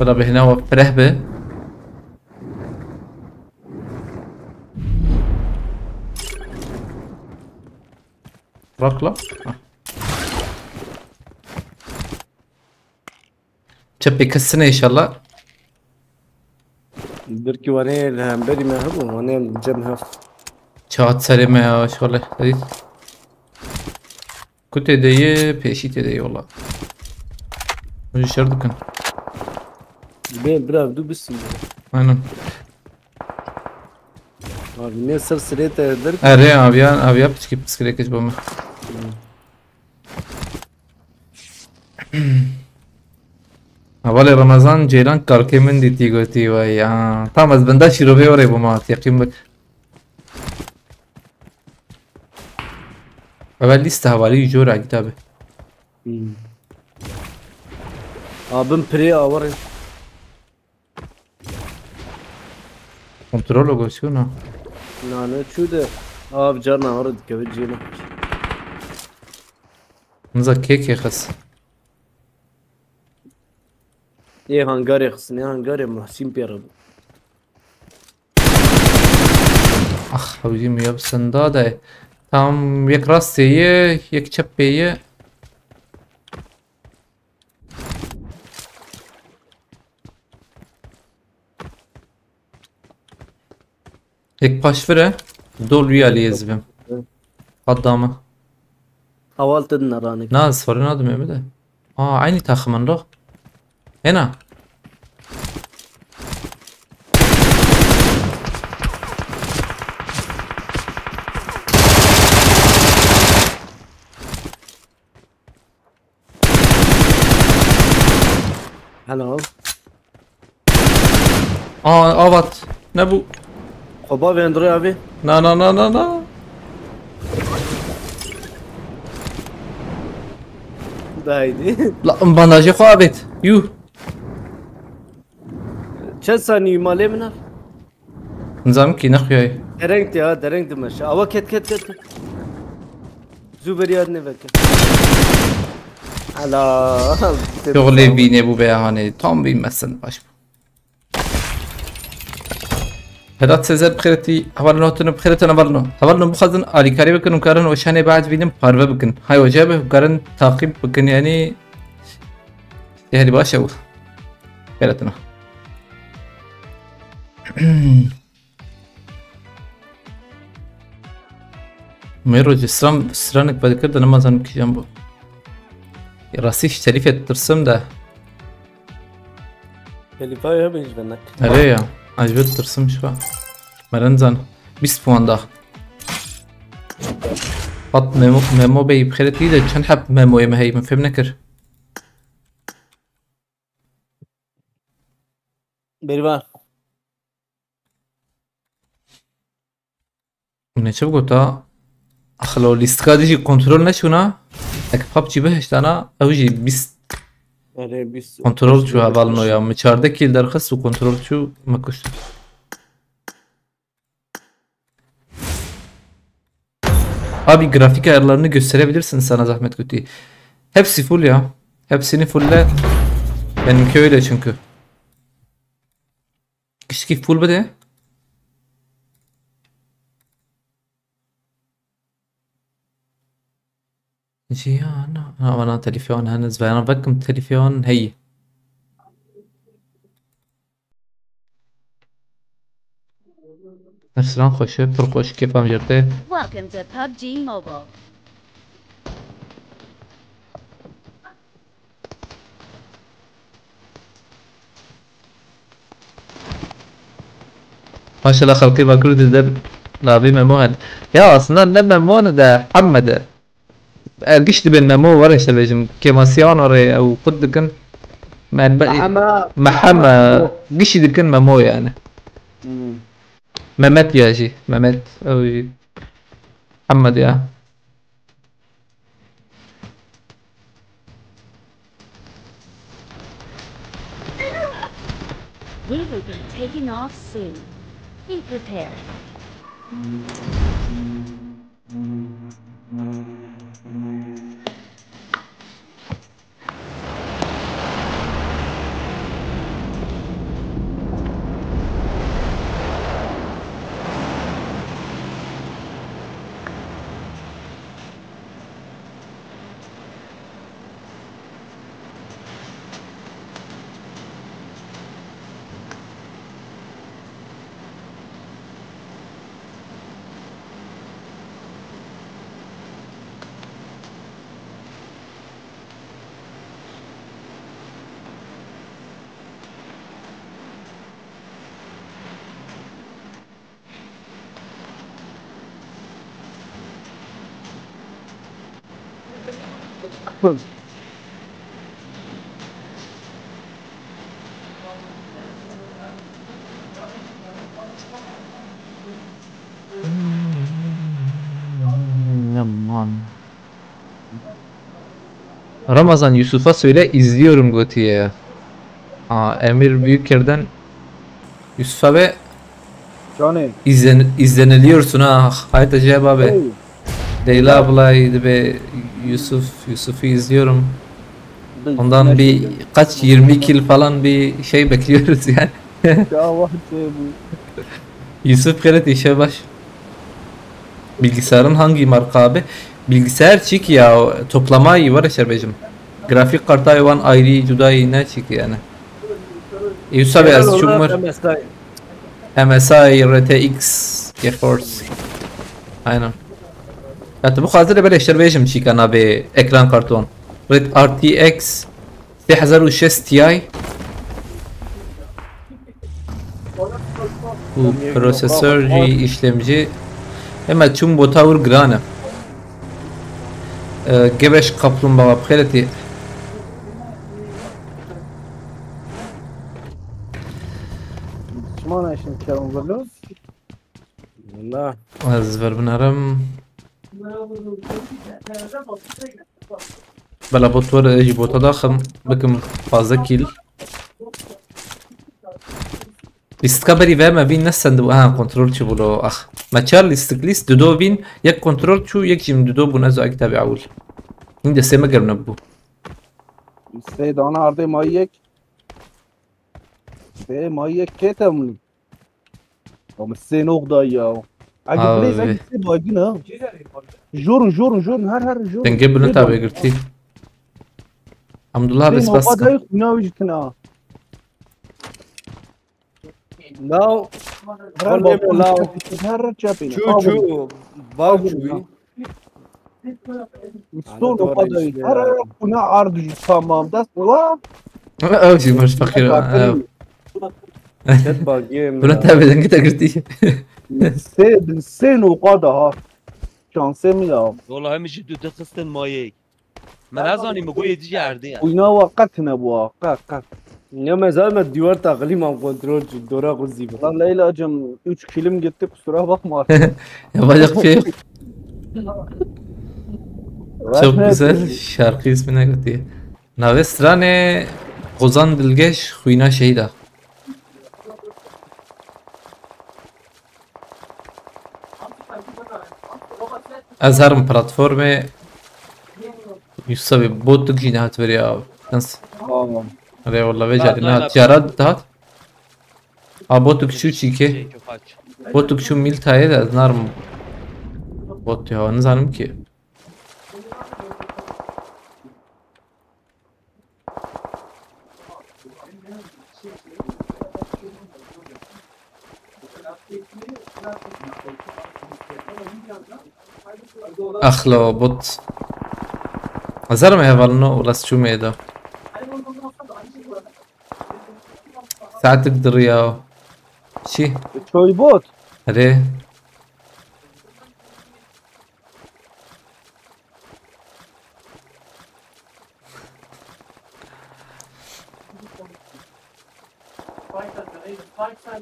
[SPEAKER 3] ولا بهنا وفرهبه ركلة تبي كسنة ان شاء الله
[SPEAKER 4] بركي وانا الهمبري ما هبو وانا الجم هف
[SPEAKER 3] چهات سرمه ya شغله دید کت دیه پیشی تدیه والله مجھے شرط کن
[SPEAKER 4] بين براف دو بس
[SPEAKER 3] aynen
[SPEAKER 4] abi ne sır sıreta eder
[SPEAKER 3] اره abi yap çıkıp psikile geç bana اول رمضان جيران كاركي من دي تيغو تي وي تام از بندا شروع بيوري بما يقين بك اول لسه حوالي جورا كتابه
[SPEAKER 4] abim pre avarın
[SPEAKER 3] كنترول وغوشونا
[SPEAKER 4] nane çude ab cana orad kevcina
[SPEAKER 3] نزا كيك يخس
[SPEAKER 4] ye hangare xsne hangare mahsin pera
[SPEAKER 3] اخ حوجي مياب سنداده tam یک راستیه یک چپیه یک پاشفره دول ویالی یزبیم قدامه
[SPEAKER 4] haval tedin aranik
[SPEAKER 3] نه اصفاری نادم یمیده عینی تخمن رو هنا
[SPEAKER 4] hello
[SPEAKER 3] آوات نبو
[SPEAKER 4] Baba vendroy abi
[SPEAKER 3] نا
[SPEAKER 4] daydi
[SPEAKER 3] لا بانداجي خوابت يو
[SPEAKER 4] çet saniye male minar
[SPEAKER 3] نظام كي نخياي
[SPEAKER 4] derengti ya derengti meşe ava ket Züberiyat ne bekle ala
[SPEAKER 3] شغلي بيني ابو بيهاني توم بيمثل باش هدات سيزر بخيرتي هولنوتن بخيرتنا هولنو بخزن علي كاري بكن وكارن وشاني بعد بينم قاربه بكن هاي وجابه وكارن تعقيب بكن يعني يهدي باشا خيرتنا ميرو جسرام سرانك بعد كده لما زن كي جنبه راسيش تعريفة ترسم ده
[SPEAKER 4] Telifayı hep bennak.
[SPEAKER 3] عليه يا عجبت ترسم شوي مرنزان 20 بوان ده حط ميمو بي بخيرتي ده كان حب ميمو يما هي من فهم نكر
[SPEAKER 4] Berivan.
[SPEAKER 3] من شوف قلت اخلو الاستقادة شي كنترول نشونا اك بابجي بهش انا اوجي 20
[SPEAKER 4] Yani biz
[SPEAKER 3] كنترول شو هبالنو يا مچارده كيل درخص و كنترول شو مكشت Abi grafik ayarlarını gösterebilirsin sana zahmet kötü. Hepsi full ya. Hepsini fullle. Benimki öyle çünkü. Kişki full bede. جيانا انا تليفون هنز انا بكم تليفون هي ارسلان خوشه پر خوش كيفام جرته
[SPEAKER 1] Welcome to PUBG Mobile.
[SPEAKER 3] ما شاء الله خلقي باكل ده لابي ممون يا اصلا ده ممون ده محمد قشت بين ممو ورا شلجم كيماسيون ورا او قد كن محمد قشت كن ممو يعني ممت يا شي ممت او محمد يا
[SPEAKER 1] We will be taking off soon. Be prepared.
[SPEAKER 3] Aman. Ramazan Yusuf'a söyle izliyorum Goti'ye. Emir Büyüker'den Yusuf abi
[SPEAKER 5] Johnny.
[SPEAKER 3] izleniliyorsun ha. Hayat acayip abi.
[SPEAKER 5] Hey.
[SPEAKER 3] Leyla ablaydı be Yusuf'u izliyorum. Ondan bir kaç 20 kill falan bir şey bekliyoruz yani.
[SPEAKER 5] Ya vah bu.
[SPEAKER 3] Yusuf Keret işe baş. Bilgisayarın hangi marka abi? Bilgisayar çık ya toplama iyi var Şerbecim. Grafik kartı hayvan ayrı cudayı ne çık yani. Yusuf abi az çumur. MSI RTX GeForce. Aynen. Yani bu hazır böyle Şerbecim çıkan abi ekran karton. RTX 6006 Ti. Bu prosesör işlemci hemen tüm botavur grana. Gebeş kaplumbağa bxeleti.
[SPEAKER 5] Şmana şimdi kerem vurluyoruz.
[SPEAKER 4] Valla.
[SPEAKER 3] Az ver bunarım. Bela bot var eji bota daxım. Bakın fazla kill. Discovery ve me bin nesend bu kontrol çu bulu ah. Ma çar list dudo bin yak kontrol çu yak jim dudo bu nazo aktabi awul. İnde sema gerna bu.
[SPEAKER 5] Se dana arde mayek. Se mayek ketem. Ama se nokta ya.
[SPEAKER 3] Abi.
[SPEAKER 5] Agi blaze agi se bagin ha. Jorun her jorun.
[SPEAKER 3] Denge bunu tabi girti. Hamdullah bes bas.
[SPEAKER 5] Nokta yok ne vücutuna.
[SPEAKER 4] Now.
[SPEAKER 5] Her
[SPEAKER 4] Hadi lao.
[SPEAKER 5] her çapine.
[SPEAKER 4] Chu. Bak chu.
[SPEAKER 5] Sto nokta yok. Her kuna ardı tamam. Das la.
[SPEAKER 3] Avcı marş fakir.
[SPEAKER 4] Ket bakayım.
[SPEAKER 3] Bunu tabi denge de girti.
[SPEAKER 5] Se nokta ha. Şansım ya.
[SPEAKER 6] والله همش دو قسطن مایه من از آنی مگو یه دیگه عرده هم
[SPEAKER 5] Oyna vakatine bu ha. Kalk.
[SPEAKER 4] Ya mezar ben divar takılayım am kontrol şu dora kuzi bu.
[SPEAKER 5] Lan Leyla'cığım 3 kilim gitti kusura bakma.
[SPEAKER 3] Yapacak bir şey yok. Çok güzel şarkı ismine gitti. Nave strane Ozan Bilgeç Huyna Şehida. Az her platforme Yusuf bot تجي نهات فريا ناس
[SPEAKER 5] Tamam.
[SPEAKER 3] أري والله بيجي نهات جارات دهات بوتك شو شيكي
[SPEAKER 6] که خاک
[SPEAKER 3] بوتك شو ميل تايد از نارم بوت ya نزانم ki أخلو بوت أزار ما يفعلنه ولا شو ميدا ساعات تقدر يا شي
[SPEAKER 5] Çoy bot.
[SPEAKER 3] أري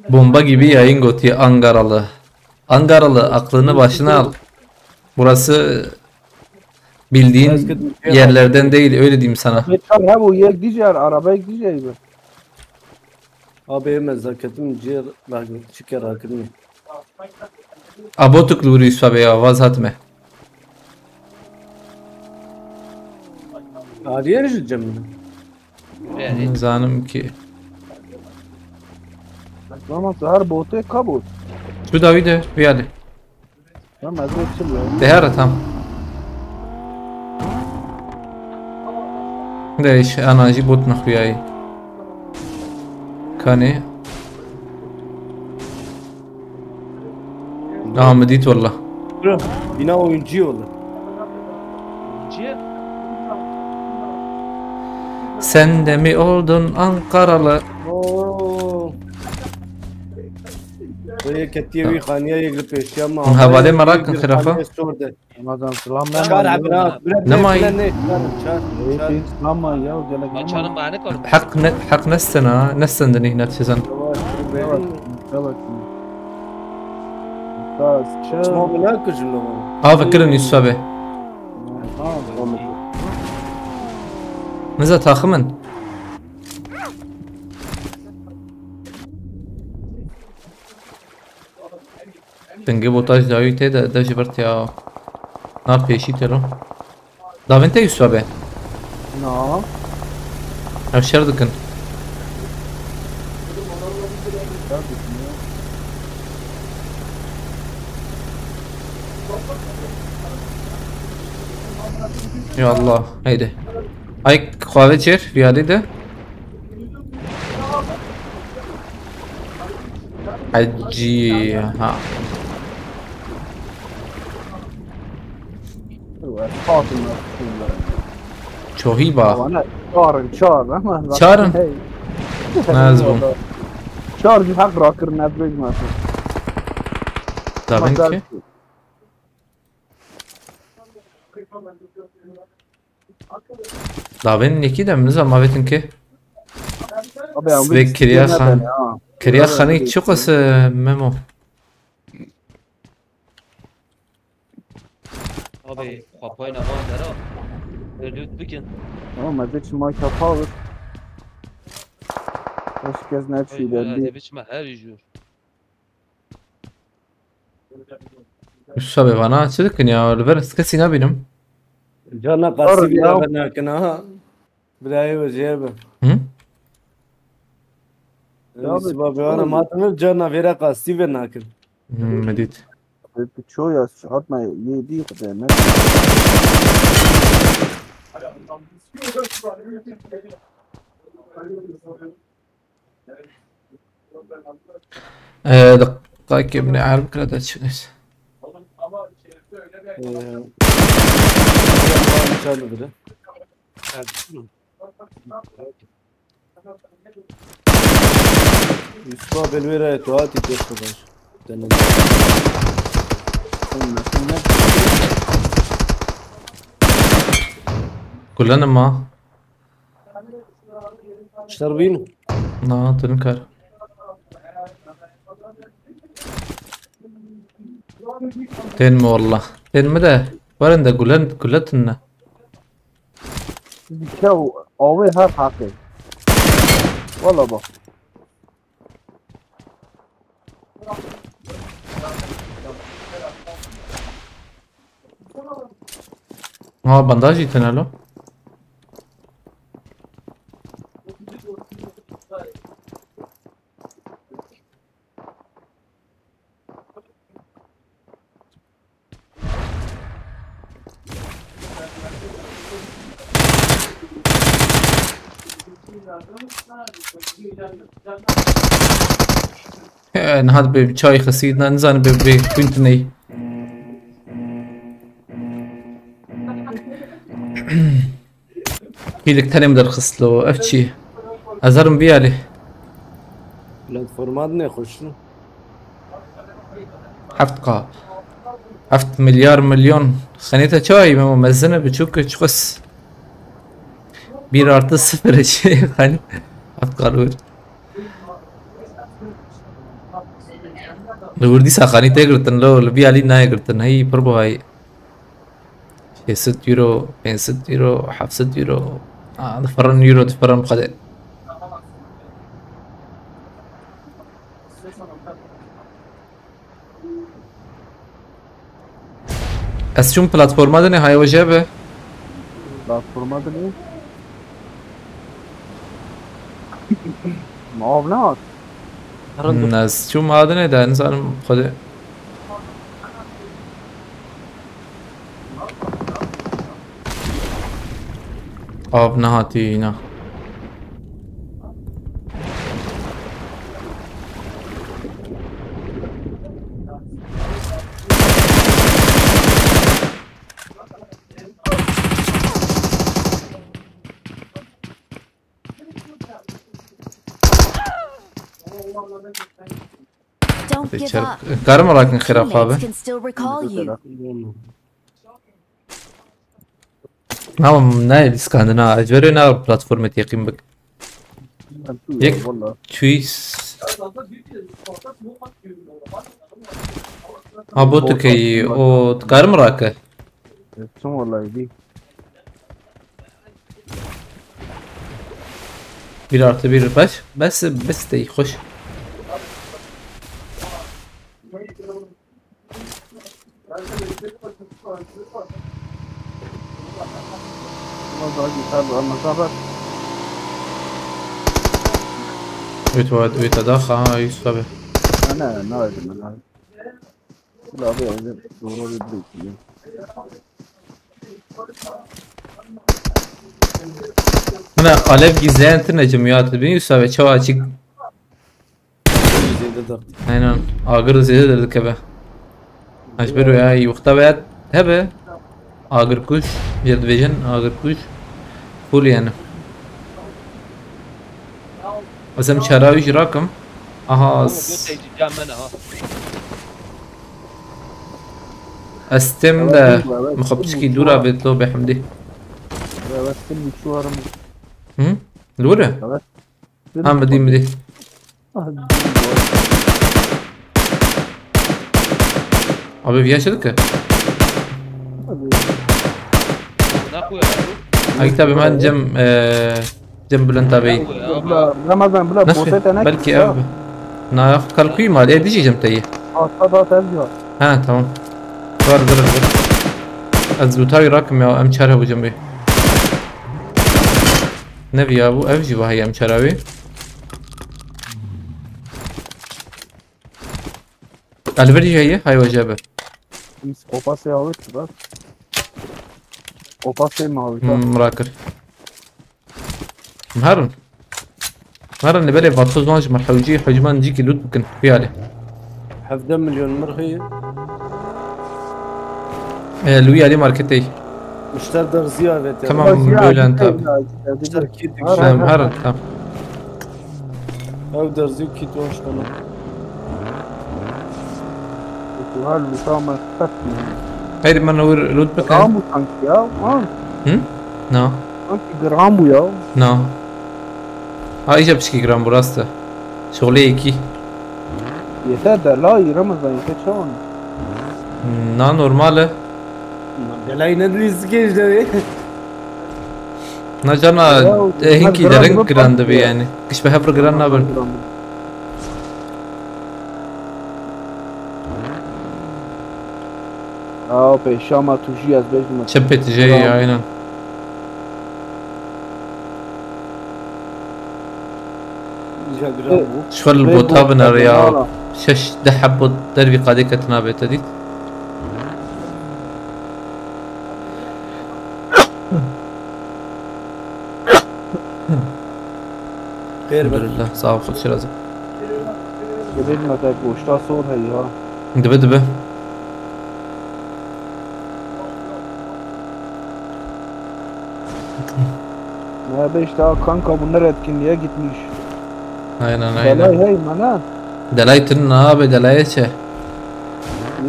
[SPEAKER 3] Bomba gibi yayın Goti Ankaralı. Ankaralı aklını başına al. Burası bildiğin yerlerden değil öyle diyeyim sana.
[SPEAKER 5] Meçhar ha bu yek diyeceğir arabaya gideceğiz.
[SPEAKER 4] Abi mezaketim ciğer bakın çıkar akıllı.
[SPEAKER 3] Abotuklu Yusuf abi ya vazatme.
[SPEAKER 4] Arıya rejeceğim bunu.
[SPEAKER 6] yani
[SPEAKER 3] Zanım ki.
[SPEAKER 5] Ama her botu kabul.
[SPEAKER 3] Şu Davide viyali.
[SPEAKER 5] Ya mezar açılıyor.
[SPEAKER 3] Dehara tam. Değiş anacı bot nakviyayı. Kani. Ahmedit valla.
[SPEAKER 4] Bro, bina oyuncu oldu.
[SPEAKER 6] چیه؟
[SPEAKER 3] Sen de mi oldun Ankaralı?
[SPEAKER 4] Oo. وی کتی وی خانیه یک پیشیا ما
[SPEAKER 3] حواله مراکن خرافه
[SPEAKER 5] Ramazan selam
[SPEAKER 4] چهار عبنا
[SPEAKER 3] نمایی.
[SPEAKER 5] Hiç ama ya gelek
[SPEAKER 6] ما çarın bahane kalın.
[SPEAKER 3] حق نستنا نستندني هنا تشيزن
[SPEAKER 4] اسمه بلاك جلو
[SPEAKER 3] فكرني يوسف به ماذا تاخمن تنجيبو تاج داوي تيدا دا جبرت يا نار بيشي تلو دافنتي يوسف به
[SPEAKER 5] No.
[SPEAKER 3] ابشردكن يا الله هيدا هاي خواهد شير في هذه ده حجي ها شو هي با
[SPEAKER 5] Ana çağırın ama.
[SPEAKER 3] Çağırın. Nazım.
[SPEAKER 5] Çağır bir hak bırakır ne bilmezsin.
[SPEAKER 3] دافنتي دافنتي كده من زمان ما بيتنكي سبيك كريا خان كريا خانيك شو قص ميمو
[SPEAKER 6] Abi kapayla var dara. Lüt bikin.
[SPEAKER 5] Ama hiç ma kapalı. Hoş kez ne şeyler
[SPEAKER 6] Hadi
[SPEAKER 5] değil.
[SPEAKER 6] biçme her yüzür.
[SPEAKER 3] يوسف انا شدكن يا الفيرس كسي نبينم
[SPEAKER 4] جانا قاسي بلا بنا كنا براي وجيبه
[SPEAKER 3] هم
[SPEAKER 4] سبب انا ما تنل جانا فيرا قاسي بنا كن
[SPEAKER 3] مديت
[SPEAKER 5] Çoğu ya atma yedi kadar ne?
[SPEAKER 3] دقائق يا ابني عارف كذا شو
[SPEAKER 4] چالو بده Yusuf'a belvera etoati keşke baş.
[SPEAKER 3] كلنا ما
[SPEAKER 4] Şarbino.
[SPEAKER 3] لا تنكر تنم والله تنم ده ورنده كلتنا
[SPEAKER 5] Çoğu abi her hakkı. Valla bak.
[SPEAKER 3] اه بنداجي تنالو هذا بشاي خسيدنا نزان بنتني هيلك تاني مدر خسلو افتشي ازرم بيالي
[SPEAKER 4] Platformat ne hoşlu?
[SPEAKER 3] حفت مليار مليون خنيتها شاي ما مزنة بتشوك تشخص بير artı sıfır şey hani حفت قارور لو دي ساخاني تقرتن لو بيالي نا يقرتن هي بربو هاي 6 يورو 5 يورو 7 يورو دفرن يورو دفرن قدر از چون پلتفرما دنه های وجه به
[SPEAKER 5] Platforma da ne? Mavnat.
[SPEAKER 3] از چون مادنه ده انسان خود آب نهاتی نه
[SPEAKER 1] Don't Don't give
[SPEAKER 3] Geçer.
[SPEAKER 1] up.
[SPEAKER 3] Karım olarak khira abi.
[SPEAKER 1] Teammates can still recall you.
[SPEAKER 3] Tamam ne İskandina acveri ne platformet yakin bak. Yek
[SPEAKER 5] والله
[SPEAKER 3] tweets. Abotu ki o karım olarak.
[SPEAKER 5] شو والله دي
[SPEAKER 3] 1+1 baş. Bes de hoş.
[SPEAKER 5] ما باقي صار المسافات
[SPEAKER 3] ويتداخل Yusuf abi.
[SPEAKER 5] انا نادم انا لا ابي ضروري بريك
[SPEAKER 3] Bana alev gizleyen tırnacım ya tabi Yusuf abi çoğu açık.
[SPEAKER 4] Yüzeyde dört.
[SPEAKER 3] Aynen. Ağır ziyade dedik abi. Acberu ya yuhtabayat hebe. Ağır kuş. Yedvejen ağır kuş. Full yani. Asem çaraviş rakım. Aha.
[SPEAKER 6] Göteyci gelmene ha.
[SPEAKER 3] Astem de مخبشكي دورا بيطلو بحمدي.
[SPEAKER 5] بس كل شو هرم
[SPEAKER 3] Hı? Dura? Ha مدي. Abi bir yaşadık ya.
[SPEAKER 6] Ne koyuyor
[SPEAKER 3] Ay tabi ben Cem Bülent abi.
[SPEAKER 5] بلا رمضان بلا بوسيت انا
[SPEAKER 3] Belki abi. Na kalkuyum hadi edeceğim tayi.
[SPEAKER 5] هذا ترجع
[SPEAKER 3] Ha tamam. Var dur. Az lutayı rakım ya em çare bu cembi. Ne ya bu evci var em çare abi. Alveri جايه هاي وجبه.
[SPEAKER 5] قفص يا ولد بس قفص ما هو
[SPEAKER 3] مراكر. مهرن اللي بالي بطوز ماج مرحوجي حجمان جيكي لوت ممكن في عليه.
[SPEAKER 4] حفظ مليون مرخي
[SPEAKER 3] لوي عليه ماركتي.
[SPEAKER 4] مشتر درزيا بيت
[SPEAKER 3] تمام böyle انت.
[SPEAKER 4] مشتر كيت
[SPEAKER 3] مهرن تمام.
[SPEAKER 4] او درزيو كيت وش كانوا
[SPEAKER 5] هذا الوسامة فتني
[SPEAKER 3] هيدي ما نور لوت مكان.
[SPEAKER 5] جرامو تانك يا
[SPEAKER 3] هم؟ نو
[SPEAKER 5] تانك جرامو يا
[SPEAKER 3] نو. هاي جاب شكي جرام براسته. شغلي كي.
[SPEAKER 5] يتادى لا رمضان يتشون
[SPEAKER 3] نا نورماله.
[SPEAKER 4] دلاي ندلي سكيج ده
[SPEAKER 3] نا جانا هنكي درنگ جراند بي يعني. كش بحفر جران نابل. بشامة توجي از بيج ما شبت جاي aynen.
[SPEAKER 4] جا جرامو
[SPEAKER 3] شغل البوتا بناريا شش دحب بوت دربي قادي كتنا بيتدي.
[SPEAKER 4] خير
[SPEAKER 3] الحمد
[SPEAKER 4] بل
[SPEAKER 3] لله صعب خد شي لازم.
[SPEAKER 5] بيج ما تاك وشتا صور هي ها
[SPEAKER 3] دبه
[SPEAKER 5] ما بيش تا كانكا bunlar etkinliğe gitmiş.
[SPEAKER 3] aynen
[SPEAKER 5] Dalay hey mana.
[SPEAKER 3] Dalay tınna abi dalay çe.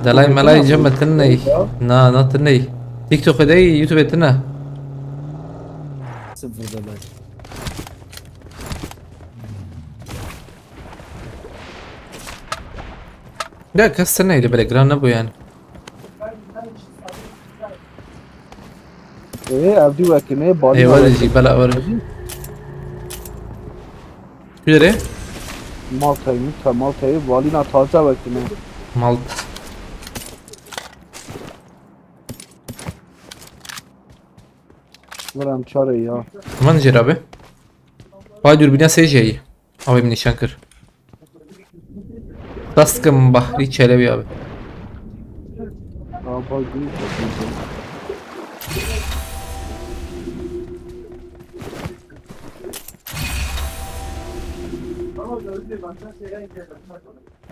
[SPEAKER 3] Dalay malay cemma tınni. Na tınni. TikTok دي يوتيوب تنا.
[SPEAKER 4] صفر دلاي
[SPEAKER 3] لا كسرنا اللي بالجرام نبو يعني.
[SPEAKER 5] ايه ابدي وكنه بالي
[SPEAKER 3] ايه ولدي بلا ورد. شو ده؟
[SPEAKER 5] مالتاي بالي نا تازه وكنه
[SPEAKER 3] مالت.
[SPEAKER 5] ورم چاره ya.
[SPEAKER 3] من جرابه. باید دوربین سیجی. آبی من نشان کر. دستکم بحری چلوی آبی.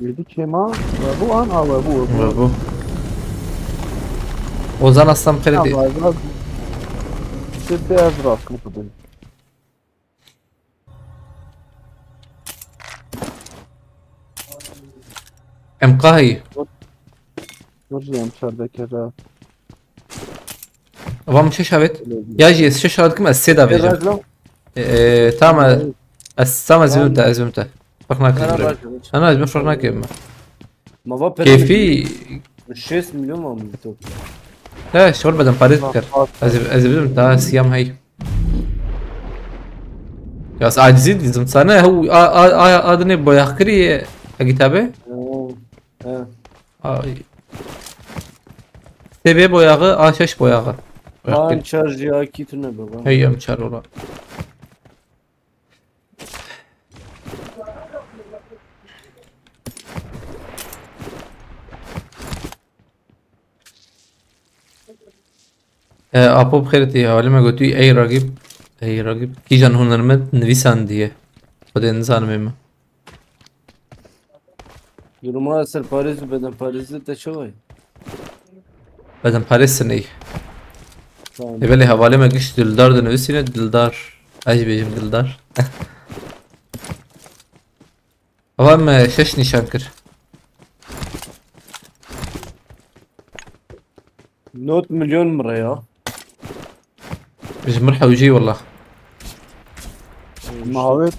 [SPEAKER 5] Yedi çema bu an ama bu.
[SPEAKER 3] Ozan aslan kredi.
[SPEAKER 5] Siz beyaz rast mı bu?
[SPEAKER 3] ام قاهي
[SPEAKER 5] ورجع مشاردك هذا
[SPEAKER 3] ابغى شو شابت ياجي شو شابتكم السيدا فيجن
[SPEAKER 4] راجلو
[SPEAKER 3] تام السما زمتا زمتا فرقناك
[SPEAKER 4] انا راجل
[SPEAKER 3] انا ما فرقناك يما
[SPEAKER 4] ما فا
[SPEAKER 3] كيفي
[SPEAKER 4] 6 مليون ما ملتو
[SPEAKER 3] لا شغل بدن باريس بكر ازي بدون تا سيام هي يا عاجزين دي زمتسانه هو ادني بوياخري كتابه تبي بوياغı A6 boyağı.
[SPEAKER 4] هان شارج يا كيتنا بابا
[SPEAKER 3] هي ام شارورا. ابو بخيرتي حوالی ما گویی ای راگب کی جان هنرمند نویسندیه خود انسان میم
[SPEAKER 4] يروما سر باريس بدن باريس تشوي
[SPEAKER 3] بدن پاریس نی ولی حوالی ما گیش دلدار نویسینه دلدار اج بیجم دلدار اوام 6 نشان کر
[SPEAKER 4] نوت مليون مرة يا
[SPEAKER 3] مش مرحة وجي والله
[SPEAKER 5] ماويت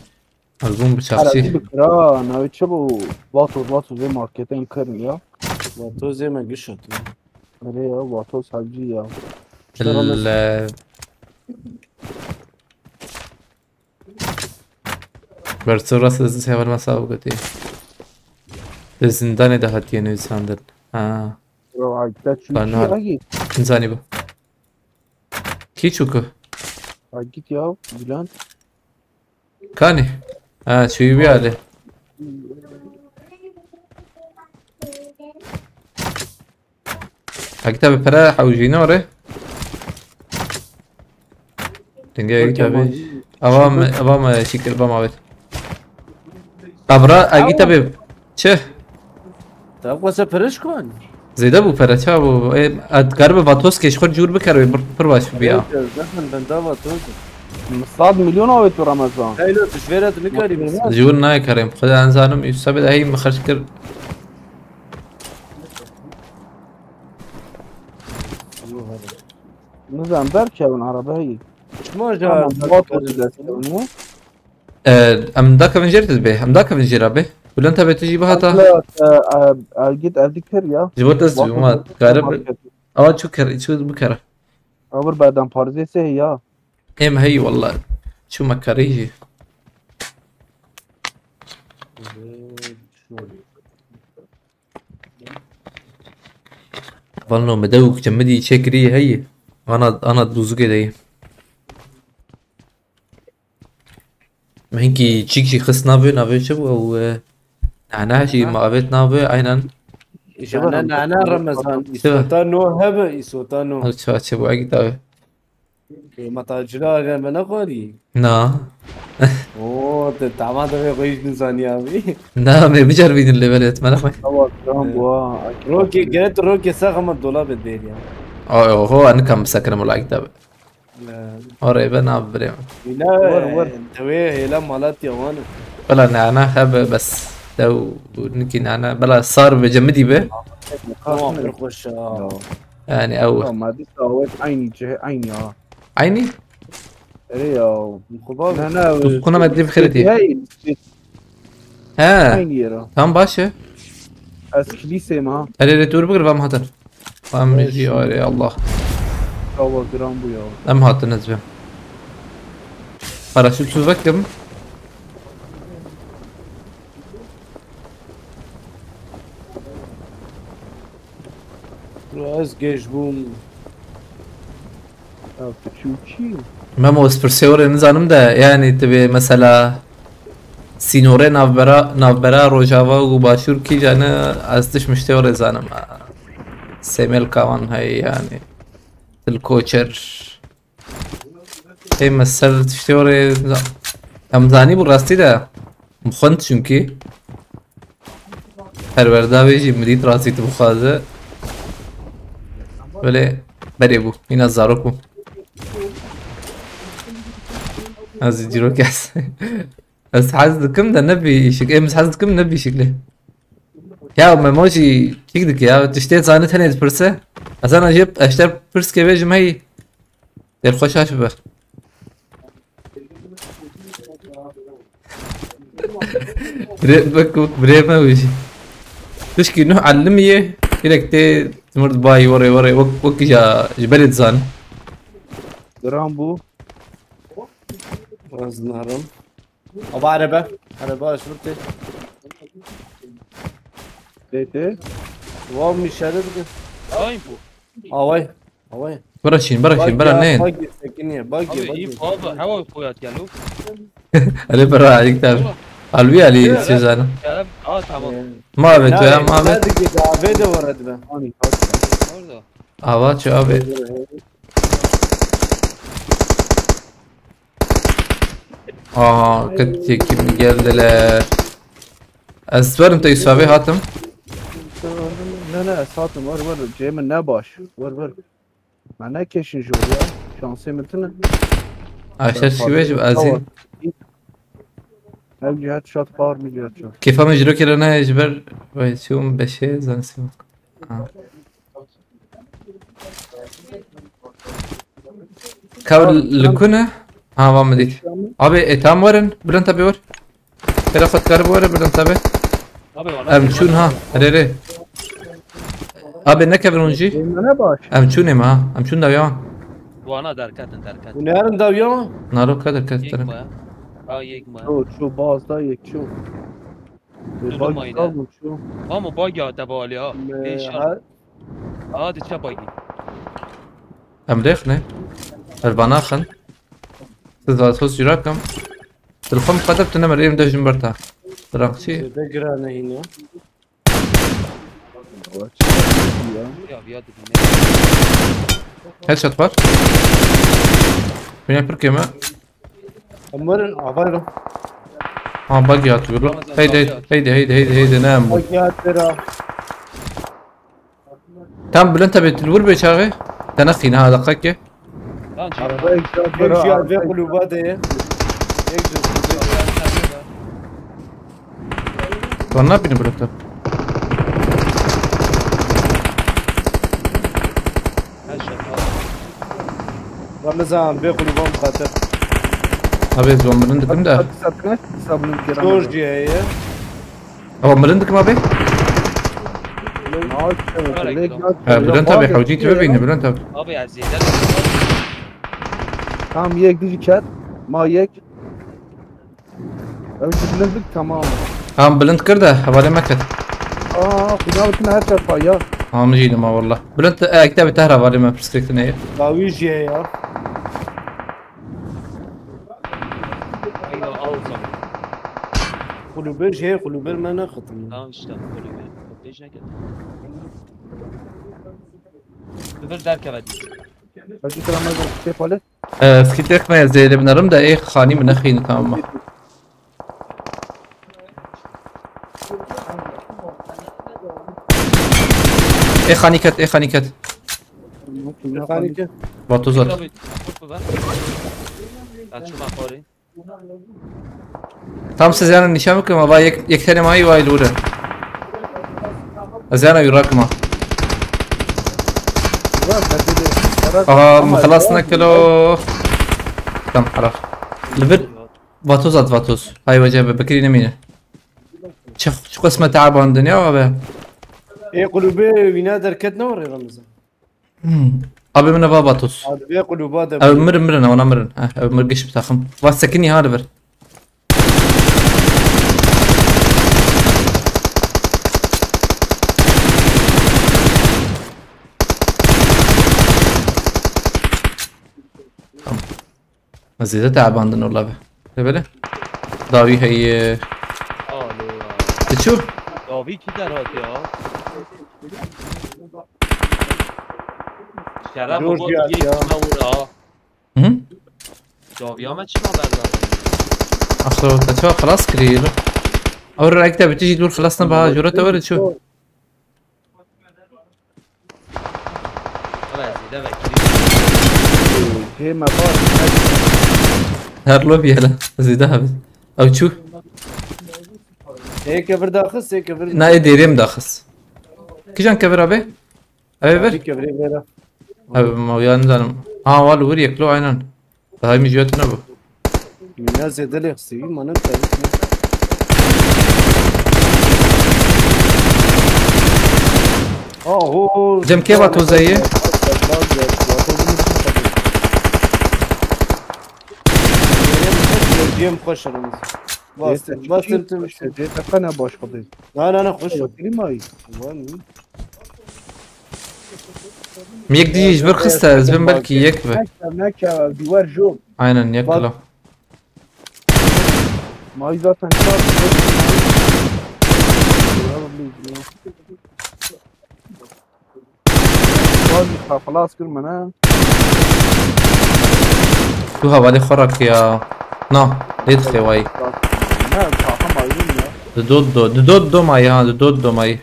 [SPEAKER 3] البوم
[SPEAKER 5] على
[SPEAKER 3] بشخصي
[SPEAKER 5] فكرة ناوي تشبو باطو زي ماركتين كرن يا
[SPEAKER 4] تو زي ما قشت
[SPEAKER 5] ريا باطو سالجي يا
[SPEAKER 3] ال برسورة سيزي هوا المسابقة الزندان ده هاتي نويساندر
[SPEAKER 5] روعي تاتشو
[SPEAKER 3] فنهار.
[SPEAKER 5] اجي
[SPEAKER 3] انساني بو كي تشوكو
[SPEAKER 5] اجيت يا بلان
[SPEAKER 3] كاني شو يبي عليه اكتب برا حوجينا وري تنجي اكتب اوام شكل بما بيت ابرا اكتب چه
[SPEAKER 4] تابقى سفرش كون
[SPEAKER 3] زيدا بو برا چه بو ادگار واتوس کش خود جور بکره پر باش بیا
[SPEAKER 4] زحمن بندابا توز
[SPEAKER 5] مصاد مليون اويت رمضان
[SPEAKER 4] هايلو تشفيرات نكاري بس
[SPEAKER 3] جور ناي كريم خود انزانم يسبب هي مخرج كر
[SPEAKER 5] نزام بركة من عربية
[SPEAKER 4] ما جا
[SPEAKER 3] ام داك فنجر تبي ام داك فنجر به ولا انت بتجي بهاتا
[SPEAKER 5] لا جيت اذكر يا
[SPEAKER 3] جبت ما قارب او شو بكره
[SPEAKER 5] عبر بعدين بارزي سي يا
[SPEAKER 3] ام هي والله شو مكريجي والله مدوك جمدي شكري هي انا دوزو كده ما هنكي تشيك خص نافي شو او نعناع شي ما قابلت نافي عينا
[SPEAKER 4] انا رمضان يسوتانو هبه يسوتانو
[SPEAKER 3] هل شو اتشبو عقيدة
[SPEAKER 4] ما تاجلا انا قاري
[SPEAKER 3] نا
[SPEAKER 4] اوه تعمد به قيش انسانيا بي
[SPEAKER 3] نا ما بجربين اللي بلت ما نخوي
[SPEAKER 5] هو كلام بوا
[SPEAKER 4] روكي قلت روكي ساغم الدولار بالدير يعني
[SPEAKER 3] هو انا كم سكر ملاعقدة
[SPEAKER 4] لا
[SPEAKER 3] قريبا نابريم
[SPEAKER 4] لا توي لا مالات يا وانا
[SPEAKER 3] بلا نعناع هب بس لو نكي نعناع بلا صار بجمدي به
[SPEAKER 4] ما بخش
[SPEAKER 3] يعني او
[SPEAKER 5] ما دي سويت عيني عيني
[SPEAKER 3] عيني
[SPEAKER 5] ريا
[SPEAKER 4] مخبار
[SPEAKER 5] انا
[SPEAKER 3] كنا مادي بخيرتي
[SPEAKER 5] هاي
[SPEAKER 3] ها
[SPEAKER 5] عيني يا
[SPEAKER 3] تمام باشا
[SPEAKER 5] اسكليسي ما
[SPEAKER 3] اللي تور بقر فام هاتن فام يجي يا الله
[SPEAKER 5] هو جرام بويا
[SPEAKER 3] ام هاتن نزبه باراشوت سوزكم
[SPEAKER 4] راس جيش بوم
[SPEAKER 5] شو شي
[SPEAKER 3] ما مو اسبرسيور نزانم ده يعني تبي مثلا سينوري نافبرا روجاوا و باشور کی جانا ازدش مشتور زانم سيميل كاوان هاي يعني الكوتشر هي مثل تشتوري امزاني براستی ده مخنت چونکی پرورده بیجی مدید راستی تو بخوازه ولی بری بو این از زاروک بو از جیرو کس بس حاسس كم ده نبي شكل بس حاسس كم نبي شكله يا ميموجي تيجدك يا تشتيت زانت هني برسه از انا جيب اشتر برس که بيجم هي دير خوش اشبه بريد بكو بريما ويجي تشكي انه علميه كده تي تمرد باي وري وك جبلت زان
[SPEAKER 5] رامبو
[SPEAKER 4] وزنارم ابو عربه شرطي
[SPEAKER 5] تيتي
[SPEAKER 4] واو مشارد
[SPEAKER 6] Ayın bu.
[SPEAKER 4] اوي
[SPEAKER 3] برشين برا نين
[SPEAKER 4] باقي سكنيه
[SPEAKER 6] Abi
[SPEAKER 4] باقي
[SPEAKER 6] iyi abi hava koyat gel o.
[SPEAKER 3] علي برا عليك تاب علوي علي سيزانا
[SPEAKER 6] Gel tamam
[SPEAKER 3] ما بيتو يا ما بيت
[SPEAKER 4] دقيقة فيديو ورد به
[SPEAKER 5] اني
[SPEAKER 6] orada.
[SPEAKER 3] آوات شو أبي كنت كم geldiler أسبرم تيسابي هاتم
[SPEAKER 5] لا ساتم ور جاي من نباش ور معناه كيشن جو يا شانسي متنا
[SPEAKER 3] عشر شويش بأزين
[SPEAKER 5] هل جهات شات بار مليار شات
[SPEAKER 3] كيف هم يجرو كده أنا يجبر ويشوم بشي زين سيوك كابل لكونا وام ديك أبي إتام ورن بدن تبي ور كده خد كارب ور بدن تبي
[SPEAKER 6] Abi bana.
[SPEAKER 3] أم شون ها ري أبي نكبر ونجي
[SPEAKER 5] من نباش
[SPEAKER 3] أم شون ما أم شون ده يوم
[SPEAKER 6] Bana derkat.
[SPEAKER 4] ونارن داويو
[SPEAKER 3] نارو كده كده
[SPEAKER 6] Yekma. Aa yekma.
[SPEAKER 5] شو باز دا یک شو باقي قبل شو
[SPEAKER 6] Ama bagi tabali ha. İnşallah. Hadi çabagi.
[SPEAKER 3] أم ريخني البناخن تزال خوز جراكم تلخم قدبت أنا مريم ده جنبرتا تراقشي
[SPEAKER 4] دقرانه هنا
[SPEAKER 6] Ya bir adı
[SPEAKER 3] هل شات بار وين بركي ما
[SPEAKER 4] امرن عبارة
[SPEAKER 3] باقي هاتو هيدي نام
[SPEAKER 4] باقي ترى
[SPEAKER 3] تام بلنتا بتلور بيشاغي تنخينا هذا قكي
[SPEAKER 6] Lan çek.
[SPEAKER 4] يمشي على البيع قلوبات ايه يكذب
[SPEAKER 3] وانا بيني بلنتا
[SPEAKER 6] Her şey.
[SPEAKER 4] والله زعم بيع قلوبات خاطر
[SPEAKER 3] أبي زوم بلندكم ده
[SPEAKER 5] ساتكناش حساب الكلام
[SPEAKER 4] جورجيا هي
[SPEAKER 3] أو بلندك ما بي بلنتا بحوجيتي ببيني بلنتا
[SPEAKER 6] Abi ya Zeydan.
[SPEAKER 5] Tam yek dizi ker ما yek önce bilindik tamam
[SPEAKER 3] هم بلند كرده حوالي مكت
[SPEAKER 5] خدا بكنا هر شرط يا
[SPEAKER 3] مجينا ما والله بلند كتابي تهرب على ما برسكريكتنا هي
[SPEAKER 4] داويجيا يا
[SPEAKER 6] Aynen alacağım.
[SPEAKER 4] قلوبير هي قلوبير ما ناخذ
[SPEAKER 6] Tamam işte. Böyle bir. Peşine gel. Öbür derke verdi.
[SPEAKER 5] هجي كلام ما كيف ولا
[SPEAKER 3] سكيتك ما زي اللي بنرم ده ايه خاني من اخينا تمام ايه خاني كت
[SPEAKER 4] ميكانيكا
[SPEAKER 3] باتوزات
[SPEAKER 6] Abi. Topu ver. Açma fori.
[SPEAKER 3] tam siz yani nişan mı ama yek tane maayi var ilure azana yurakma خلصنا كيلو كم حرف لبد فاتوز هاي وجه بكري نمينه شو قسمه تعب عندنا وابا
[SPEAKER 4] ايه قلوبير وينادر كدنا وري رمزان
[SPEAKER 3] ابي من فاتوز
[SPEAKER 4] هذا بيع قلوبات
[SPEAKER 3] او مرن وانا مرن او مرقش بتاخم واسكني هذا بر مزيدة تعب عندنا والله به تبله داوي هي
[SPEAKER 6] Alo.
[SPEAKER 3] تشوف
[SPEAKER 6] Davi ki der hadi ya. Şeref
[SPEAKER 4] George
[SPEAKER 6] baba
[SPEAKER 4] ya.
[SPEAKER 6] yekma vura.
[SPEAKER 3] هم
[SPEAKER 6] Davi ama çıkma berler.
[SPEAKER 3] اخر تشوف خلاص كرير اور رايك بتيجي تقول خلصنا بها جرات ورد شو
[SPEAKER 6] Evet Zeydan vekili.
[SPEAKER 5] هي ما بار
[SPEAKER 3] هرلوب يلا زي ذهب او شو
[SPEAKER 4] Heyk evir daxız, heyk evir.
[SPEAKER 3] Ne deriyim daxız. Kijan kevir abi? Abi ver.
[SPEAKER 4] Heyk evir evir.
[SPEAKER 3] Abi ma yandanım. Ha var vur yeklo aynen. Daha mi jiyat ne bu?
[SPEAKER 4] Ne zedeli xsiyi manım tabii. Ho.
[SPEAKER 3] Cem ke vatozayı?
[SPEAKER 4] Cem koşarımız. Bastım.
[SPEAKER 5] Deka ne başka değil.
[SPEAKER 4] Ne koş.
[SPEAKER 5] Film ayı.
[SPEAKER 3] Mi yek diye jber kısta ezbem belki yek be.
[SPEAKER 5] Neka divar job.
[SPEAKER 3] Aynen yek lo.
[SPEAKER 5] May zaten خلاص كل ما انا
[SPEAKER 3] Tu havale xorak ya. Na, led xeway.
[SPEAKER 5] لا بصراحه ما يقولنا
[SPEAKER 3] Doddo may ha, doddo may.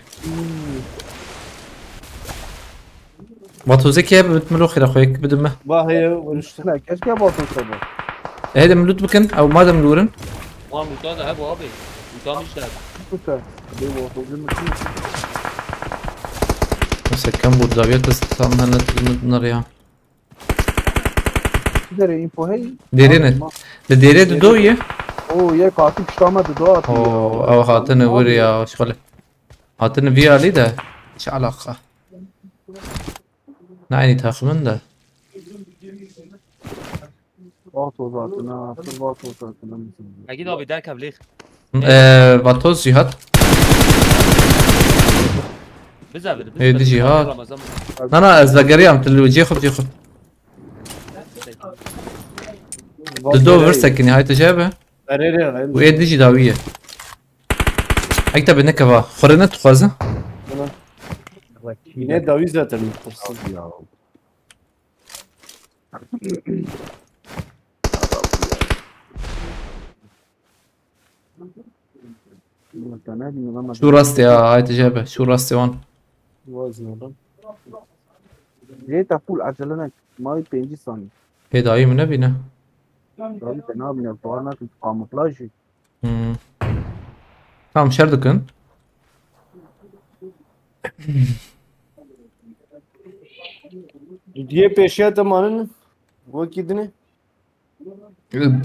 [SPEAKER 3] Vatoze ki hep bitmelo khira khoyek bidme.
[SPEAKER 4] Bahaya ونشتغل.
[SPEAKER 5] لا كاش كيف باطل صبر
[SPEAKER 3] Hede mlut bikin او madem luren.
[SPEAKER 6] Ulan Mutan da bu abi. Mutan işte.
[SPEAKER 5] كنت دي باطل زي ما
[SPEAKER 3] Sekkan bu daviyat istisam hanet bunlar ya.
[SPEAKER 5] تدري انفو هي
[SPEAKER 3] Derine. De dere de do ye.
[SPEAKER 5] او يا كاتب شتامه دو
[SPEAKER 3] او hatını vur ya şöyle. Hatını bir ali de. Hiç alaka. Nani takımın da.
[SPEAKER 5] باطل ذاتنا في باطل ذاتنا
[SPEAKER 6] Akid abi der kablik.
[SPEAKER 3] Vatoz cihat.
[SPEAKER 6] Bize ver.
[SPEAKER 3] Heydi cihat.
[SPEAKER 6] Ramazan.
[SPEAKER 3] Nana ez vegeriyam telu cihut cihut. De do versek nihayet jabe.
[SPEAKER 4] Arere.
[SPEAKER 3] و ايه ديجي داوية اكتب انك با خورنا تخوازه
[SPEAKER 4] Yine davi zaten.
[SPEAKER 5] يا
[SPEAKER 3] شو راستي يا هاي تجابه شو راستي وان
[SPEAKER 4] Vazgeçtim.
[SPEAKER 5] جيت اقول عجلنا ما يبينجي ثاني
[SPEAKER 3] هي داوية من نبينا
[SPEAKER 5] قال انا من الفارنا في كاموفلاج
[SPEAKER 3] tamam şerdikın
[SPEAKER 4] Diye peşe tamanın. Bu kidine.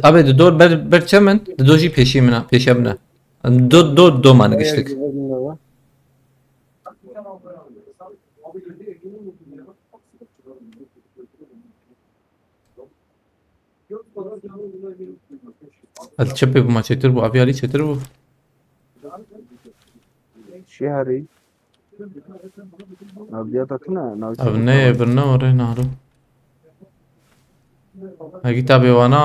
[SPEAKER 3] abi de dor ber çemen de doji peşimine peşemine do manı geçtik hadi çöpe bu maç yeter bu abi Ali yeter bu
[SPEAKER 5] شهري نبياتنا
[SPEAKER 3] abi ne bir ne oraya naru Agi tabi vana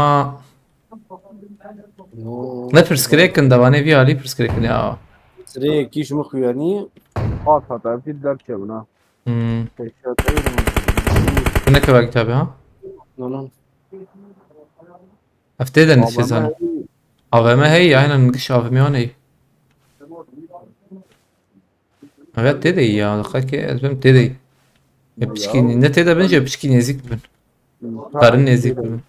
[SPEAKER 3] ne perskreken da vane vi Ali perskreken ya
[SPEAKER 4] Sıraya kiş mi kuyani?
[SPEAKER 5] خاطر في الدرك بنا كشات
[SPEAKER 3] bu ne kadar tabi ha
[SPEAKER 4] Lan.
[SPEAKER 3] افتيدا نشيزان AVM هي aynen نقش AVM yani Evet dedi ya dakika ezbem dedi ya pişkin ne dedi bence pişkin ezik bin karın ezik bin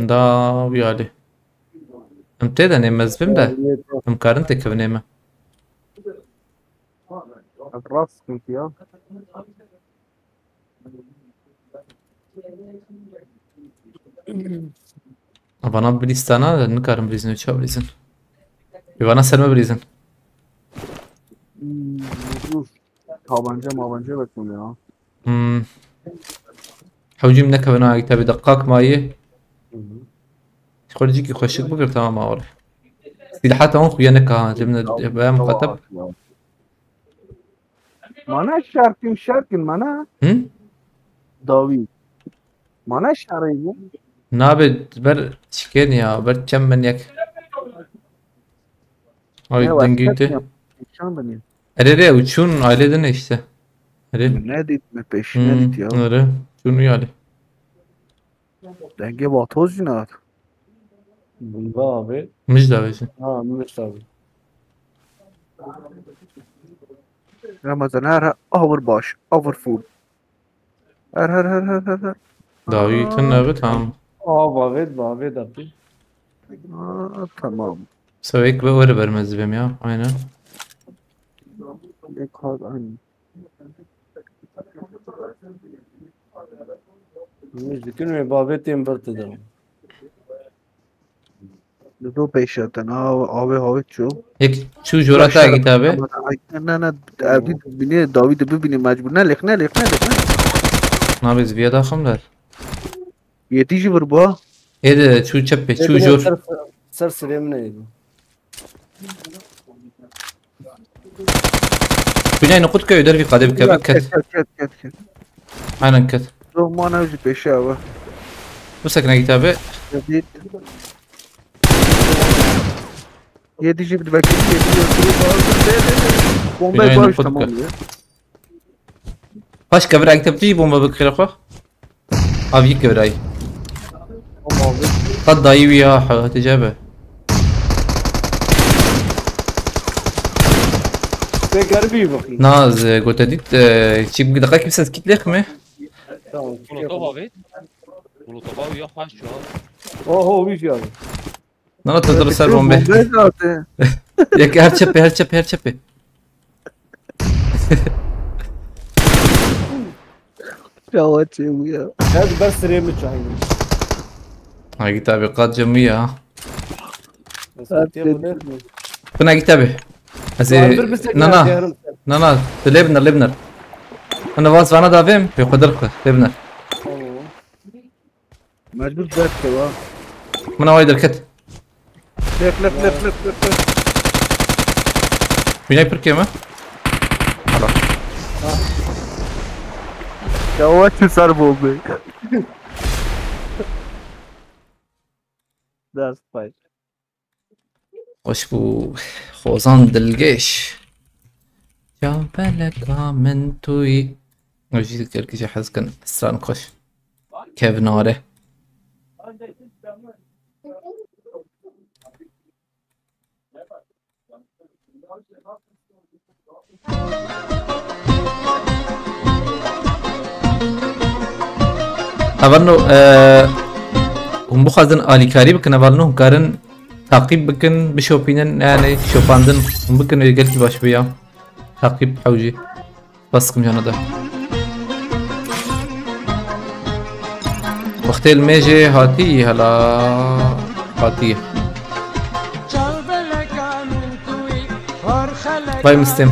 [SPEAKER 3] da yani em dedi ne mezbim de em karın tekevne mi
[SPEAKER 5] الراس كنت يا
[SPEAKER 3] bana bir listana ne karın brizin uçağı brizin bana serme brizin
[SPEAKER 5] tabanca mabanca bakmıyor ya.
[SPEAKER 3] حوجي منك بنا تبي دقاق ماي تخرج يجيك يخشك بقر تمام اول سلاحات هون خويانك ها جبنا بقى مقتب
[SPEAKER 5] Mana şarkın mana
[SPEAKER 3] هم
[SPEAKER 5] davi. Mana şarkın.
[SPEAKER 3] نابد بر شكين يا بر كم من يك هاي دنجيته
[SPEAKER 5] Şan beni.
[SPEAKER 3] اري وشون aileden işte اري
[SPEAKER 5] Ne dit mi peşine dit ya.
[SPEAKER 3] اري شنو يعني
[SPEAKER 5] Denge batoz yine.
[SPEAKER 4] Bunda abi.
[SPEAKER 3] مش داويش
[SPEAKER 4] Ha Mehmet abi.
[SPEAKER 5] Ramazan her over baş over full. Her.
[SPEAKER 3] داوی کن نبه تمام
[SPEAKER 4] باvet abi.
[SPEAKER 5] Tamam.
[SPEAKER 3] سويك بقى برمز بهم يا aynen.
[SPEAKER 5] Bir kod aynı.
[SPEAKER 4] Müzikün ve bavetim bırtıdır.
[SPEAKER 5] دو پیشتن آوه هاوی چو
[SPEAKER 3] یک شو جورا تا کتابه
[SPEAKER 5] نه نه داوی ببینی داوی ببینی مجبور نه لخ
[SPEAKER 3] نابز بیا داخم دار
[SPEAKER 5] یتیجی بر با
[SPEAKER 3] ایده شو چپه شو جور
[SPEAKER 4] Sır sırım neydi?
[SPEAKER 3] بناي نقود كيو دربي قادم كت
[SPEAKER 5] کت
[SPEAKER 3] aynen كت
[SPEAKER 5] دو ما نوزی پیشه آوه
[SPEAKER 3] مسكنا كتابه
[SPEAKER 5] جدید یتیجی بر بکی یتیجی بومبه
[SPEAKER 3] بناي
[SPEAKER 5] باش
[SPEAKER 3] نقود
[SPEAKER 5] تمام
[SPEAKER 3] كت باش كبر اكتب تجي بومبا بكري اخو ابي كبراي قد ضايب يا تجابه
[SPEAKER 4] Tekrar bir bakayım.
[SPEAKER 3] ناز قلت ديت تشيب دقائق بس كيت لخمه
[SPEAKER 4] Tamam.
[SPEAKER 6] Buluta bavet. Buluta bav ya haş şu an.
[SPEAKER 4] Oho bir şey abi.
[SPEAKER 3] انا تدرس بومبا
[SPEAKER 5] بومبه زاته
[SPEAKER 3] ياك هر تشبي
[SPEAKER 5] جواد چه
[SPEAKER 4] Hadi ben sıraya mı çayım?
[SPEAKER 3] هاي كتابي قاد جميع
[SPEAKER 4] Hadi bu ne?
[SPEAKER 3] كنا كتابي
[SPEAKER 4] Vardır bir sekreter
[SPEAKER 3] نانا
[SPEAKER 4] yarım.
[SPEAKER 3] نانا ليبنر انا واز فانا دافيم في قدرك ليبنر
[SPEAKER 4] Tamam.
[SPEAKER 5] مجبور درد که با
[SPEAKER 3] من وايد الكت
[SPEAKER 5] لف
[SPEAKER 3] بيناي بركيمه خلاص
[SPEAKER 5] جواد چه سر بومبه درست پای
[SPEAKER 3] وش بو خوزان دلقيش يا بلك من توي وجي كركي حز كان سران خوش كيف ناره أظنه هم بخازن آلیکاری بکن اولنو هم کارن تعقیب بکن بشوپینن يعني شوپاندن هم بکن ويقال كي باش بيا تعقیب حوجي بسكم جانا ده وقت الميجي هاتي هلا هاتي باي مستم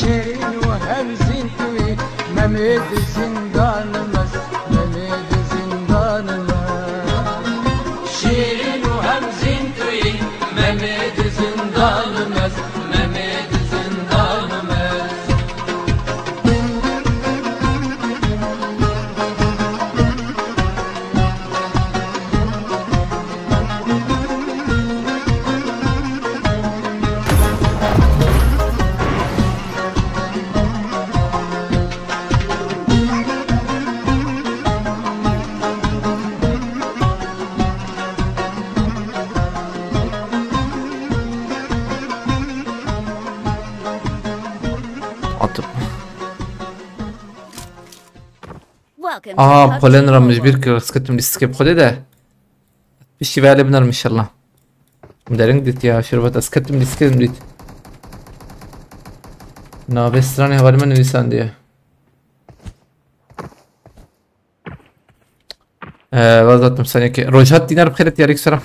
[SPEAKER 7] شیرین و همزین توی ممید زندانمز ممید زندانمز شیرین و همزین توی ممید زندانمز ممید زندانمز
[SPEAKER 3] عطب
[SPEAKER 1] Welcome to
[SPEAKER 3] بولن
[SPEAKER 1] PUBG
[SPEAKER 3] را
[SPEAKER 1] Mobile.
[SPEAKER 3] مجبور که سكتم السكيب خده ده بشي بالي بنر ان شاء الله مدرنگ ديت يا شربت اسكتم السكيب ديت نا بستراني حوالي من نویسان دیه وضعت ثانية كي روجهات دينار بخيرت يا ريك سرا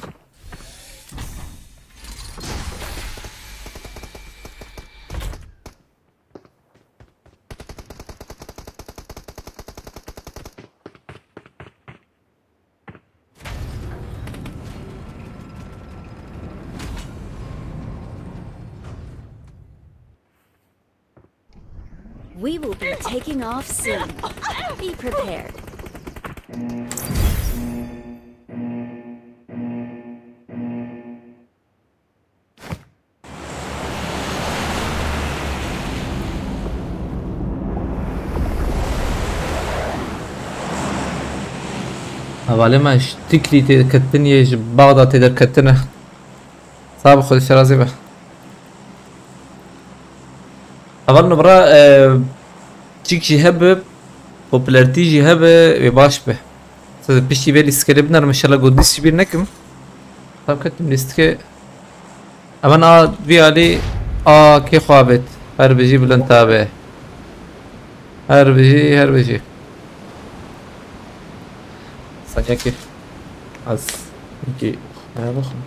[SPEAKER 1] We will be taking off soon. Be prepared.
[SPEAKER 3] حوالی ما تکلی تیدر کتن یه باغدا تیدر کتنه صعب خودش رازی به اول نبرا چیک جی هبه پوپولارتی جی هبه و باش به سه پیشی بیلی سکریب نرم انشالله گودیش بیر نکم طب کتم نیست که اما وی علی کی خوابت هر بجی بلند تابه هر بجی ثانية كيف از يجي بخم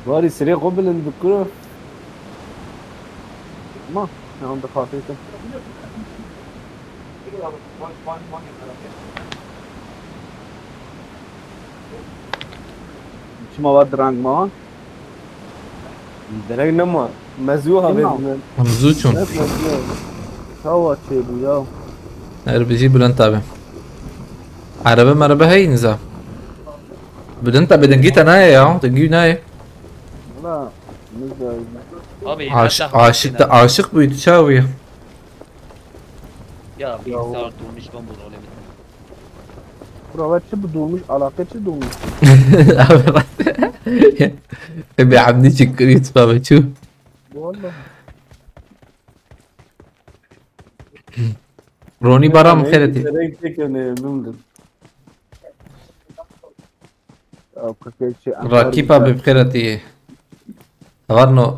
[SPEAKER 4] واري سريع قبل الدكتور
[SPEAKER 5] ما عند خاطيته شو مواد رنگ ما
[SPEAKER 4] درك نما مزوها
[SPEAKER 5] نعم.
[SPEAKER 3] ممزوجون
[SPEAKER 5] هوا چه بویا
[SPEAKER 3] هر بجي بلند تابه عربة مربة هاي نزا بدن تابه دنجيت نايا يا دنجي نايا
[SPEAKER 5] لا نزل
[SPEAKER 6] Abi
[SPEAKER 3] عاشق بيت شاوية
[SPEAKER 6] Ya bilgisayar durmuş ben bunu öyle
[SPEAKER 5] براوات چه بدومش علاقه چه دومش
[SPEAKER 3] ابي عمدي شكريت بابا شو
[SPEAKER 5] والله
[SPEAKER 3] روني برام خيرتي
[SPEAKER 4] درك تكن بمدن
[SPEAKER 5] او كل شيء
[SPEAKER 3] راكيبا بخيرتي غرنو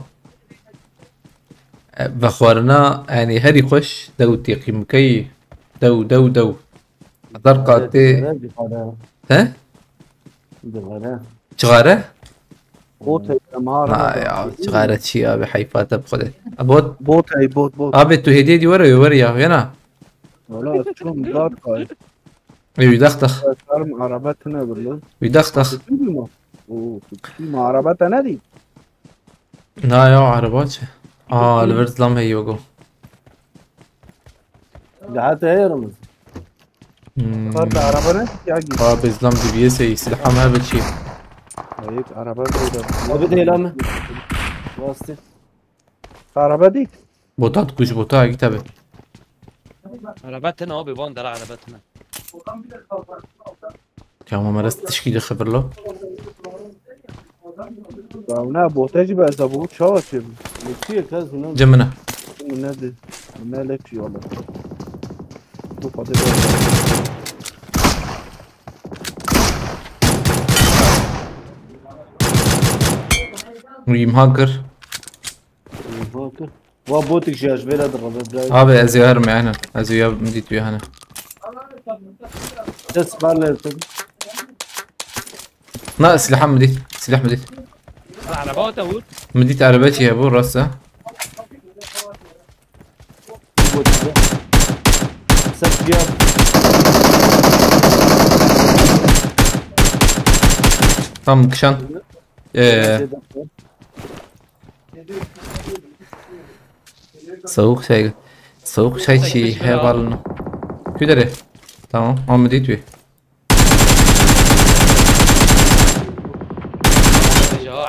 [SPEAKER 3] بخورنا يعني هري خوش دو تيقي مكي دو درقاتي ها شغارة
[SPEAKER 5] بوت مهارة
[SPEAKER 3] ما يا شغارة شي ابي حيفاته بخده ابوت
[SPEAKER 5] بوت
[SPEAKER 3] ابي تو هديدي ورا يا هنا
[SPEAKER 5] ولا شو مدار قاي
[SPEAKER 3] يدخدخ
[SPEAKER 5] صار عرباتنا بالله
[SPEAKER 3] يدخدخ
[SPEAKER 5] ما عرباتنا دي
[SPEAKER 3] لا يا عربات الفيرت لام هي وجو
[SPEAKER 4] قعدت هي رمز
[SPEAKER 5] صار عربنا تيجي
[SPEAKER 3] بزلام دي بي اس اي سلاحه ما بتشي
[SPEAKER 5] هيك عربات ده
[SPEAKER 4] وبدي لما واسطة
[SPEAKER 5] عربة دي
[SPEAKER 3] بوتات كوش بوتا كتابه
[SPEAKER 6] Arabatına abi ben dara arabatına.
[SPEAKER 3] يا ما مارست تشكيل خبر له
[SPEAKER 5] نه بوتاجي بقى زبوط شو تشم
[SPEAKER 4] كثير كاز هنا
[SPEAKER 3] جمنا
[SPEAKER 5] من نادي مالك شي والله تو فاضي
[SPEAKER 3] مريم هاكر
[SPEAKER 4] هاكر وابوتك جاش بلا ضرب
[SPEAKER 3] ابي ازي هرمي انا ازي مديت ويا هنا
[SPEAKER 4] بس بالله
[SPEAKER 3] ناقص سلاح مديت
[SPEAKER 6] عربات بود
[SPEAKER 3] مديت عرباتي يا ابو راسه
[SPEAKER 4] سب جاب
[SPEAKER 3] tam kışan soğuk şey hevalno küdere tamam ama değil
[SPEAKER 6] جا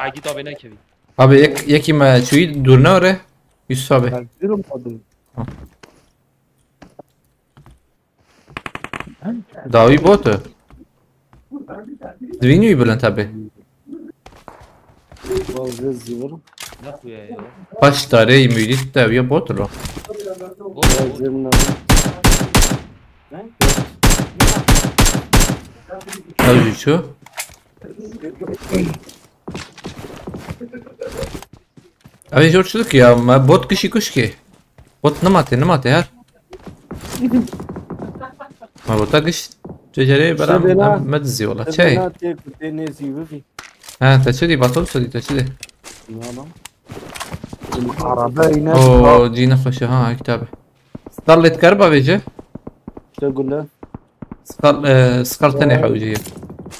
[SPEAKER 6] عگی تا بینه کبی
[SPEAKER 3] abi yeki ma çuyi durna oraya Yusuf abi
[SPEAKER 5] تنزيلهم قدري
[SPEAKER 3] davi botu Dvinjuj Bülent abi
[SPEAKER 4] bazı zivar
[SPEAKER 6] نه خویه یا
[SPEAKER 3] baş tarihi müdit daviye botu ro
[SPEAKER 4] bazı
[SPEAKER 3] Avcı şu Abi jorçluk ya ma bot kişi kuş ki bot ne mate her ma bota kış Cecere beram medzi valla çay
[SPEAKER 4] ne zivar
[SPEAKER 3] ha taçedi batol sodi taçedi
[SPEAKER 5] عربي ناس
[SPEAKER 3] o cina خوشه ha kitabı Starlet karba vece
[SPEAKER 4] işte gülle
[SPEAKER 3] سكرتني حوجية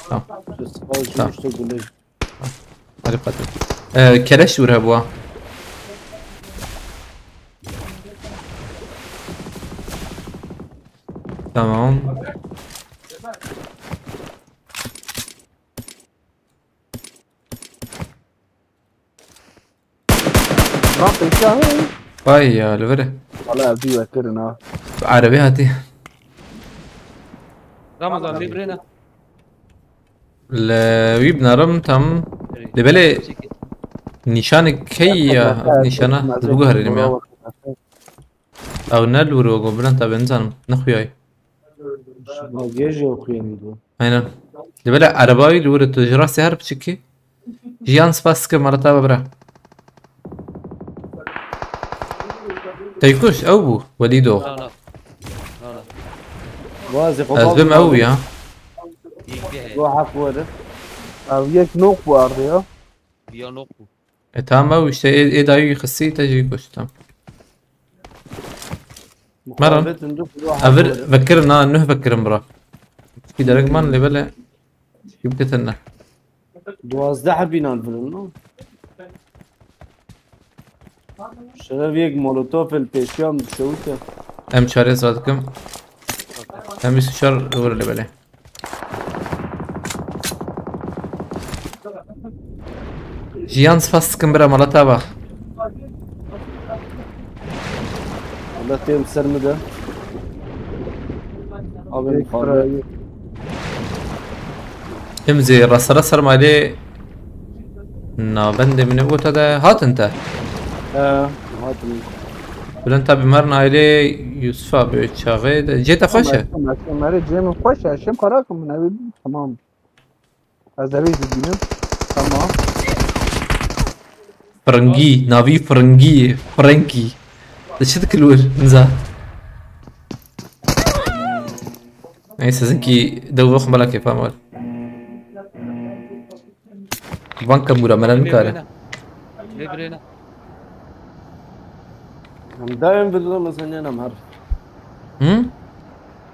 [SPEAKER 4] tamam işte gülle
[SPEAKER 3] عرفت كلاش ورهبوا تمام
[SPEAKER 5] باقي شهر
[SPEAKER 3] باي يا لفره
[SPEAKER 5] ولا ابدي وكرنا
[SPEAKER 3] عربي هاتي
[SPEAKER 6] رمضان لیبرینه
[SPEAKER 3] ويبنا رم تم لبالي نشان كي نشانه تبقى هريني يا او نلور وقبلن تبع انسان نخوياي
[SPEAKER 4] gece okuyamıyordu.
[SPEAKER 3] aynen لبالي عرباي لور تجرا سهر بشكي جيان سباسك مرتا ببرا تيكوش او بو وليدو
[SPEAKER 6] لا لا لا لا
[SPEAKER 4] Bazı
[SPEAKER 3] ازبم اوي ها
[SPEAKER 6] یک بیه
[SPEAKER 4] Ruhak var.
[SPEAKER 5] او يك نوق وارد يا
[SPEAKER 6] بیا نقو
[SPEAKER 3] تمام اوي işte دايو يخسي تجي كوش تمام
[SPEAKER 4] Muhabbet unduk ruhak
[SPEAKER 3] افر
[SPEAKER 4] var.
[SPEAKER 3] فكرنا انه فكر مرا في درج من لبالي يبتتنا
[SPEAKER 4] 12 binan fırın. Şöyle bir molotof el peşyam şovta.
[SPEAKER 3] ام شاري صادكم ام يسشار ور اللي بالي جيان سفاسكم برا مالتا با
[SPEAKER 4] Allah tem sermede. Abi falan.
[SPEAKER 3] امزي رسر مالي نا بند من قوت هذا هات انت
[SPEAKER 4] Hatım.
[SPEAKER 3] بلن انت بمرنا علي يوسف ابي تشاغي جيت خوشه
[SPEAKER 5] مرة جيم خوش هشام قراكم من أبي تمام هذا بيت الدين تمام
[SPEAKER 3] فرنجي نافي فرنجي فرنكي تشد كلور نزا نيسا زنكي دو وخ ملاكي فامول بانكا مورا ملان كاره
[SPEAKER 6] لیبرینه
[SPEAKER 4] Hem daim bildim mesela nem har.
[SPEAKER 3] هم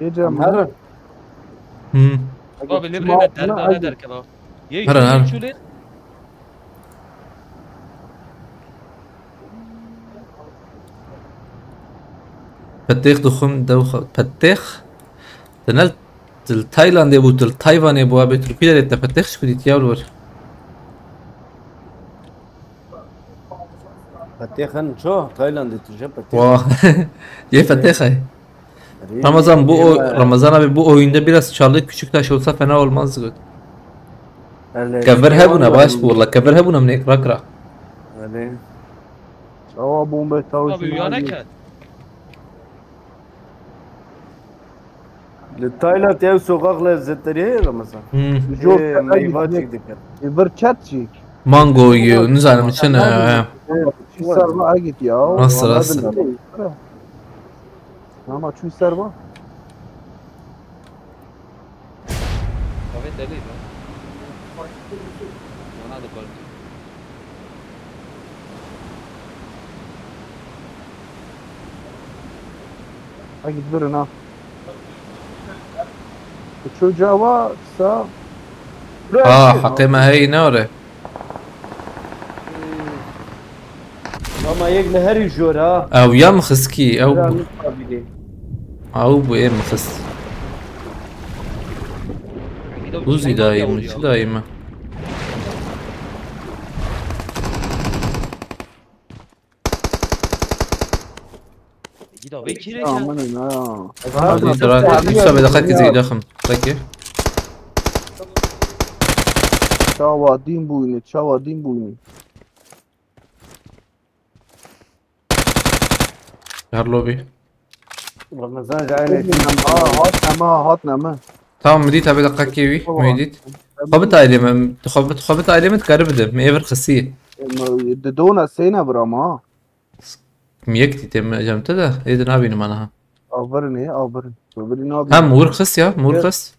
[SPEAKER 5] يجي
[SPEAKER 4] Har.
[SPEAKER 3] هم
[SPEAKER 6] بابا لیبرینه در دانه در کباب یک
[SPEAKER 3] هرن، هرن.
[SPEAKER 6] چولی
[SPEAKER 3] فتيخ دخم دوخ فتيخ تنال تايلاند يبو تايوان يبو ابي تركيا اللي تفتيخ شو بدي تياول
[SPEAKER 4] Fatih'ın şu Tayland'da tüje Fatih.
[SPEAKER 3] Vah. Ye Fatih ay. Ramazan Ramazan abi bu oyunda biraz Charlie Küçüktaş olsa fena olmazdı. كفرها بنا باش والله كفرها بنا من اقرا اقرا
[SPEAKER 4] Ali.
[SPEAKER 5] سوا بومبه
[SPEAKER 6] بابا
[SPEAKER 5] تاوش
[SPEAKER 6] یا نکرد
[SPEAKER 4] Tayland ev sokak lezzetleri ya Ramazan.
[SPEAKER 5] Yok,
[SPEAKER 4] Meyve çektik.
[SPEAKER 5] يبر تشاتشيك
[SPEAKER 3] مانجو يو نزعل من شنو
[SPEAKER 5] شو صار ما قلت يا
[SPEAKER 3] راسه راسه
[SPEAKER 5] ماما شو صار ما
[SPEAKER 6] بابا دلیل یا نه دکار
[SPEAKER 5] اگه برن ها شو جوا سا
[SPEAKER 3] حقي ما هي نوره
[SPEAKER 4] اما یک نهری جور ها
[SPEAKER 3] او يا مخسكي او
[SPEAKER 4] لا نقابله
[SPEAKER 3] او بو ايه مخس بوزي دايما شو دايما
[SPEAKER 6] گیدا به کی
[SPEAKER 5] aman
[SPEAKER 6] رسید؟
[SPEAKER 5] ha
[SPEAKER 3] لسه بدقيقة زي دخم تركي
[SPEAKER 5] çavadin buyunu çavadin buyunu
[SPEAKER 3] هر لوبي
[SPEAKER 4] رمضان جاي
[SPEAKER 5] هات نما
[SPEAKER 3] تمام مديت ابي دقيقة كيوي مديت خبط ايلي خبط ايلي متقرب ده ميفر خسيه
[SPEAKER 5] دونا سينا برama
[SPEAKER 3] ميكتي تم جمت ده ايه ده نابين معناها
[SPEAKER 5] aferin
[SPEAKER 3] هم مور خس يا مور خس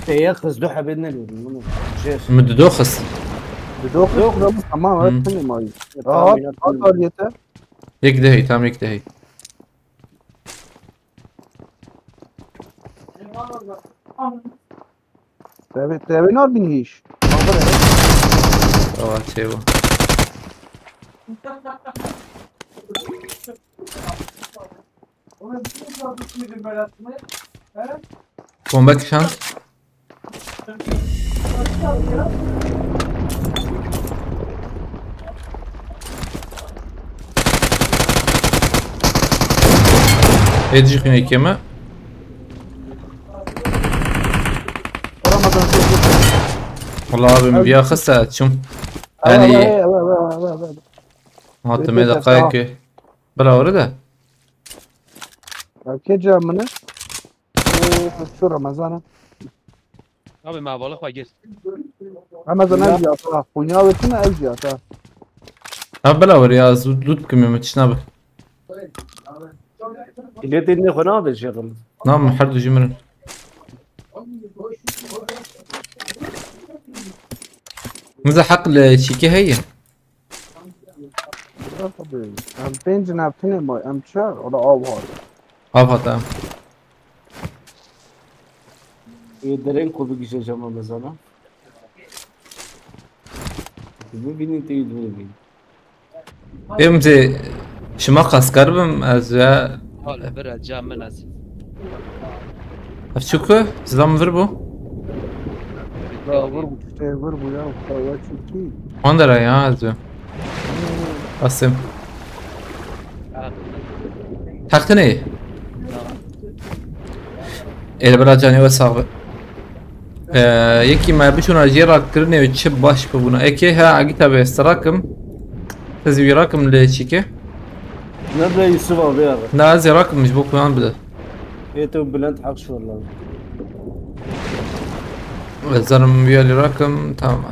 [SPEAKER 4] ياخذ دوحه باذن الله شيخ
[SPEAKER 3] مددو خس
[SPEAKER 5] بدوخ tamam
[SPEAKER 3] Hmm.
[SPEAKER 5] evet tamam at yeter
[SPEAKER 3] يك دهي تام يك دهي
[SPEAKER 5] Tebe ne bin hiç
[SPEAKER 3] اوه تيبو بومبك شانس ايدجي خيني كيما
[SPEAKER 5] Ramazan
[SPEAKER 3] والله ابي مبيا خسة تشوم يعني هات مي دقائق بلا ورده
[SPEAKER 5] Ke camını şu Ramazan'a
[SPEAKER 6] آبی موالا خواه گرد
[SPEAKER 5] Ramazan'a ev yata Kunya vetine ev yata
[SPEAKER 3] ها بلا وريا لوت كم ما تشناب
[SPEAKER 4] اللي تدني خنابل شغل
[SPEAKER 3] نعم حد جمرن ماذا حق لشيكي هي
[SPEAKER 5] Em penc naftine ma em çar ola av har
[SPEAKER 3] اه تمام
[SPEAKER 4] يدرين كل بيجي جماعة مثلا ببینید تیز ببین
[SPEAKER 3] امزي شماقة سكربم از
[SPEAKER 6] حالا برد جمع من از
[SPEAKER 3] افشوكو زدام فربو
[SPEAKER 5] vur bu işte vur bu ya ya çünkü
[SPEAKER 3] اندرا يا از قسم حقتني الى بلا جاني وساق یکی ما بشون اجيرا كرني وتشب باش ببونا اكي ها عقيتها بستراكم تزوي راكم لشيكي
[SPEAKER 4] نبدأ يوسف أبي يلا
[SPEAKER 3] نازي راكم مش بوك وين بدا
[SPEAKER 4] يتو بلند حق شو والله
[SPEAKER 3] الزلمة بيالي راكم تمام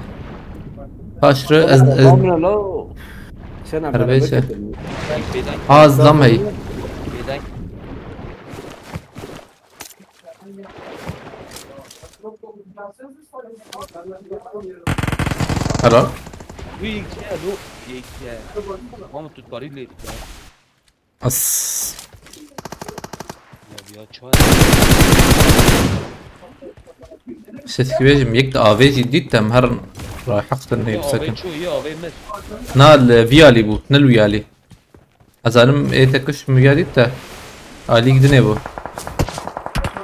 [SPEAKER 3] هاشرة
[SPEAKER 4] عمرنا لو عشان
[SPEAKER 3] هربيشة.
[SPEAKER 6] بیدنگ
[SPEAKER 3] ظلام هي
[SPEAKER 6] بیدنگ
[SPEAKER 3] هلا
[SPEAKER 6] وی یک دو یک هم تو کاری لید
[SPEAKER 3] اس
[SPEAKER 6] یا بیا چای
[SPEAKER 3] شتك بيجم يكت آوي جديد تم هرن راح حقتن هي بسكن
[SPEAKER 6] آوی چو یا آوی مس
[SPEAKER 3] نال فيالي بو نل ويالي ازالم ايه تكش ميالي تا آلي جدني بو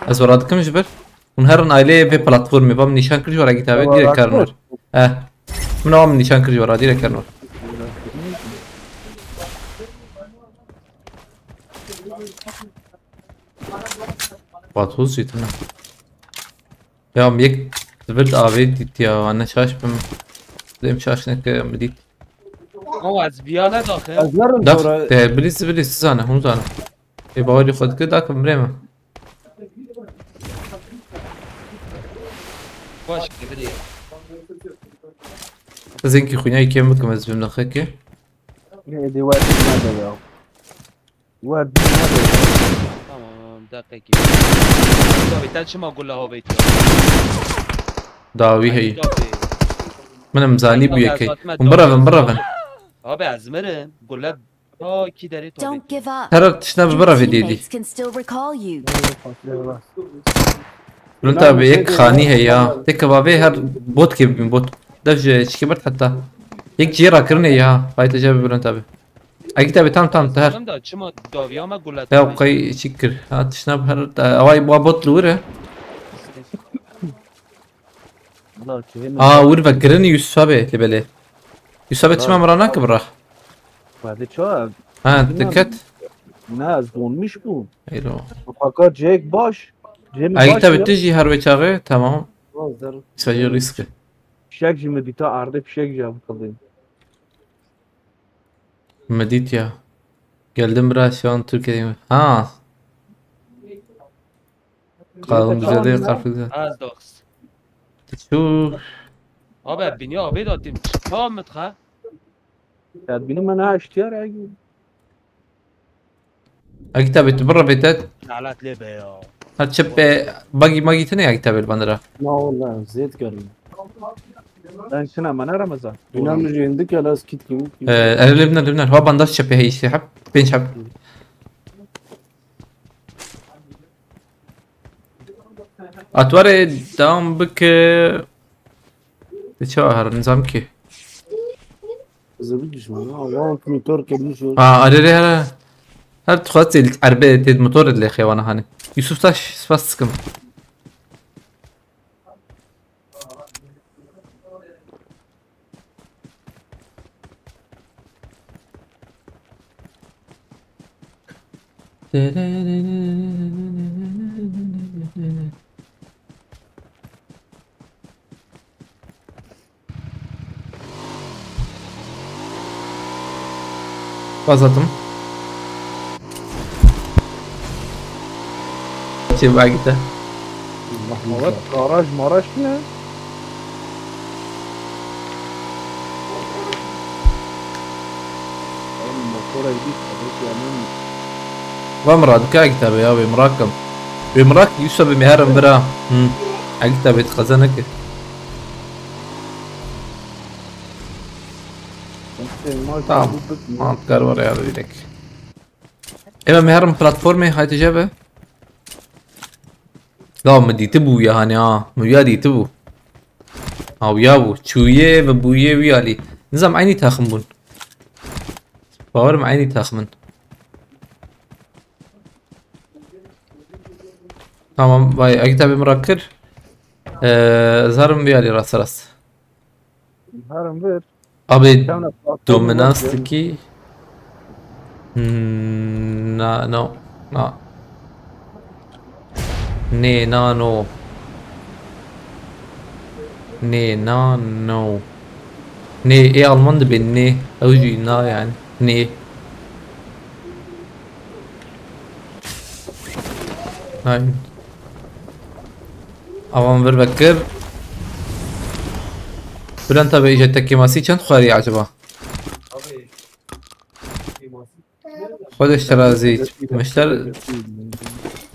[SPEAKER 3] از ورادكم جبر اون هرن آيلي في بلاتفورمي بام نشان كرج ورا كتابه دير كارنور من عام نشان كرج ورا دير كارنور باتوز جيتنا يا عم يك زبرت آوي ديت يا انا شاش بم ديم شاش نك مديت
[SPEAKER 6] او از بیا نداخل
[SPEAKER 4] أزمرن
[SPEAKER 3] داخ
[SPEAKER 4] دورة
[SPEAKER 3] بليس زانا هم زانا يبقى ولي خد كده داك مريمة
[SPEAKER 6] باش کبری
[SPEAKER 3] زينكي خوياي كيم بكم از بم نخكي
[SPEAKER 5] هدي وقت هذا يا وقت هذا
[SPEAKER 6] تمام دقیقی آبی تل شما گله ها بیتی
[SPEAKER 3] داوي هي من مزاني بيكي برغن
[SPEAKER 6] آبی از مرن گله تا کی داری تو
[SPEAKER 1] Don't give up.
[SPEAKER 3] ترى تشنب
[SPEAKER 1] Your
[SPEAKER 3] برا في ديدي
[SPEAKER 1] teammates can still recall you.
[SPEAKER 3] بلونت ابي يك خاني هي تك بابي هر بوت كي بوت دفج شكبرت حتى يك جيرا كرني يا فايت جاب بلونت ابي اكيد ابي تام تهر
[SPEAKER 6] هم دا چما داویا ما گلت
[SPEAKER 3] يا قي شكر هات تشنب هر اواي بوت لوره ور فكرني يوسف ابي لبلي يوسف ابي تشما مرانا كبره
[SPEAKER 5] بعد چه؟
[SPEAKER 3] ها دكت
[SPEAKER 5] نه از دونمیش بود
[SPEAKER 3] ايرو
[SPEAKER 5] فقط جیک باش جیم
[SPEAKER 3] اكيد
[SPEAKER 5] باش
[SPEAKER 3] ابي تجي هر بچاغه تمام سجل ريسك
[SPEAKER 5] فشک جی مدیتا عرضه فشک جاب کردیم
[SPEAKER 3] مديت يا geldim biraz şu an Türkiye'deyim. Ha. Kalın güzel değil, karpuz güzel.
[SPEAKER 6] از داخس
[SPEAKER 3] Şu
[SPEAKER 6] آبه بینی آبه دادیم چکا متخه
[SPEAKER 5] یاد بینی من اشتیار اگه
[SPEAKER 3] اكيد برا بيتات
[SPEAKER 6] لعنت لبه یا
[SPEAKER 3] هتشب باقي تاني اكيد البندرة.
[SPEAKER 4] نه والله زیاد کردم
[SPEAKER 5] ben şuna bana Ramazan
[SPEAKER 4] اینم نجینده که لاس کیت کیم
[SPEAKER 3] لبنان هو بندر شبه هي شحب بين شحب. اتواري دام بك شهر نظام كي
[SPEAKER 4] زبیدش من والله موتور کردی شو
[SPEAKER 3] اري هر تخاطي العربية تد موتور اللي خيوانا هاني يوسف تاش سباسكم Bazladım. Şey var gitti.
[SPEAKER 5] evet garaj maraş ne motora gidip yani
[SPEAKER 3] ومراد كاكتب يا ابي مراكم بمراك يوسف بمهرم برا اكتب خزانك tamam mantıklar var ya direkt اما مهرم بلاتفورمي هاي تجابه لا مدي تبو يا هاني ويا دي تبو ويابو شويه وبويه ويالي نظام عيني تاخمون باورم عيني تاخمن tamam vay اكيد ابي مراكر زارم ويالي راس راس
[SPEAKER 5] harım ver
[SPEAKER 3] ابي
[SPEAKER 5] كان
[SPEAKER 3] دوميناستيكي نا نو نا ني نانو ني نانو ني ايه الماند بالني اوجي نا يعني ني ناين اوان ver بكر بلان tabi اجتك ماسي چند خواري عجبا خودش ترازي مشتر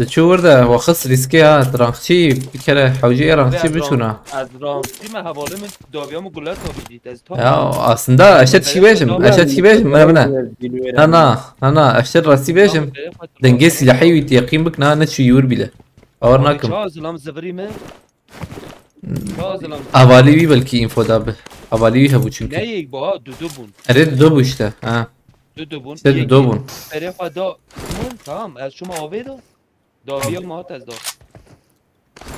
[SPEAKER 3] شو ورده وخص ريسكي رانخشي بكره حوجي رانخشي بشونا
[SPEAKER 6] از رامسی من حواله من داویامو گلت ها بیدید از تا
[SPEAKER 3] يا aslında اشتر شي بيشم انا اشتر راسي بيشم دنجي سلاحي ويتيقين بك نا شو يور بلا اورناكم
[SPEAKER 6] چا ظلام زبری من چا ظلام
[SPEAKER 3] اوالی بی بلکی اینفو دابه اوالی بی هبو
[SPEAKER 6] نه
[SPEAKER 3] چونکه
[SPEAKER 6] یک با دو بون
[SPEAKER 3] اره دو بوشته ها
[SPEAKER 6] دو بون
[SPEAKER 3] سه دو بون
[SPEAKER 6] بره خدا تمام از شما آوه دو داویا ماهات از داخل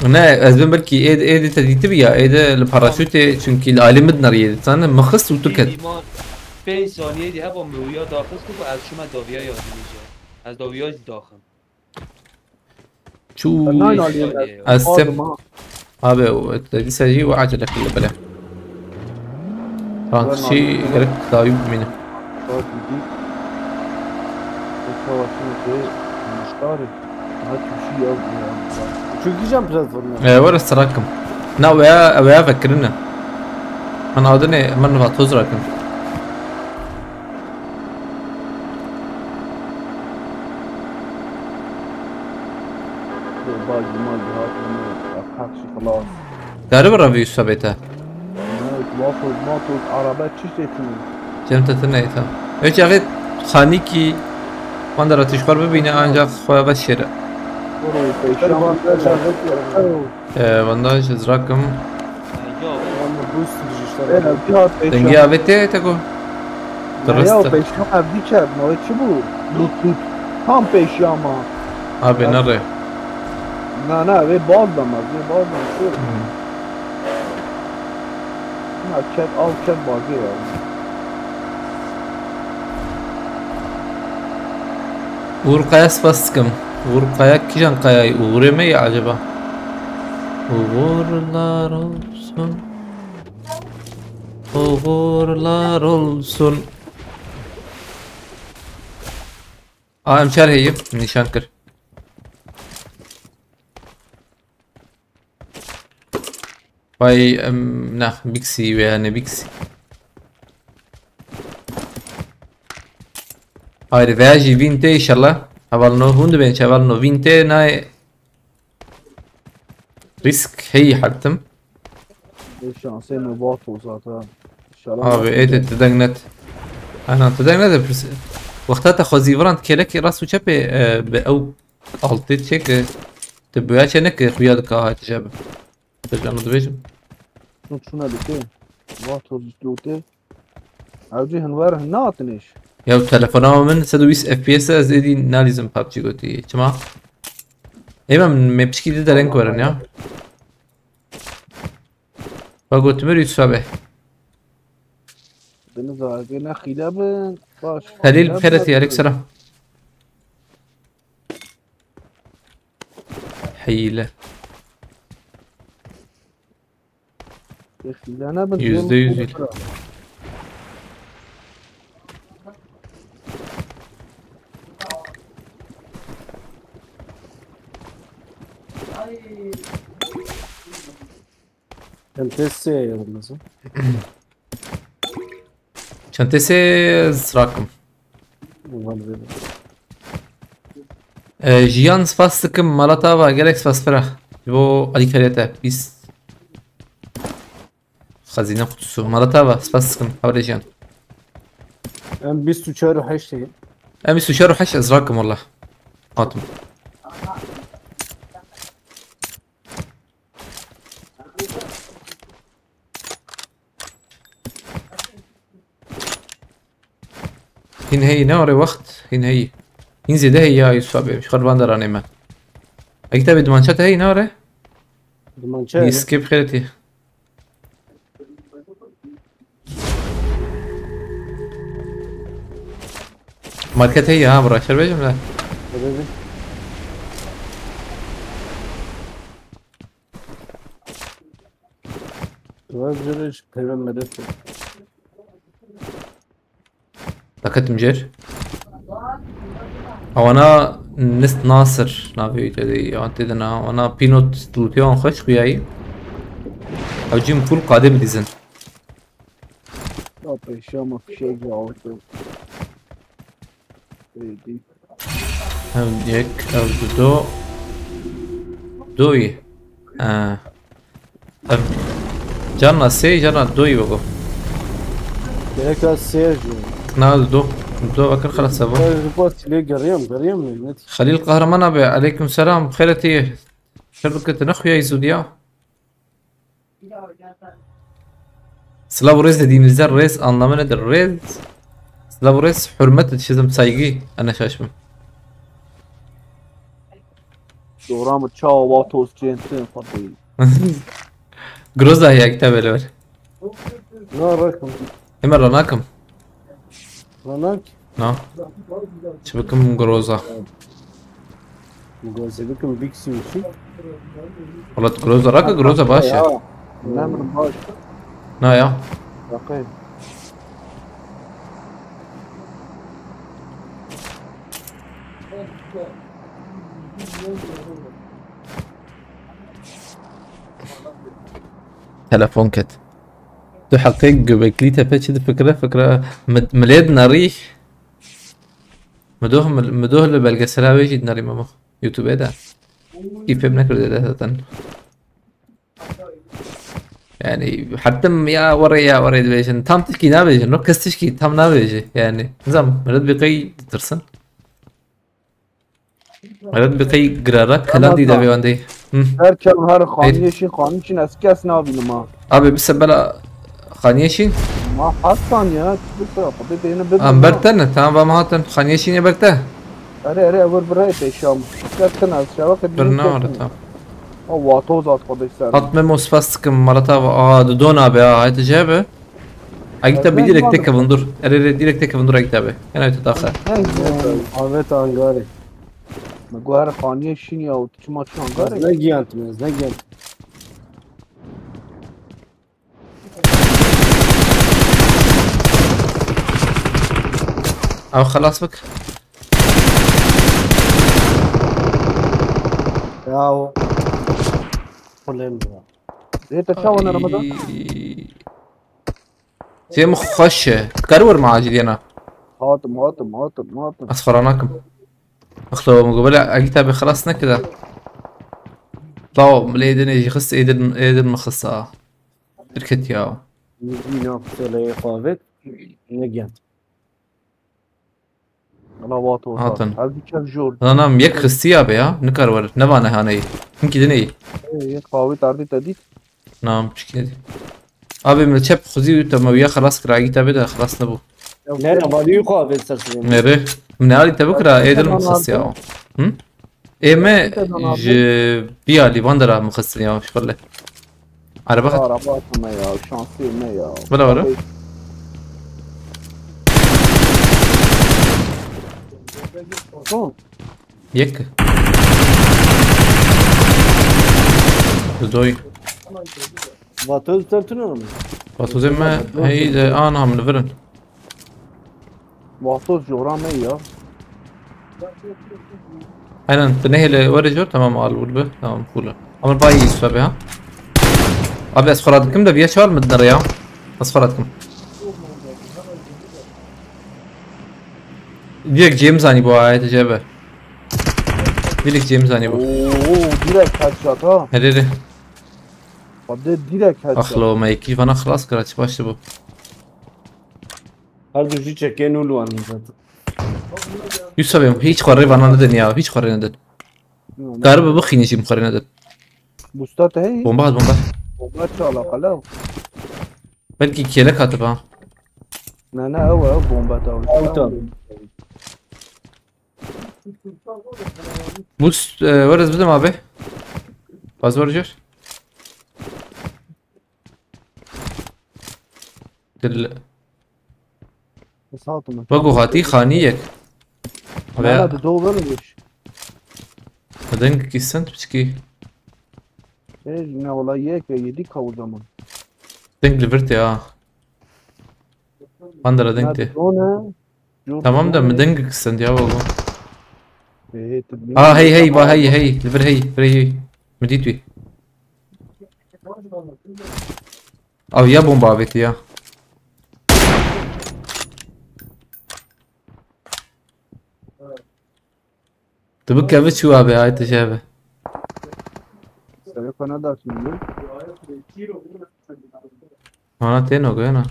[SPEAKER 3] نه از بین بلکی اید تدیتی بیا اید الپاراشوت چونکه الالی مدنر یه سانه مخص و ترکت
[SPEAKER 6] ایمان 5 ثانیه دیگه با مویا داخل کن و از شما داویا یاد میشه از داویا داخل
[SPEAKER 3] شو
[SPEAKER 5] فنان عليهم
[SPEAKER 3] السم ابي تدي وعجلك اللي بلا رانشي قالك دايب منه
[SPEAKER 4] شو gideceğim platformuna
[SPEAKER 3] ورا السراكم نا ويا فكرنا انا اودني من فاتوز راكم
[SPEAKER 5] خلاص
[SPEAKER 3] داري برا في سبيته
[SPEAKER 5] واخد موتو عربات شو شايفين
[SPEAKER 3] جمت تنيته ايش اخذ خانی کی من در آتش بار ببینه آنجا خواه و شیره
[SPEAKER 5] برو پیشام
[SPEAKER 3] بنداج ازراکم
[SPEAKER 6] Ya
[SPEAKER 4] Ama boost düşüşler.
[SPEAKER 5] انا بيها
[SPEAKER 3] دنگی
[SPEAKER 5] پیشام
[SPEAKER 3] آویته تگو
[SPEAKER 5] یا
[SPEAKER 3] درسته
[SPEAKER 5] پیشام عبدی کرد نوع چی بود لوت لوت هم پیشام ها
[SPEAKER 3] آبی نره
[SPEAKER 5] نه وی باز دمد وی باز دمد شو نه کت آو کت باقی ya
[SPEAKER 3] Uğur Kaya spastikım. Uğur Kaya kijan kayayı Uğur'u mu ya acaba? Uğurlar olsun. Uğurlar olsun. Hemşer heyim nişan kır. Vay nah biksi veya ne biksi. Hayır veya vinte inşallah. Havalno hundu ben havalno vinte nay risk hey hattım.
[SPEAKER 5] شانسه نبات و ذاته انشالله
[SPEAKER 3] Abi evet tedagnet. Ana tedagnet pers. وقتها خزيفرانت كلك راس وشبه او التي تشيك تبغى شنك خيادك هاي تجاب تجانو دبيجم
[SPEAKER 5] شنو دكتي بات و زلوته اوجه هنوار هناتنش
[SPEAKER 3] يا تلفونه من 120 اف بي اس ازيدي ناليزم بابجي قلتي تمام ايما من بشكل ده رانك ورن يا فقلت مري تشابه
[SPEAKER 5] دنيا زاغنا خلاب باش
[SPEAKER 3] خليل بخيرتي عليك سلام حيله
[SPEAKER 5] انا بنت
[SPEAKER 3] %100
[SPEAKER 4] Entesse yalnız.
[SPEAKER 3] çantası rakım
[SPEAKER 4] Vallahi.
[SPEAKER 3] جيان سباستكم مالاتافا جالكس فاسفرا بو اليكاريتا بيس خزينة قدسو مالاتافا سباستكم حوالي جيان
[SPEAKER 4] Ben bir suçarı hashtag.
[SPEAKER 3] امي سوشارو حش ازراكم والله قاتم هين هي نوري وقت هين هي ينزل ده هي يا يوسف ابي مش خربان دراني ما اكتب دمانشات هي نوري
[SPEAKER 4] Dumançı.
[SPEAKER 3] يسكيب خيرتي ماركت هي ها برا شربي جمله
[SPEAKER 4] Sebebi. Duvarcıları hiç peygamber etti.
[SPEAKER 3] لكت مجر او انا نست ناصر نافي تدي او انت دنا وانا بينوت تلوتيون خش خياي او جيم كل قادم ديزن
[SPEAKER 5] Ya peşama fişek yağdı. Eydi.
[SPEAKER 3] هم يك او دو دوي ام جانا سي جانا دوي بقو
[SPEAKER 4] Gerek az seyirci.
[SPEAKER 3] نال دو بكر خلاص سبو
[SPEAKER 4] Ben riport ile görüyorum mu?
[SPEAKER 3] خليل قهرمان ابي عليكم السلام خيرتي شركة نخويا يزوديا Slav Rez dediğimizde Rez anlamı nedir? Rez Slav Rez hürmet, çizim, saygı. Ana şaşmam.
[SPEAKER 5] Doğramı çao vatos centin fatih.
[SPEAKER 3] Groza ya kitap öyle var.
[SPEAKER 4] Ne rakım?
[SPEAKER 3] Hemen ranakım.
[SPEAKER 4] Ranak.
[SPEAKER 3] No. Çıbıkım groza.
[SPEAKER 4] Gözlerim big sushi.
[SPEAKER 3] Olat groza raka groza baş ya.
[SPEAKER 5] Nemrin baş.
[SPEAKER 3] Ne ya?
[SPEAKER 5] Bakay.
[SPEAKER 3] Telefon ket. تحقق بكليتا باتش دي فكرة ملياد ناري مدوه اللي بلقى سلاوي جد ناري ماما يوتيوب ده كيف بنكر ده تن يعني حتى يا وري دبيجن tam تشكي نابيجن رو كس تشكي tam نابيجي يعني نظام مرد بقي ترسن مرد بقي قرارة كلام دي دابي واندي
[SPEAKER 5] Herkes her kanyeşin kanyeşin eski esna abim ha.
[SPEAKER 3] abi بس بلا خانيشين
[SPEAKER 5] Ma hastan ya. Bu tarafa bir beni bir.
[SPEAKER 3] برتن تمام بامهاتن خانيشين يا برته
[SPEAKER 5] Ere vur buraya peşam. Şirketten az şava kadar.
[SPEAKER 3] برنامج تمام
[SPEAKER 5] O vatoz arkadaşlar.
[SPEAKER 3] حط ميمو سباستكم مرتا دودون ابي هاي تجابه اجيتا بي ديريكت تك بندور اري ديريكت تك بندور اجيتا بي انا تتاخر
[SPEAKER 5] Evet angare. Mego her kanyeşin ya. Çuma angare.
[SPEAKER 4] Ne giyantımız ne giyant.
[SPEAKER 3] او خلاص بك
[SPEAKER 4] Ya o. Problem bu.
[SPEAKER 5] Rete çavana Ramazan.
[SPEAKER 3] زي مخش تكرور مع جدينا
[SPEAKER 5] Hatım.
[SPEAKER 3] اصفراناكم اخلو مقبل اجيتا بي خلصنا كده طاو مليدن يجي خص ايدن مخصة تركت ياو
[SPEAKER 4] Yine söyle kahvet. Ne giyant.
[SPEAKER 5] Ana vatoz.
[SPEAKER 3] Hatın.
[SPEAKER 5] Hadi çek jor.
[SPEAKER 3] انا ميك خصية بي ها نكرور نبانا هاني يمكن دني
[SPEAKER 5] Kahve tardi tadi.
[SPEAKER 3] نعم مش كده ابي من شاب خذي تمويه خلاص كرا اجيتا بي خلاص نبو
[SPEAKER 4] Ne valıyı kahvet sarsın.
[SPEAKER 3] نري من عالي تبكرا ايدن مخص ياو هم ايما ج بيا لي باندرا مخص ياو شو قال على بخت
[SPEAKER 5] Araba atma ya. Şansı ne ya.
[SPEAKER 3] ولا ولا
[SPEAKER 5] Son.
[SPEAKER 3] يك دوي
[SPEAKER 4] Vatoz tartın onu.
[SPEAKER 3] واتو زي ما هي انا من فرن
[SPEAKER 5] Vatoz joran ne ya.
[SPEAKER 3] انا تنهي لورجو تمام قال ولبه تمام فولا عمر باي يسوى بها ابي اصفراتكم ده بيا شوال مدنر يا اصفراتكم ديك جيمس اني بو هاي تجابه ديك جيمس اني بو
[SPEAKER 5] Oo direkt headshot ha.
[SPEAKER 3] هريري
[SPEAKER 5] Hadi direkt headshot.
[SPEAKER 3] اخلو ما يكيف انا خلاص كراتش باش بو
[SPEAKER 4] Her düşü çeken ulu anı zaten.
[SPEAKER 3] يوسف يوم هيك قريب انا ندن يا هيك قريب ندن قارب بخي نجي مقريب ندن
[SPEAKER 5] Bustat hey.
[SPEAKER 3] بومبات
[SPEAKER 5] Bomba çala kalav.
[SPEAKER 3] بلكي كيلك كاتبها
[SPEAKER 5] Ne o bomba ta.
[SPEAKER 4] Auto.
[SPEAKER 3] بوس ورز بدم ابي باز ورجر دل
[SPEAKER 5] Satım.
[SPEAKER 3] بقو هاتي خانيك
[SPEAKER 5] Ne
[SPEAKER 3] ابي
[SPEAKER 5] de doğru mu geç?
[SPEAKER 3] بدنك كيسنت بتشكي
[SPEAKER 5] Ne ola ye ki yedik o zaman.
[SPEAKER 3] دنك ليفرتي اندر دنكتي
[SPEAKER 5] O ne?
[SPEAKER 3] تمام ده مدنك كيسنت يا والله
[SPEAKER 5] Evet.
[SPEAKER 3] هي با هي ليفر هي مديتوي او يا بومبا بيتي يا تبكى بتشو ابي هاي تشابه
[SPEAKER 5] Sana kana da şimdi.
[SPEAKER 3] انا تين हो गए ना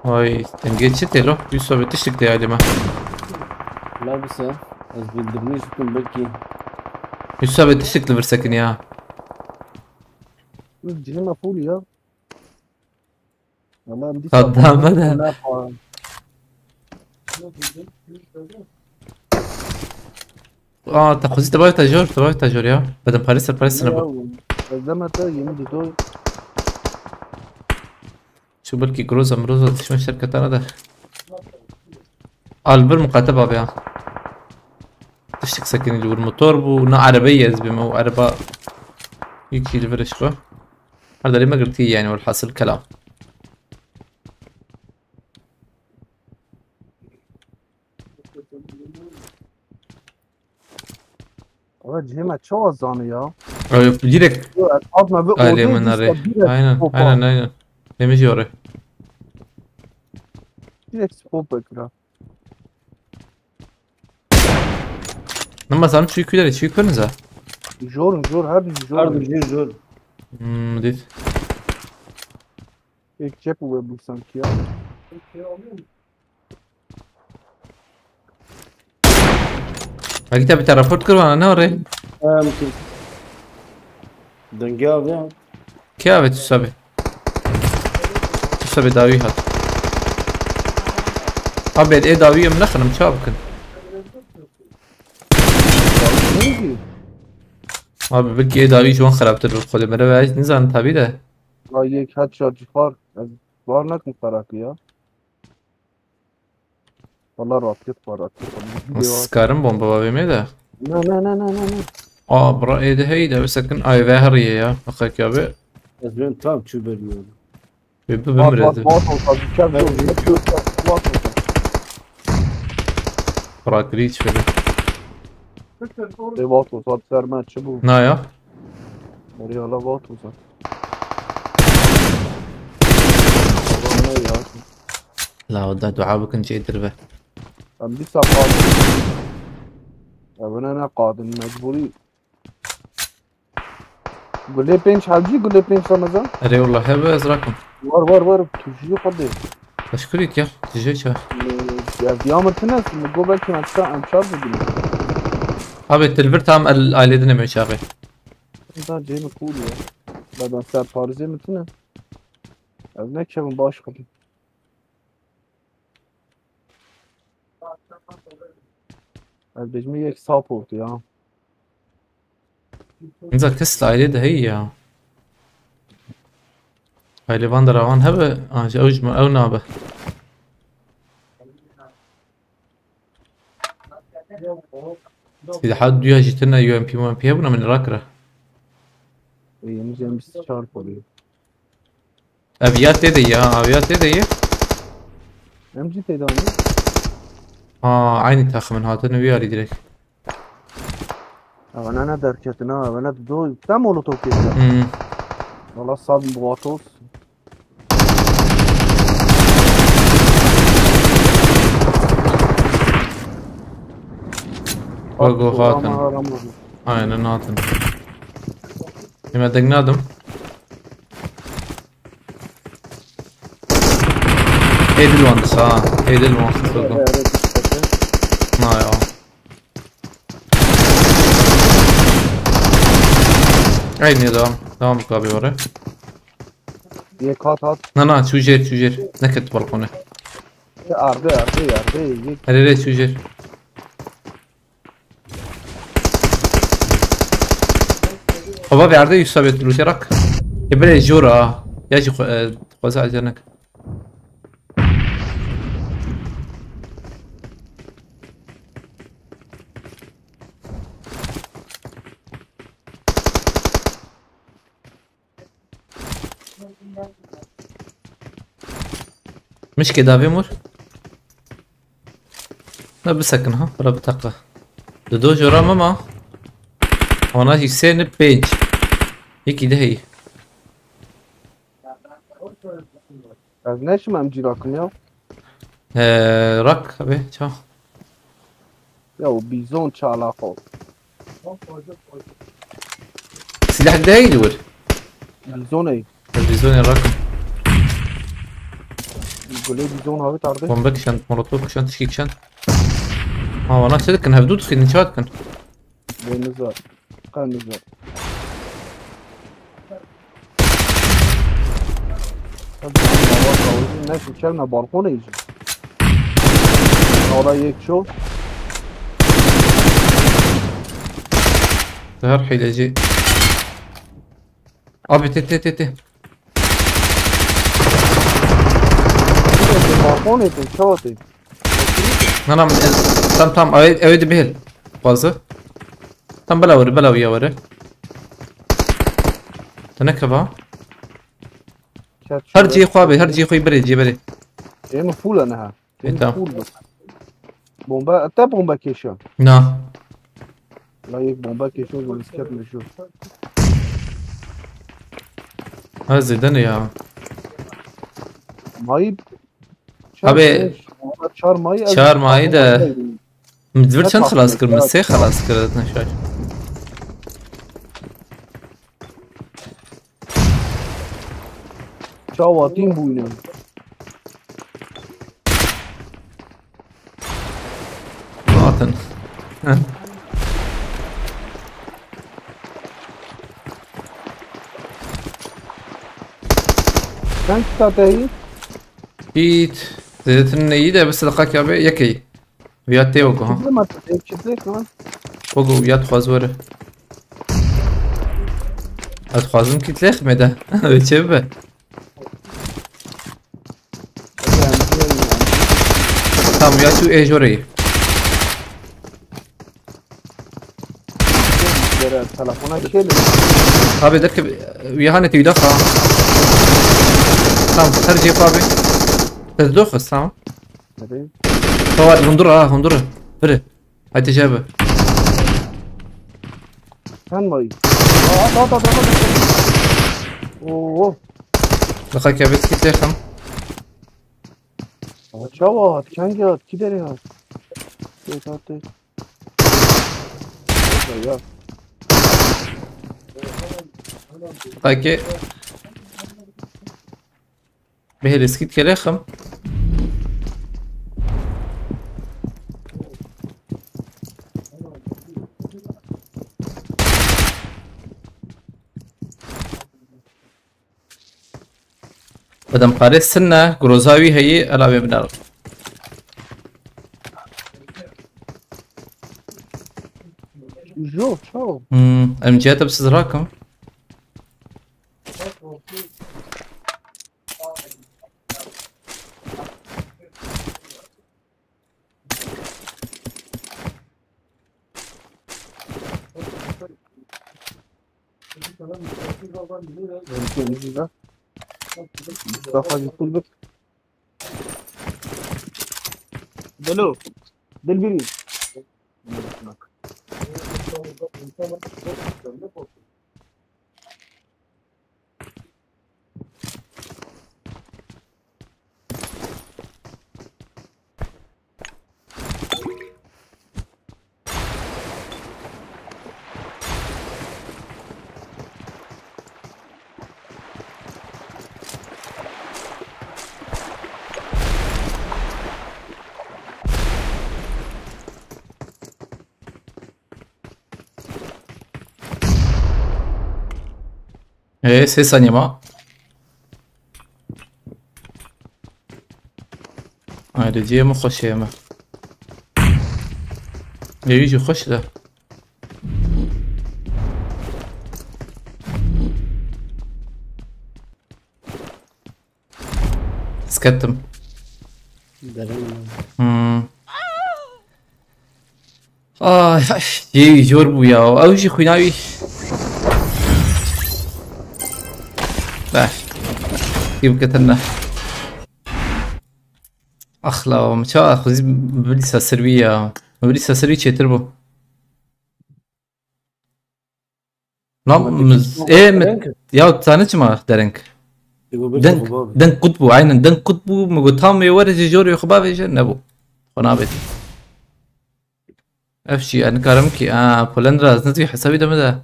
[SPEAKER 3] هاي تنجيتش تلو يوسف بتشتك يا جماعه
[SPEAKER 4] Labisa. Az bildirmiştim belki.
[SPEAKER 3] يوسف بتشتك ليفر سكن يا
[SPEAKER 5] Cihima full ya. Allah'ım
[SPEAKER 3] صدامة اه تاخذي تبغي تاجور يا بدل باريس نبغى
[SPEAKER 5] Özlemete yeni dido.
[SPEAKER 3] شو بلكي جروزا مروزا شو الشركة انا ده البر مقاتبة بيها تشتك سكن اللي والموتور بو عربية زبما وعربة يجي الفرش بقى هذا اللي ما قلتيه يعني والحاصل كلام
[SPEAKER 5] Ama cihima çok azanı ya.
[SPEAKER 3] direkt
[SPEAKER 5] Atma ve
[SPEAKER 3] قال من الري aynen نمشي وري
[SPEAKER 5] Direkt spor bekler.
[SPEAKER 3] لما صارت شو يكون شو يكون زا
[SPEAKER 5] جور هر
[SPEAKER 4] هر
[SPEAKER 5] جور
[SPEAKER 4] دو جیر جور
[SPEAKER 3] دید
[SPEAKER 5] یک چپ و بوسم کیا
[SPEAKER 3] اگه تبی ترافورت کرو نه ره
[SPEAKER 4] ممكن دنجاب يعني
[SPEAKER 3] که اوه تو سبی داوی هات ابد ای داوی ام نخنم چا بکن
[SPEAKER 5] نمیگی
[SPEAKER 3] ابد بگی ای داوی جوان خرابتر رو خود بره و ایش نیزان تبی ده
[SPEAKER 5] لا یک هد شاد جفار از بار نکن فراکی ها والله راکت راکت
[SPEAKER 3] سکارم بوم بابا بیمیده
[SPEAKER 5] نه
[SPEAKER 3] برا ایده هیده بسکن آی وهریه یا اخی که ابی
[SPEAKER 4] از بين تراب شو بريون
[SPEAKER 3] بیبه بمرده برا گریچ بده
[SPEAKER 5] وات وصاد سرمت چه بود
[SPEAKER 3] نه یا
[SPEAKER 5] بری حالا وات وصاد
[SPEAKER 3] لا وده دعا بکن چه دربه
[SPEAKER 5] ام بیسا قادم ابنا انا قادم مجبوری گله پنج حلجی گله پنج رمضان
[SPEAKER 3] اره والله هبه ازراكم
[SPEAKER 5] ور توجیه خده
[SPEAKER 3] اشكرك يا تجي شا
[SPEAKER 5] از دیامر تنس مگو بلکه امشار بگیریم
[SPEAKER 3] ابي التلفرت هم الاليدنا مش شاغي
[SPEAKER 5] دا جیم خوبیه بعد سر پارزه میتونه از نکشم باش خودی از بجمی یک ساپورت یا
[SPEAKER 3] انزل كس الاليد هي هاي اللي فاندر اوان هبه اوجمه او نابه اذا حد يجي لنا يو ام بي 1 بي هبنا من راكره
[SPEAKER 5] یعنی 24 پولی
[SPEAKER 3] ابيات دي ابيات دي
[SPEAKER 5] ام جی تیدانی
[SPEAKER 3] عيني تاخ من هاتن وياري ديريك
[SPEAKER 5] اونا نه درکتنا اونا دو تا مولوتو کشید والا صاب بواتوس
[SPEAKER 3] وقو خاتن aynen hatun يمدق نادم ايد الوانس ايد الوانس ما يا عيني دام قابي ورا
[SPEAKER 5] یک هات
[SPEAKER 3] نا شوجير نكت بالقونه
[SPEAKER 5] ارده یک
[SPEAKER 3] هري شوجير بابا بيعرض يثبت له تراك يبري جورا يجي قوسع جنك مش كده بيمر لا بسكنها ولا بتقى دو جورا ماما هنا يسين بيج هيك ده هي
[SPEAKER 5] از نشم ام جی راکن یا
[SPEAKER 3] راك ابي شو
[SPEAKER 5] یا بیزون چالا خود
[SPEAKER 3] سلاح ده يدور
[SPEAKER 5] بیزون ای
[SPEAKER 3] الفيزون الرقم
[SPEAKER 5] گله بیزون هاوی تارده
[SPEAKER 3] بومبك شنت مولوتوف شنت تشكيك شنت وانا صدق كان هبدود في نشات كان
[SPEAKER 5] بنزار قال نزار نشي كلمة بالكون يجي ورا يك شوف
[SPEAKER 3] ظهر حيل جي ابي تي
[SPEAKER 5] بالكون يجي شوتي
[SPEAKER 3] انا تم اويد بهل بازه تم بلا ويا ورا تنكبها هرجي خوي بري
[SPEAKER 5] يعني فول انا
[SPEAKER 3] انت
[SPEAKER 5] فول بس بومبا انت بومبا كيشون
[SPEAKER 3] نا
[SPEAKER 5] لا يك بومبا كيشون والسكت نشوف
[SPEAKER 3] هذا دني يا
[SPEAKER 5] ماي
[SPEAKER 3] ابي شهر ماي ده متزبط شن خلاص كر مسي خلاص كردنا شوي
[SPEAKER 5] شاواتين بوينه
[SPEAKER 3] باطن
[SPEAKER 5] كان تاتي
[SPEAKER 3] ايت زيتن ايده بس لقاك يا بي يكي ويا تيوكو ها
[SPEAKER 5] ما تاتي كمان
[SPEAKER 3] وقو ويا تخوازوره اتخوازم كتلخ مده بتشبه تام ويا تو ايه جوري
[SPEAKER 5] تلفونك شيل
[SPEAKER 3] ابي ذكر ويا هاني تيدخل تام خرجي بابي تدوخ تام فواد هندرة بره هاي تجابه
[SPEAKER 5] كان ماي اوه
[SPEAKER 3] لقاك يا بس كتلخم
[SPEAKER 5] شاوات كان جات كده يا تاتي
[SPEAKER 3] لقاك به الاسكيت كلخم بدم قارس سنة جروزاوي هي ألعاب بنار
[SPEAKER 5] جو شاو
[SPEAKER 3] أمجيات بس راكم
[SPEAKER 5] مصطفى يقول بك دلو دلبري
[SPEAKER 3] إيه سي ثانية ما هذا جي مو خوش ياما يجي خوش ده سكتم جي جوربو يا او شي خويناوي باش يبقى تنا اخلا مشا خذ بليسا سربيا بليسا سربي تشتربو نعم ايه يا تانيش ما درنك دنك قطبو عينا دنك قطبو مقطام يورج جوري خبابي جنبو خنابت افشي انا كرمكي بولندرا نزي حسابي ده مدى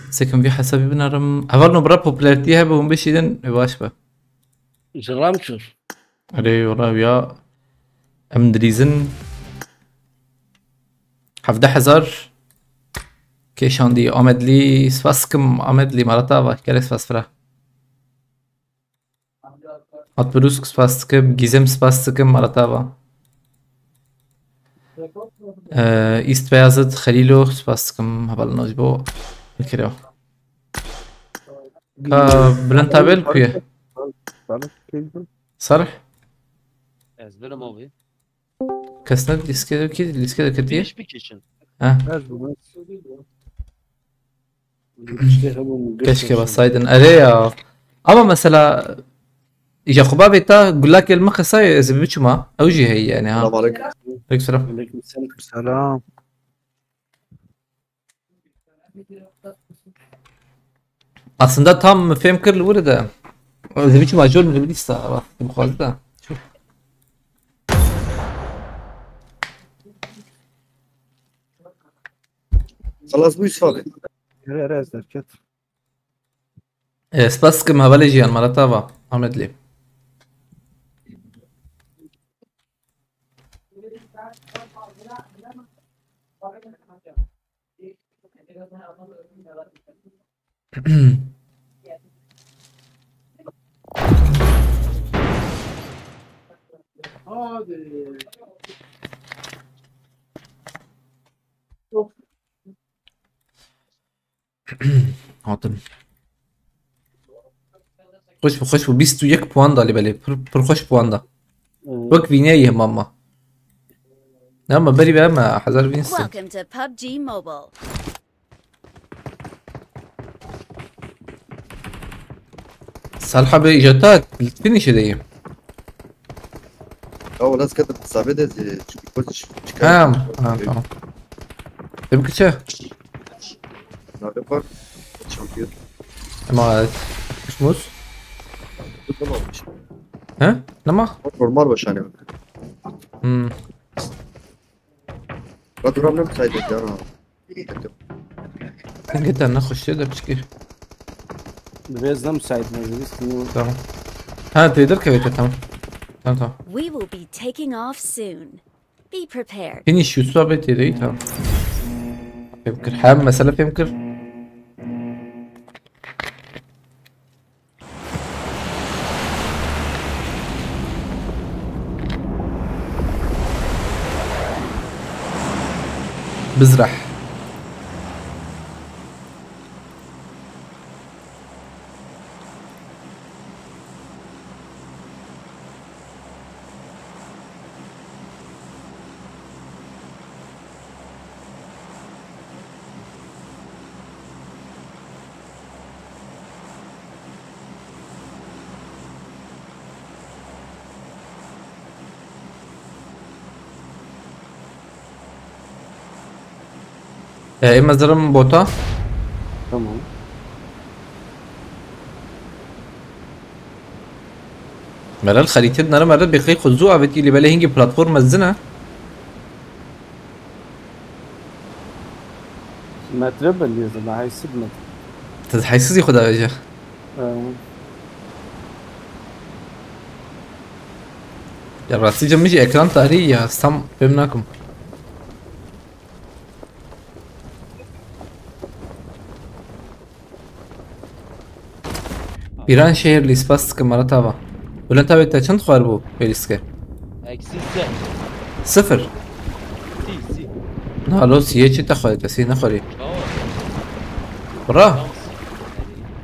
[SPEAKER 3] سكن في حسابي بنرم هفرنو برا بوبلارتي هبه هم بشيدن يباش با
[SPEAKER 4] جرامتشر
[SPEAKER 3] علي والله يا امدريزن حفده حزار كيشان دي آمد لي سفاسكم آمد لي مرتا و كالي سفاسفرا أطبروسك سفاسكم جيزم سفاسكم مرتا و إيست بيازد خليلو سفاسكم هبال نوجبو بكريو بلان تابل كويه صالح
[SPEAKER 6] Ez موفي
[SPEAKER 3] كسند ليسكيدو كده ليسكيدو كتير
[SPEAKER 6] ليش بكيشن
[SPEAKER 3] كشكي بسايدن أريا أما مثلا إجا خبابي تا قول لك المخصاي إذا بيشو ما أوجي هي يعني ها
[SPEAKER 4] السلام عليكم.
[SPEAKER 3] عليكم السلام
[SPEAKER 4] عليكم السلام.
[SPEAKER 5] سلام
[SPEAKER 3] aslında tam fem kırlı burada. İذا بيشو ماجور من لسه مخالطة شوف
[SPEAKER 4] خلاص بو يصفى
[SPEAKER 5] راز دركت
[SPEAKER 3] سباسكم هبالي جيان مرتبة Ahmet Lee.
[SPEAKER 5] Hadi.
[SPEAKER 3] هاتم خوش بو 21 puan da Ali Beli. Pır خوش puan da. Bak vineye mama. Ama beri be ama hazır vinsin.
[SPEAKER 1] Welcome to PUBG Mobile.
[SPEAKER 3] صالحة بإجاتات الفينش دي.
[SPEAKER 8] أول ناس كانت بتصابدها كنتش
[SPEAKER 3] تمام تمام. تبقى شو؟
[SPEAKER 8] نعرفها شامبيون
[SPEAKER 3] ما مش موس؟ ها؟ لما؟
[SPEAKER 8] normal baş hani. Ben duramıyorum saydı ya.
[SPEAKER 3] نقدر ناخذ شيء ده بشكل.
[SPEAKER 4] بيز مساعد نزل
[SPEAKER 3] تمام. ها تقدر كويس تمام. تمام.
[SPEAKER 1] We will be taking off soon. Be prepared.
[SPEAKER 3] فينيش شو صابت يدي تمام. يمكن حام مسألة يمكن. بزرح. اما زرم بوتا
[SPEAKER 4] تمام
[SPEAKER 3] مرة الخريطة نرى مرة بخي خذوها بتي اللي بالي هنجي بلاتفورم الزنا
[SPEAKER 4] ما تربل اللي زما هاي سيجمنت
[SPEAKER 3] تحسسي خدها وجه يا راسي جمشي اكران طاري يا سام فهمناكم İran şehirli ispastıkı maratava. Ulan tabi taçın tuğar bu beliske.
[SPEAKER 6] Eksizde.
[SPEAKER 3] Sıfır.
[SPEAKER 6] Si.
[SPEAKER 3] Nalo siye çi taxoy tasi naxori.
[SPEAKER 6] Çava.
[SPEAKER 3] Bra.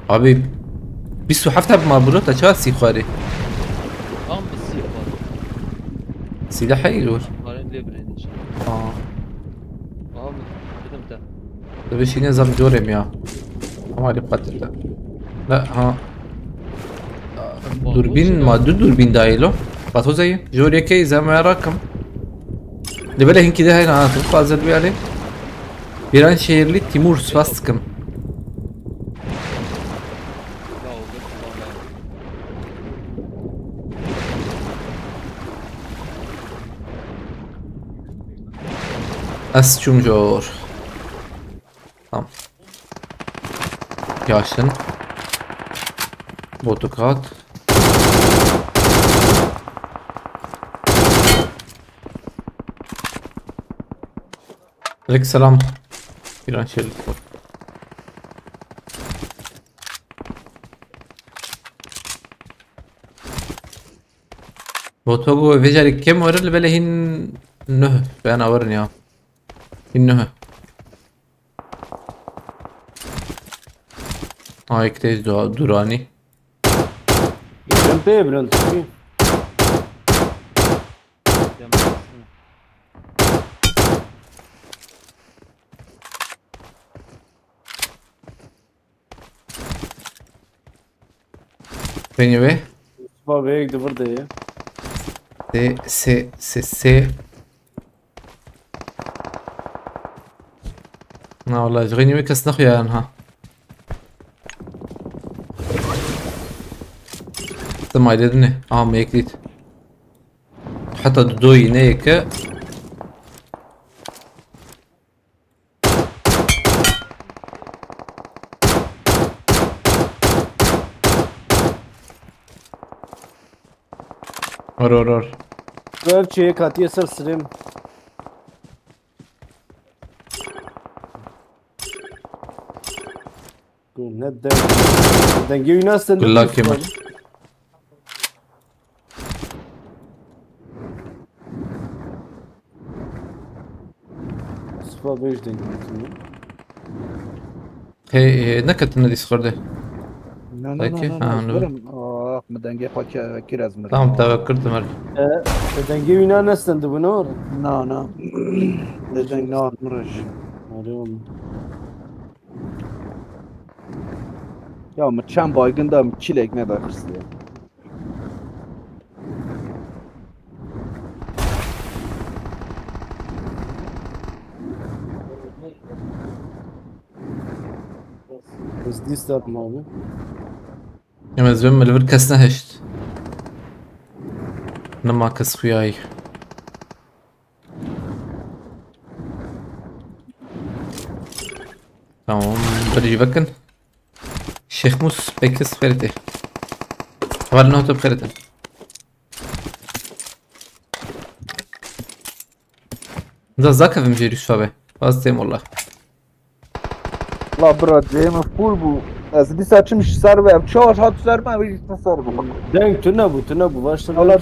[SPEAKER 3] Abi 27 ما بلوت اشوا سي خوري
[SPEAKER 6] Tam bir si var.
[SPEAKER 3] سي ده حلو
[SPEAKER 6] Karın lebrenin.
[SPEAKER 3] اه
[SPEAKER 6] Tamam. Dedim de.
[SPEAKER 3] ده بشي نظام جورم يا ما لي قتل ده لا ها دوربين ما دو دوربين دايلو قطو زي جوري كي زي ما راكم اللي بالي هنكي ده هنا تبقى زربي عليه İran şehirli Timur Svastik'ım.
[SPEAKER 6] Ya o da kullanmaya.
[SPEAKER 3] Asçum Jor. Tamam. Yaşın. Botukat. Aleykümselam. İran şehirli Timur. Botogo vejarik kem var اللي بالي هن نه بأنا أورني يا إنه هاي كتير دوراني
[SPEAKER 4] انت بلنت
[SPEAKER 6] Demezsin.
[SPEAKER 3] بيني ويه
[SPEAKER 4] بابا هيك دبر دي
[SPEAKER 3] سي لا والله جغيني ويه كس نخيا انها ما يدرني ما يكليت حتى دو ينيك Or.
[SPEAKER 4] Ver çeye katiye sır sırım. Ne denge Yunanistan.
[SPEAKER 3] Kulak yemek.
[SPEAKER 4] Sıfır 5 denge.
[SPEAKER 3] Hey نكت Discord'e.
[SPEAKER 5] نه نه
[SPEAKER 3] Peki,
[SPEAKER 5] نه
[SPEAKER 3] ha,
[SPEAKER 5] نه
[SPEAKER 3] anladım.
[SPEAKER 5] برم آه مدنگه خاکی وکیر از مرم
[SPEAKER 3] Tamam tevekkürdüm her.
[SPEAKER 4] Denge Yunanistan'dı bu ne var?
[SPEAKER 5] نه نه دنگ نه مرش
[SPEAKER 4] Arıyorum.
[SPEAKER 5] یا من چند baygın da çilek ne dakırsın ya.
[SPEAKER 4] Hızlı istedim abi.
[SPEAKER 3] Yemez ben melvir kesne heşt. Nama kes khuyay. Tamam بري بكن الشيخ موس بيكس خيرته ولا نوتو بخيرته ده زاكا في مجيري شبابه باستيم والله
[SPEAKER 5] La brat benim full bu. Az bir saçmış sar ve çağır hat sar mı bir sar bu.
[SPEAKER 4] Denk tüne bu başta.
[SPEAKER 5] Allah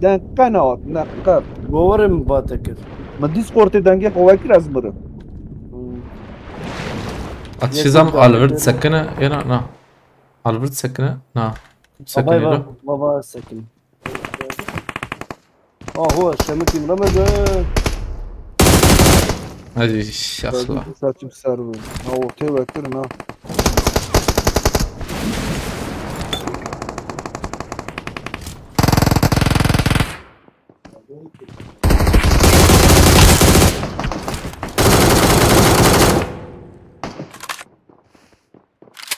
[SPEAKER 5] denk kanaat ne kar.
[SPEAKER 4] Govarım batakır.
[SPEAKER 5] Ma Discord'e denge havakir az mırım.
[SPEAKER 3] اتشيزام الفرد سكنه يلا نا الفرد سكنه نا سكنه
[SPEAKER 4] Babay
[SPEAKER 3] له
[SPEAKER 4] var. Baba sakin. هو شمتي رمضان.
[SPEAKER 3] هذه الشخصة
[SPEAKER 5] Saçım sar bu. Ha ortaya bakıyorum ha.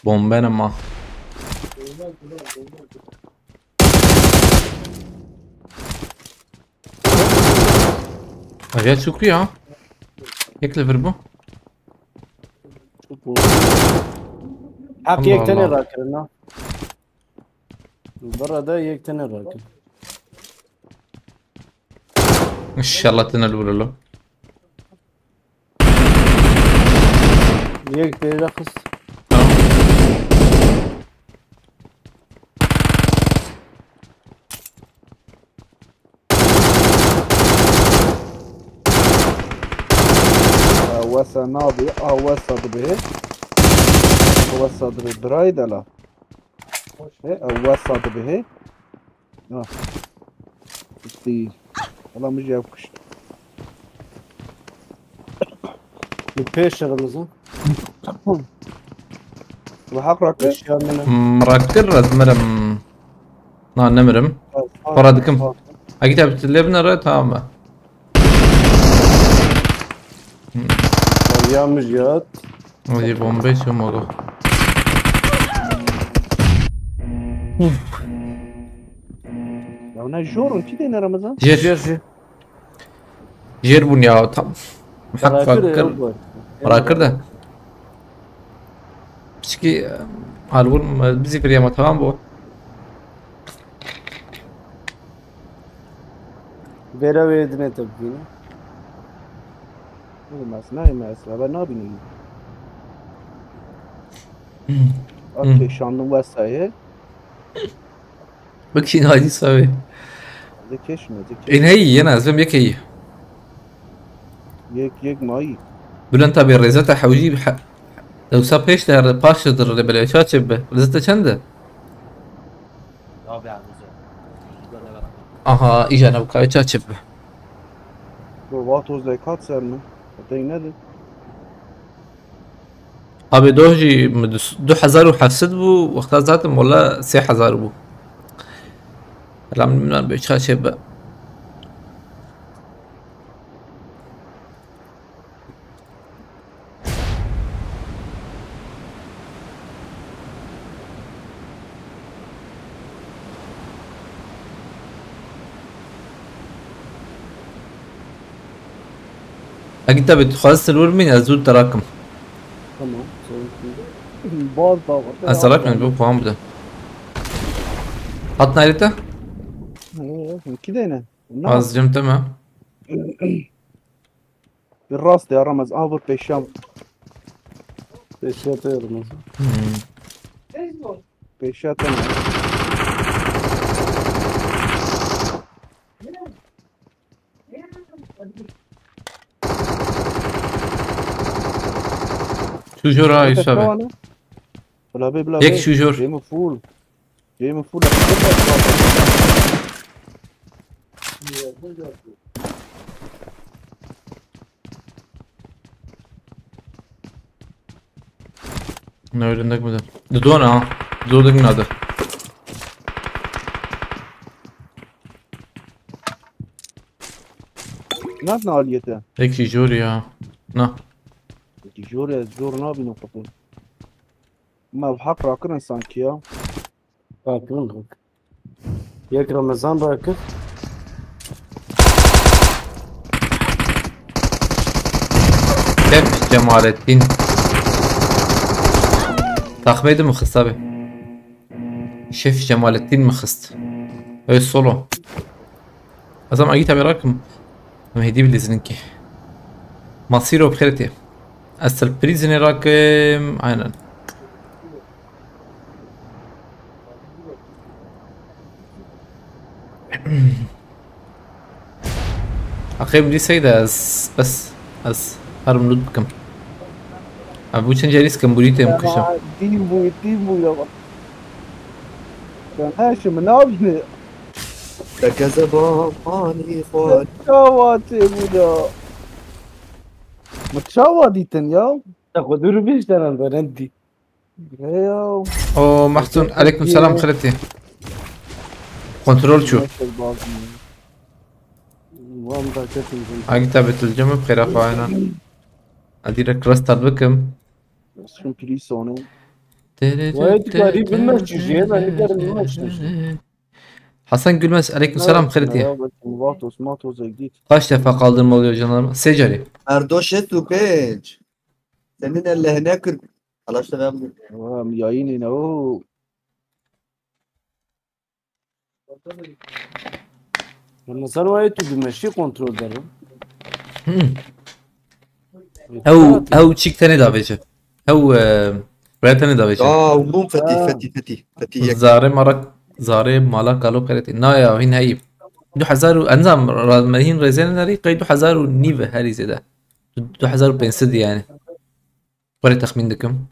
[SPEAKER 3] بومبانا ما Acayip çok iyi ha. Ekle ver bu.
[SPEAKER 4] Hak
[SPEAKER 3] Allah
[SPEAKER 4] yek tane
[SPEAKER 3] Allah.
[SPEAKER 4] rakır na. Burada yek tane rakır.
[SPEAKER 3] İnşallah تنالوا له.
[SPEAKER 4] Yek tane rakır.
[SPEAKER 5] وسا نابي وسا به وسا دراي دلا وسا به اه دي والله مش جابكش
[SPEAKER 4] Peş şarımızı.
[SPEAKER 5] وحق راك
[SPEAKER 4] Peş yanına.
[SPEAKER 3] مراكر مرم نا نمرم فرادكم أكيد بتلبنا رأي تمام
[SPEAKER 4] Yanmış yat.
[SPEAKER 3] هذه بومبي شو موضوع
[SPEAKER 5] يا انا جورن كده يا رمضان
[SPEAKER 3] جير جير بنيا tam محق فكر مراكر ده بشكي هالور بزي في اليوم تمام بو
[SPEAKER 4] Vera verdine tabii.
[SPEAKER 5] نايم ben ne yapayım? Okey şanlı vasayı.
[SPEAKER 3] بكشي هاي سوي
[SPEAKER 5] Zekeş mi?
[SPEAKER 3] إن هي أنا زم يك هي
[SPEAKER 5] Yek mai.
[SPEAKER 3] بلن تابي ريزتا حوجي لو ساب ايش ده باش در بلاشات شبه ريزتا چنده
[SPEAKER 6] Abi abi.
[SPEAKER 3] اها اجا انا بكاي شبه
[SPEAKER 5] Bu vatoz zekat ser mi? Atayın nedir?
[SPEAKER 3] ابي دوجي 2000 وحسد بو واختار ذاتهم ولا 3000 بو لا من بيشخا شبه اكيد انت بتخلص الور من ازود تراكم
[SPEAKER 4] Tamam.
[SPEAKER 5] Bal da var.
[SPEAKER 3] التراكم اللي بيبقوا عم ده حطنا عيلته
[SPEAKER 5] Yok كده هنا
[SPEAKER 3] Az cimte mi?
[SPEAKER 5] بالراس يا رمز ابر بيشام
[SPEAKER 4] Eşya atıyorum.
[SPEAKER 5] بيشات
[SPEAKER 3] Şujur ha Yusuf abi.
[SPEAKER 5] ولا بي بلا
[SPEAKER 3] Yek
[SPEAKER 5] بي
[SPEAKER 3] şujur.
[SPEAKER 5] جاي مفول جاي مفول
[SPEAKER 3] Ne öğrendik mi de? Dudon ha. Dudon adı.
[SPEAKER 5] ناتنا عاليته
[SPEAKER 3] Yek şujur ya. Na.
[SPEAKER 5] جوري زور نابي نقطة ما بحق راكنا سانكيا
[SPEAKER 4] Bakın. Yek Ramazan bakın.
[SPEAKER 3] Şef Cemalettin. Takmaydı mı kız abi? Şef Cemalettin mi kız? Evet solo. O zaman git abi rakım. مهدي بالإذنك مصيره بخيرتي السربريز راكم عينا أخيب دي سيدة أس هرم لود بكم أبو شنجاريس كم بوليتي مكشم
[SPEAKER 5] ديمو يا رب كان هاشم نابني
[SPEAKER 8] كذب اني خال
[SPEAKER 5] شواتي بودا متشوى يا
[SPEAKER 4] تاخذوا بيش انا بندي.
[SPEAKER 5] يا
[SPEAKER 3] أو محسون عليكم السلام خيرتي كنترول شو
[SPEAKER 4] والله كتب
[SPEAKER 3] عقتها الجمع بخير أخو عينا أديرك راستر بكم
[SPEAKER 5] شو كريسونو
[SPEAKER 4] وهيك قريب منه شيء انا نقدر نمشي.
[SPEAKER 3] Hasan Gülmez aleyküm selam خيرتي
[SPEAKER 5] ماتوس ماتوس جديد
[SPEAKER 3] kaç defa kaldırma oluyor canlarım Secari
[SPEAKER 8] اردوشت وبيج senin اللي هناك خلاص تمام
[SPEAKER 5] ميايين هنا اوه
[SPEAKER 4] لما صار وقت بيمشي كنترول ده.
[SPEAKER 3] هو تشيك تاني دافيجا هو برا تاني دافيجا
[SPEAKER 8] ومو فتي
[SPEAKER 3] زاري مرك زاري مالا قالوا خيرتي نايا وهين هاي دو حزارو انزام مالهين ريزين ناري قيدو حزارو نيفا هاري زيدا دو حزارو بينسد يعني وري تخمين دكم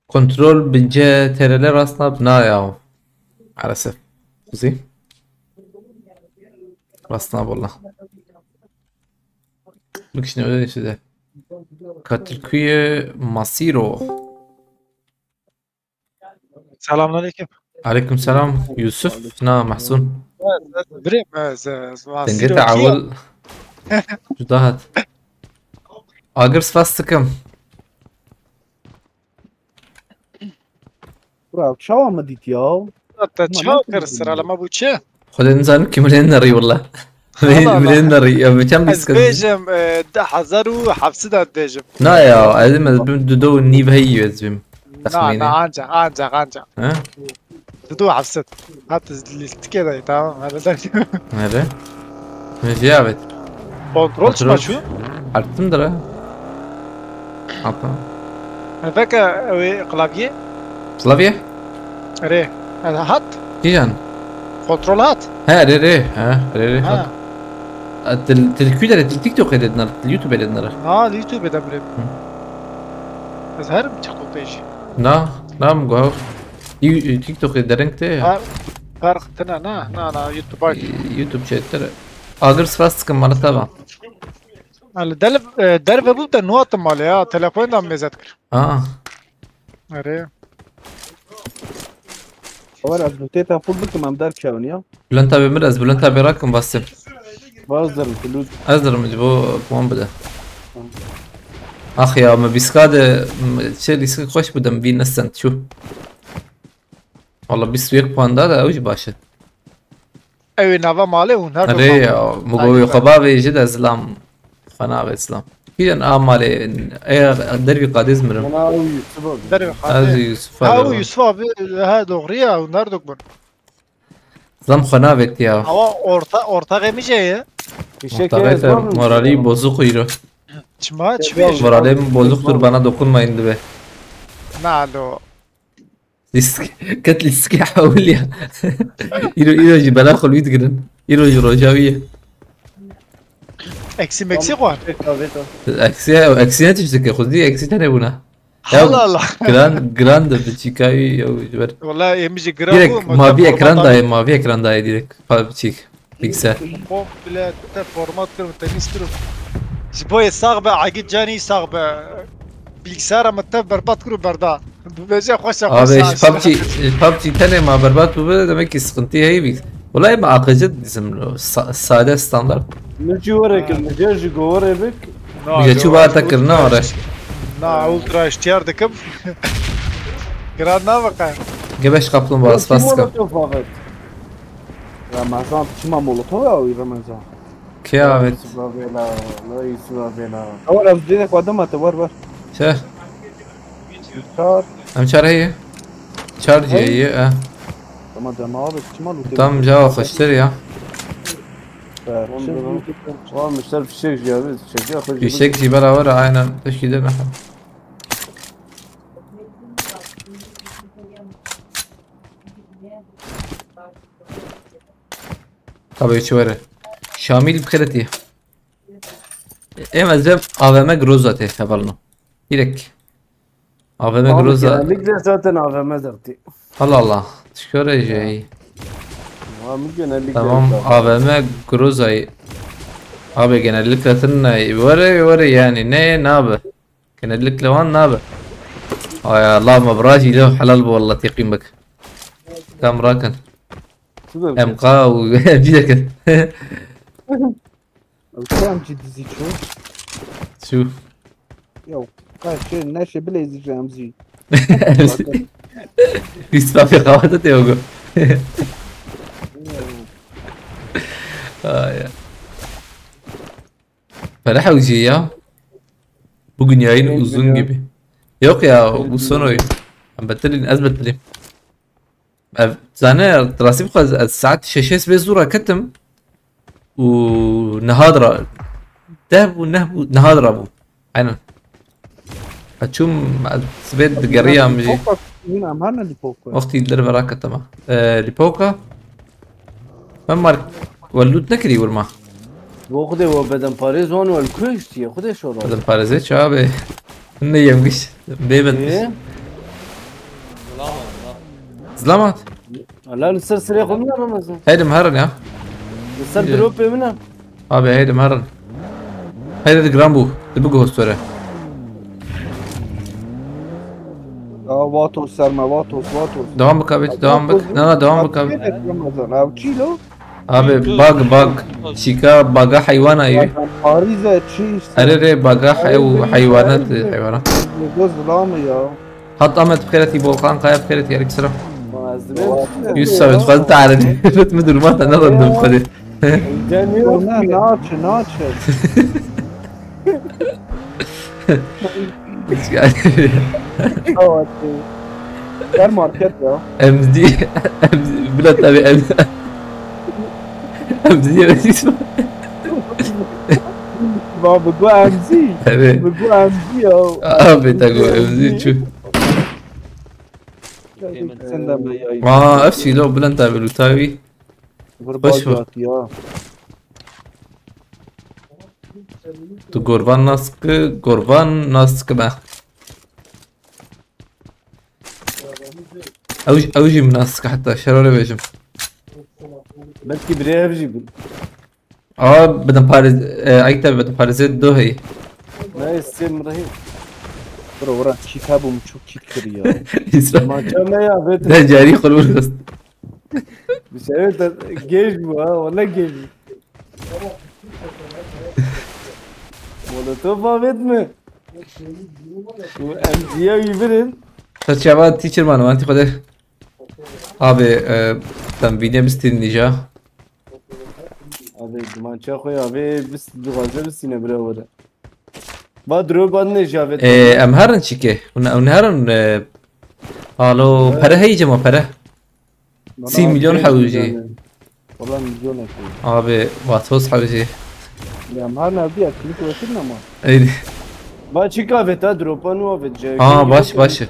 [SPEAKER 3] كنترول بنجا تيرلي راسنا بنايا على سف زي راسنا والله لك شنو ايش ده كاتركوية ماسيرو
[SPEAKER 9] Selamünaleyküm.
[SPEAKER 3] عليكم السلام يوسف نا محسون
[SPEAKER 9] بريم
[SPEAKER 3] تنقطع اول جداهت اقرص فاستكم
[SPEAKER 5] برا شو مديت يا
[SPEAKER 9] تشاكر السر ما بوتشه
[SPEAKER 3] خد انزان كملين نري والله ملين نري يا بكم
[SPEAKER 9] از بيجم ده حزرو حفصه بيجم
[SPEAKER 3] نا يا ادم دو نيف هي يزبم
[SPEAKER 9] نا عنجا
[SPEAKER 3] ها
[SPEAKER 9] دو حفصه هات كده تمام
[SPEAKER 3] هذا ماشي يا بيت
[SPEAKER 9] كنترول شو
[SPEAKER 3] عرفتم درا عطا
[SPEAKER 9] انا فاكر كلافيه
[SPEAKER 3] سلافيا
[SPEAKER 9] ري هات
[SPEAKER 3] كيجان
[SPEAKER 9] كنترولات
[SPEAKER 3] ها ري ها ري التلكويدة التيك توك يدنا اليوتيوب يدنا
[SPEAKER 9] اليوتيوب ده بريم از هرم تشكو بيجي
[SPEAKER 3] لا مقهور تيك توك يدرنكتي
[SPEAKER 9] فرق تنا نا
[SPEAKER 3] يوتيوب شيء ترى اقرص فاست كم مرة تابع
[SPEAKER 9] الدرب بودا نوات ماليا تلفون دام مذكر اري
[SPEAKER 5] اول ازبوتيتا فول بك ما مدار شاونيا
[SPEAKER 3] بلنتا بمرز بلنتا براكم بس
[SPEAKER 5] بازر الفلوس
[SPEAKER 3] ازدر مجبو بوان بدا اخ يا ما بيسكاد شي اللي خوش بدم بين السنت شو والله بيس ويك بوان دا اوج باشا
[SPEAKER 9] Evi nava mali un her
[SPEAKER 3] اره مقوي خبابي جد اسلام خناب اسلام كيدن مالي ايه دربي قادز مرم
[SPEAKER 4] Bana o Yusuf abi.
[SPEAKER 9] Derim
[SPEAKER 3] هذا
[SPEAKER 9] hadi.
[SPEAKER 3] يوسف
[SPEAKER 9] Ha o Yusuf abi ha doğruya un her dokun.
[SPEAKER 3] اسلام خنابت يا
[SPEAKER 9] Ama ortak emice ya.
[SPEAKER 4] Fişek
[SPEAKER 3] Muhtaret
[SPEAKER 4] yazmaz mı?
[SPEAKER 3] morali bozuk yürü.
[SPEAKER 9] Çima çiviş.
[SPEAKER 3] Moralim bozuktur bana dokunmayın be.
[SPEAKER 9] Nalo.
[SPEAKER 3] كانت لي السكي حاول يا يرو جبال اخو الويت جرن يرو جروجاويه
[SPEAKER 9] Eksi meksi var.
[SPEAKER 4] Fişek abi de.
[SPEAKER 3] اكسيات تشتكي خذ دي اكسيت انا بنا
[SPEAKER 9] Allah Allah.
[SPEAKER 3] جراند بتشيكاوي يا جبر
[SPEAKER 9] Vallahi emici gram
[SPEAKER 3] ديريك ما في اكران داي ما في اكران داي ديريك بتشيك بيكسا
[SPEAKER 9] Komple te format kırım temiz kırım. Jiboye sağ be agit cani sağ be. Bilgisayara mı berbat kırım berda. Bu bece hoşça
[SPEAKER 3] ابي ببجي تاني ما بربات ببدا demek ki sıkıntı هي بيك والله ما اعتقد اسم ساده ستاندرد
[SPEAKER 4] Mürcü var ekim. Mürcü govor ebek.
[SPEAKER 3] بيجي شو بقى تكرنا ورا
[SPEAKER 9] Na ultra ihtiyar dıkım. Grad bakar.
[SPEAKER 3] جبش قبل باص فاسكا
[SPEAKER 5] Ramazan çima molotov ya o Ramazan.
[SPEAKER 3] كيافت
[SPEAKER 4] Yusuf abi la. La Yusuf abi la.
[SPEAKER 5] Ama Ramazan'da kodum atı var.
[SPEAKER 3] شاه
[SPEAKER 5] Çar.
[SPEAKER 3] ام شار هي شارج هي اه
[SPEAKER 5] Tamam abi çima molotov.
[SPEAKER 3] تم جاوا خشتري يا
[SPEAKER 4] Var müşter fişek ya biz çekiyor.
[SPEAKER 3] يشيك جبال ورا عينا تشكي ده نحن طب شو ورا شامل بخيرتي ايه مزب AVM Groza'tı yapalım. Direkt AVM Groza.
[SPEAKER 4] Genellikle zaten AVM derdi.
[SPEAKER 3] Allah Allah. Şöyle şey.
[SPEAKER 4] Abi genellikle.
[SPEAKER 3] Tamam AVM Groza'yı. Abi genellikle tınne var yani ne abi? Genellikle var ne abi? Ay Allah مبراجي له حلال والله تقيم بك. كم راكن. MK وجيك.
[SPEAKER 5] Alacağım ciddi çok.
[SPEAKER 3] شو
[SPEAKER 5] Yok. Karşı neşe bile izleyeceğim zi.
[SPEAKER 3] يسمع في قواعد يوجو. Ya. Ferah Uci ya. Bugün yayın uzun gibi. Yok ya bu son oyun. بتلين أثبت لي زانا راسي بقى ساعات شاشات بزورة كتم ونهادرة دهب ونهادرة أبو عينا هتشوم سبيت جرية مجي
[SPEAKER 5] Yine amharna lipoka.
[SPEAKER 3] أختي اللي براك تمام لبوكا ما مارك ولود نكري ورما
[SPEAKER 4] وخده و بدن پاریز وان ول کشتی خودش رو
[SPEAKER 3] بدن بارزة شابه إنه يمكش بيبت زلامات
[SPEAKER 4] لا لسر سريع خدنا رمزان
[SPEAKER 3] هيدا مهرن يا
[SPEAKER 4] لسر دروب منا
[SPEAKER 3] abi هيدا مهرن هيدا الجرامبو تبقى هستورة
[SPEAKER 5] Vatos serme vatos.
[SPEAKER 3] devam bak abi devam bak devam bak abi
[SPEAKER 5] Ramazan abi çilo.
[SPEAKER 3] abi bag شيكا باغا حيوان ايوه
[SPEAKER 5] Paris'e çiş.
[SPEAKER 3] اري باغا حيوانات
[SPEAKER 5] Göz lamı ya.
[SPEAKER 3] حط امت بخيرتي بولقان قايا بخيرتي عليك سلام
[SPEAKER 4] مازدمن
[SPEAKER 3] يوسف تفضلت على رت مدر ما نظر نبخدي
[SPEAKER 4] جانيو
[SPEAKER 5] Naçı. Evet. Her market ya.
[SPEAKER 3] امزدي بلا تابع امزدي اسمه
[SPEAKER 5] Baba bu emzi.
[SPEAKER 3] ابي
[SPEAKER 5] Bu emzi ya.
[SPEAKER 3] ابي تاكو امزدي شو
[SPEAKER 5] Sen de mi yayın?
[SPEAKER 3] ما افشي لو بلا تابع لوتاوي
[SPEAKER 5] Vurbacat ya.
[SPEAKER 3] تو قربان ناسك ما اوجي من ناسك حتى شروري بيجم
[SPEAKER 4] belki bireye hepsi bu.
[SPEAKER 3] اه بدن باريز ايتا بدن باريزيت دو هي
[SPEAKER 4] Ne istedim rahim.
[SPEAKER 5] Bura kitabım çok çitkir ya.
[SPEAKER 3] اسمع
[SPEAKER 4] Maça ne ya bet.
[SPEAKER 3] ده جاري خلول بس
[SPEAKER 4] Bir şey evet geç bu ha valla geç. Molotov Ahmet mi? Bu MC'ye verin.
[SPEAKER 3] شباب تيشر مانو انت خده ابي تم فيديو بستين نيجا
[SPEAKER 4] Abi duman çakoy abi biz duvarda biz yine bre vore. Ba drone ban ne javet.
[SPEAKER 3] ام هرن چیکه اون هرن حالا پره هیچ ما پره 30 milyon حوجي
[SPEAKER 5] والله مليون اكيد
[SPEAKER 3] abi vatfos حوجي
[SPEAKER 5] يا مهار نبي اكلك وشنا ما
[SPEAKER 3] ايدي
[SPEAKER 4] Ba çikavet ha dropan o vet javet.
[SPEAKER 3] باش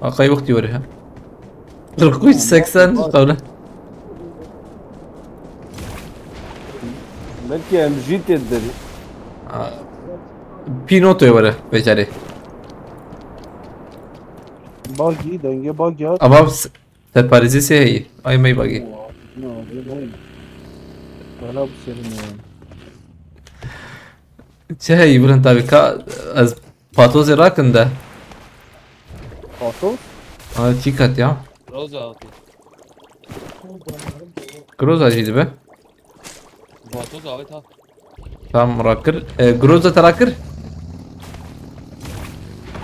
[SPEAKER 3] اقاي وقتي وريها ركوش 80 قوله
[SPEAKER 4] Belki emjit ederi.
[SPEAKER 3] بينوتو ورا بيجاري
[SPEAKER 5] باقي دنگه باقي هات
[SPEAKER 3] اما تپاریزی سه هی آی می باگی
[SPEAKER 5] نو ولا بسرنا
[SPEAKER 3] چه هی بلند تابی که از پاتوز راکن ده
[SPEAKER 5] فاطو
[SPEAKER 3] چی کت یا
[SPEAKER 6] روزا آتی
[SPEAKER 3] گروز آجیدی به
[SPEAKER 6] باتوز آوی تا
[SPEAKER 3] تمام راکر گروز تراکر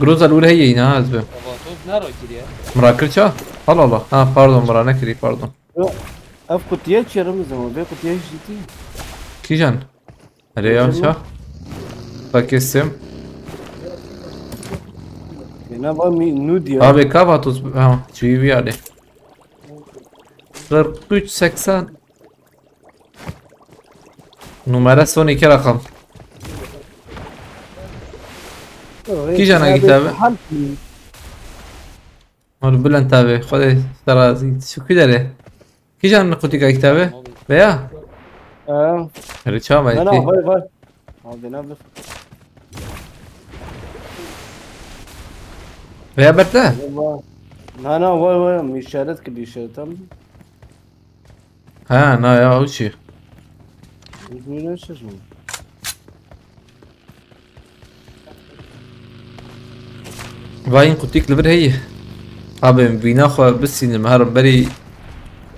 [SPEAKER 3] گروز الاولى هي هنا از به
[SPEAKER 6] باتوز نرو کریه
[SPEAKER 3] مراکر چا الله الله ها پاردون مرا نکری پاردون
[SPEAKER 4] Ev kutuya çarımız ama be kutuya ciddi.
[SPEAKER 3] کی جان اره یا چا پاکستم
[SPEAKER 4] Yine var mı nud ya.
[SPEAKER 3] abi ka vatuz ha çivi بیاره 43 80 numara son iki rakam کی جان اگه تابه مال بلند تابه خود ترازی شو کی داره کی جان نقطی که کتابه بیا هر چا ما
[SPEAKER 4] Ne
[SPEAKER 3] ایتی
[SPEAKER 4] var. Abi ne var?
[SPEAKER 3] بیا برته
[SPEAKER 4] Ne var işaret ki işaret am.
[SPEAKER 3] ها نه یا اوچی
[SPEAKER 4] Ne şey mi?
[SPEAKER 3] باين قلتيك لبر هي abi بيناخو بس المهر بري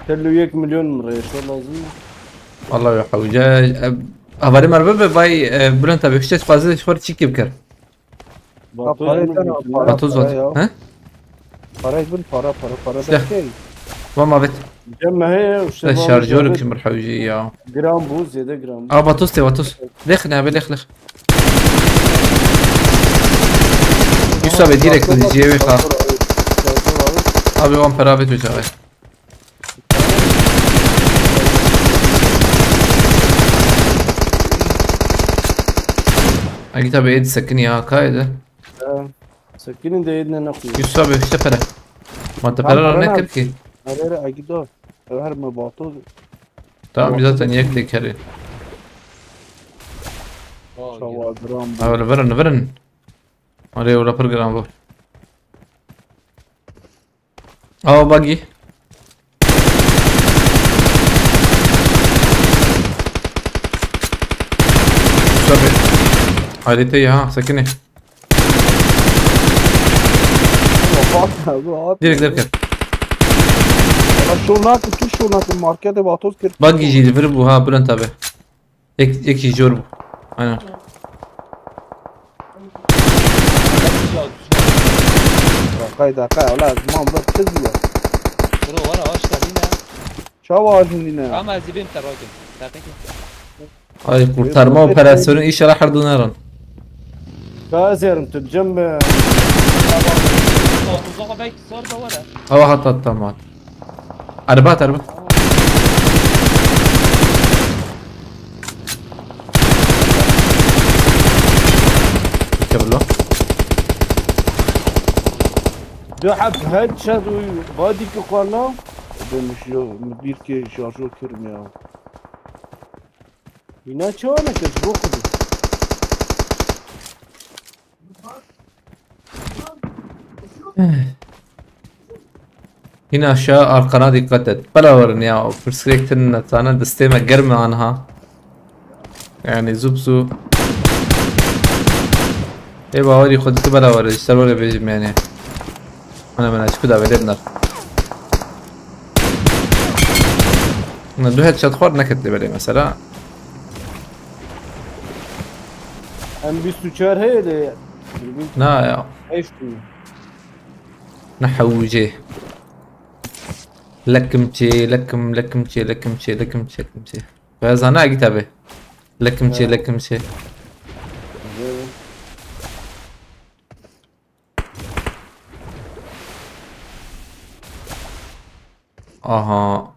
[SPEAKER 4] Tello 1 milyon mı reis lazım?
[SPEAKER 3] والله يا حوجاج افاري مربب باي بلند تابي خشيت فازل شوار تشيكي بكر باتوز ها
[SPEAKER 5] para bin para
[SPEAKER 3] Silah.
[SPEAKER 5] da şey
[SPEAKER 3] وما بت
[SPEAKER 4] Cemme he işte.
[SPEAKER 3] شارجورك شمر حوجي يا
[SPEAKER 4] Gram buz 7 gram.
[SPEAKER 3] اه باتوستي باتوس دخل يا بلخ لخ يوسف ديريكت الجيبي خا ابي وان برافيت وجاي اجي تابي ايد سكني ها كايده
[SPEAKER 4] Sakinin de yedine ne koyuyor?
[SPEAKER 3] يوسف ابي اشتفره ما انت فرر نكركي
[SPEAKER 5] arere agido her mi bato
[SPEAKER 3] تمام zaten يكتي كاري
[SPEAKER 5] şava gram
[SPEAKER 3] ولا برن ولا برجرام بو اه باجي شوفي عادتي ها سكني ديرك
[SPEAKER 5] شونات کی شونات market batos kir
[SPEAKER 3] باجي يجي ديفربو ها بلان تابع يك يجربو انا
[SPEAKER 5] kayda ola zaman bak çiziyor
[SPEAKER 6] برو ورا آش تبینه
[SPEAKER 5] şava alındine
[SPEAKER 6] اما از بیم تراکم دقیقه
[SPEAKER 3] هاي kurtarma operasyonu inşallah hardunaran
[SPEAKER 4] Gazerim tüccem
[SPEAKER 6] باتوزاقا بیک سار با ورا
[SPEAKER 3] هوا حتى الطماط اربعة كبلو
[SPEAKER 4] dö hab headshot body ki qala
[SPEAKER 5] demiş yo bir ki şarjör kırmıyor
[SPEAKER 4] yine çana kes bu kudu.
[SPEAKER 3] هنا اشياء القناة دقت et بلا ورن يا برسكريكتن تانا دستيما قرمة عنها يعني زبزو ايه باوري خدت بلا ورن اشتروا لي بيجم يعني انا من اشكو دا بدنا انا دو هيد شات خور نكت لي مثلا
[SPEAKER 4] Hem bir suçar he de.
[SPEAKER 3] لا يا
[SPEAKER 4] Eş diyor.
[SPEAKER 3] نحوجي لكمتي لكمتي Beyazana git abi. Lekimçi. Aha.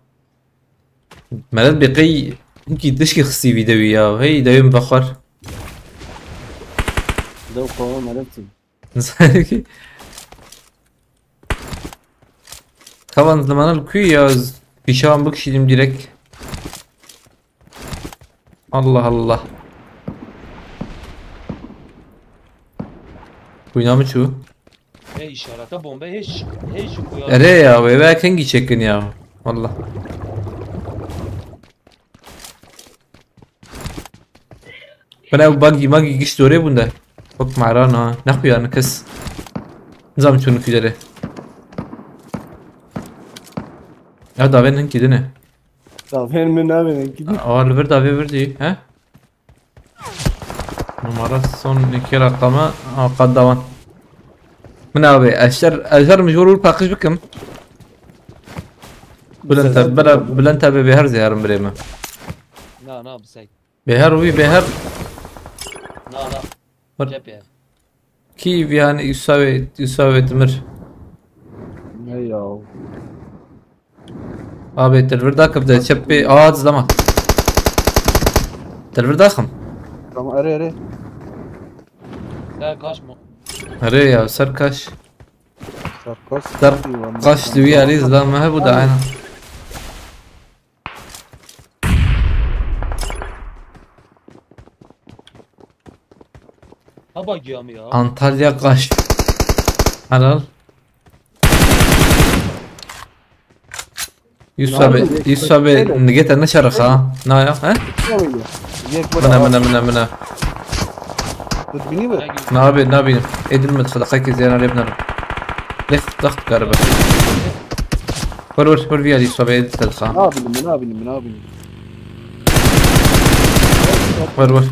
[SPEAKER 3] مرات بقي يمكن تشكي خصي فيديو يا هي دايم بخر
[SPEAKER 4] لو قوام عرفتي
[SPEAKER 3] طبعا zaman الكوي ya pişman bakışıydım direkt. Allah Allah. Oynamış şu.
[SPEAKER 6] işarete bomba hiç koyar.
[SPEAKER 3] Ere ya ve belki hangi çekin ya. Valla. Ben buggy geçti oraya bunda. Bak معرانا نخوي انا كس نظام شنو كده يا دافين هنكي دنا
[SPEAKER 4] دافين من نابين كده
[SPEAKER 3] الفر دافي فردي ها numara son 2 rakamı قدوان من ابي اشر مجبور باقش بكم بلنت بهر زيارم بريمه
[SPEAKER 6] لا بسيط
[SPEAKER 3] بهر
[SPEAKER 6] لا جاب يعني
[SPEAKER 3] كيف يعني يساوي تمر
[SPEAKER 5] ايوه
[SPEAKER 3] abi telefir كبدا تشبي زلمه telefir داخم
[SPEAKER 5] tamam اري
[SPEAKER 6] لا كاش مو
[SPEAKER 3] اري يا سركش
[SPEAKER 5] شركس
[SPEAKER 3] در قش دوي علي زلمه هبو دعنا
[SPEAKER 6] Haba giyam ya.
[SPEAKER 3] Antalya Kaş. Halal. Yusuf abi نجيت انا شرخ ها نايا ها منا
[SPEAKER 5] تدبيني بقى
[SPEAKER 3] نابي ادل مدخل خاك زين على ابن ليش ضغط كهرباء ور فيها يوسف ابي تدخل
[SPEAKER 5] نابي
[SPEAKER 3] ور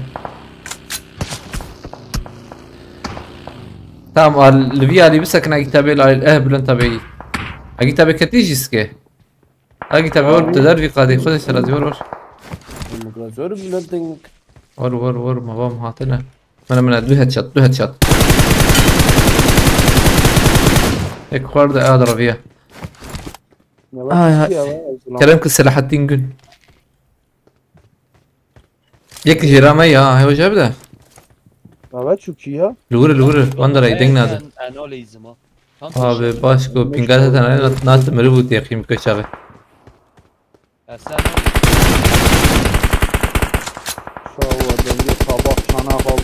[SPEAKER 3] tamam الفي اللي بس كنا كتابي بلن تبعي كتابي كتيجي سكي كتابي ور تدري قادي خذ الشرازي ور
[SPEAKER 4] زور بلندنج
[SPEAKER 3] ور ما بام هاتنا من دو هيد شوت هيك خورد اضرب فيها كلامك السلاحتين قل يك جرامي يا هو جاب ده
[SPEAKER 5] Evet çok iyi ya.
[SPEAKER 3] Lure wandera ideng nada. Abi başko pingata tane nat meribut yakim kaçağı.
[SPEAKER 5] Şava denge sabah sana kaldı.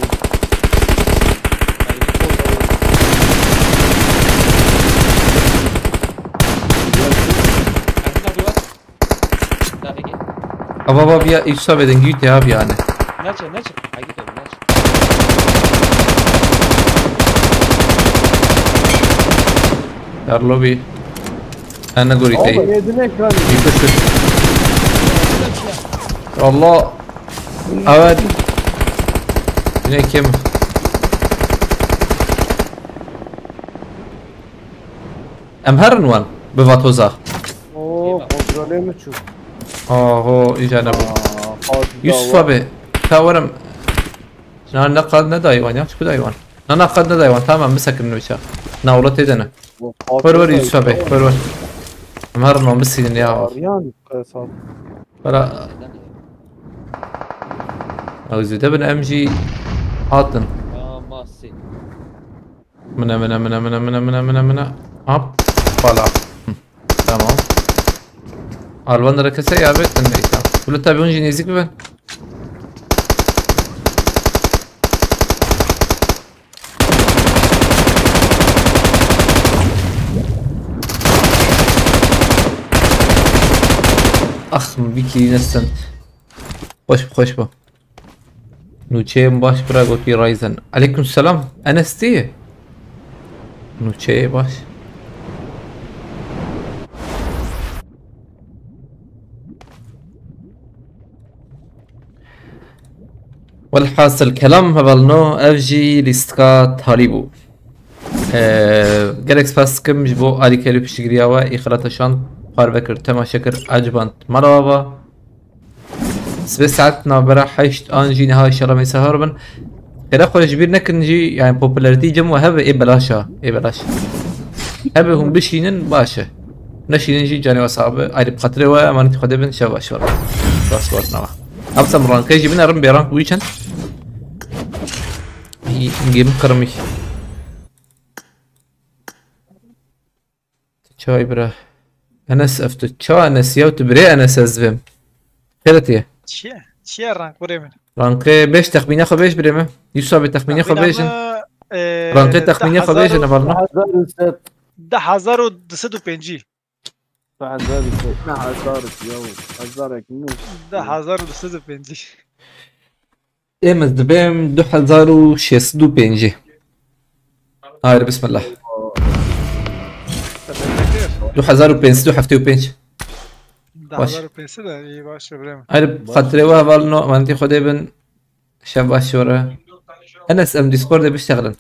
[SPEAKER 3] Aba ya Yusuf eden güt ya abi yani.
[SPEAKER 6] Naçı.
[SPEAKER 3] Yarlo bir. Ana gorite. Yıkışır. Allah. Evet. Yine kim? Em her nwan bevatoza.
[SPEAKER 4] Oo kontrole mi çık?
[SPEAKER 3] Ho ijana bu. Yusuf abi. Tavarım. نقد ندايوان يا شو دايوان نقد ندايوان تمام مسك النوشة ناولت يدنا فرور يوسف بي فرور مهرنا مسكين يا فلا أوزي دبن أم جي حاطن منا هاب فلا تمام الوان ركسة يا بيت النيتا ولا تابعون جينيزيك بن اخ بيكي نستنت خوش با نوچه باش برا گوتی رایزن علیکم السلام انستیه نوچه باش والحاصل كلام هبلنو افجي ليستكات هاليبو جالكس باس كم جبو علي كلو بشجرياوا اخرات شان پار بکر تماشا کر عجبانت مرحبا سبع ساعات نابرا حيشت انجي نهاي ان شاء الله ما يسهر بن خير اخو جبير نكنجي يعني بوبولاريتي جم وهب ايه بلاشا ايه بلاش هب هم بشينن باشا نشي نجي جاني وصعبه ايد بخاطري وامانتي خدبن شباب شور بس وقتنا ابسم رانك يجي بنا رم بيرانك ويشن هي نجيب كرمي تشاي برا انس افتو تشا انس ياو تبري انس ازفم خيرتي
[SPEAKER 9] چیه رنگ بره من
[SPEAKER 3] رانك بيش تخميني خو بيش بريمه يوسف بتخميني خو بيش رانك تخميني خو بيش نفرنا
[SPEAKER 9] 10205 10205
[SPEAKER 3] امز دبم 2605 هاي بسم الله 2575
[SPEAKER 9] 10205 ده ای باشه بریم
[SPEAKER 3] هاي خاطري وهبالنو مانتي خدي بن شباب شورا انا اسم ديسكورد بيشتغلن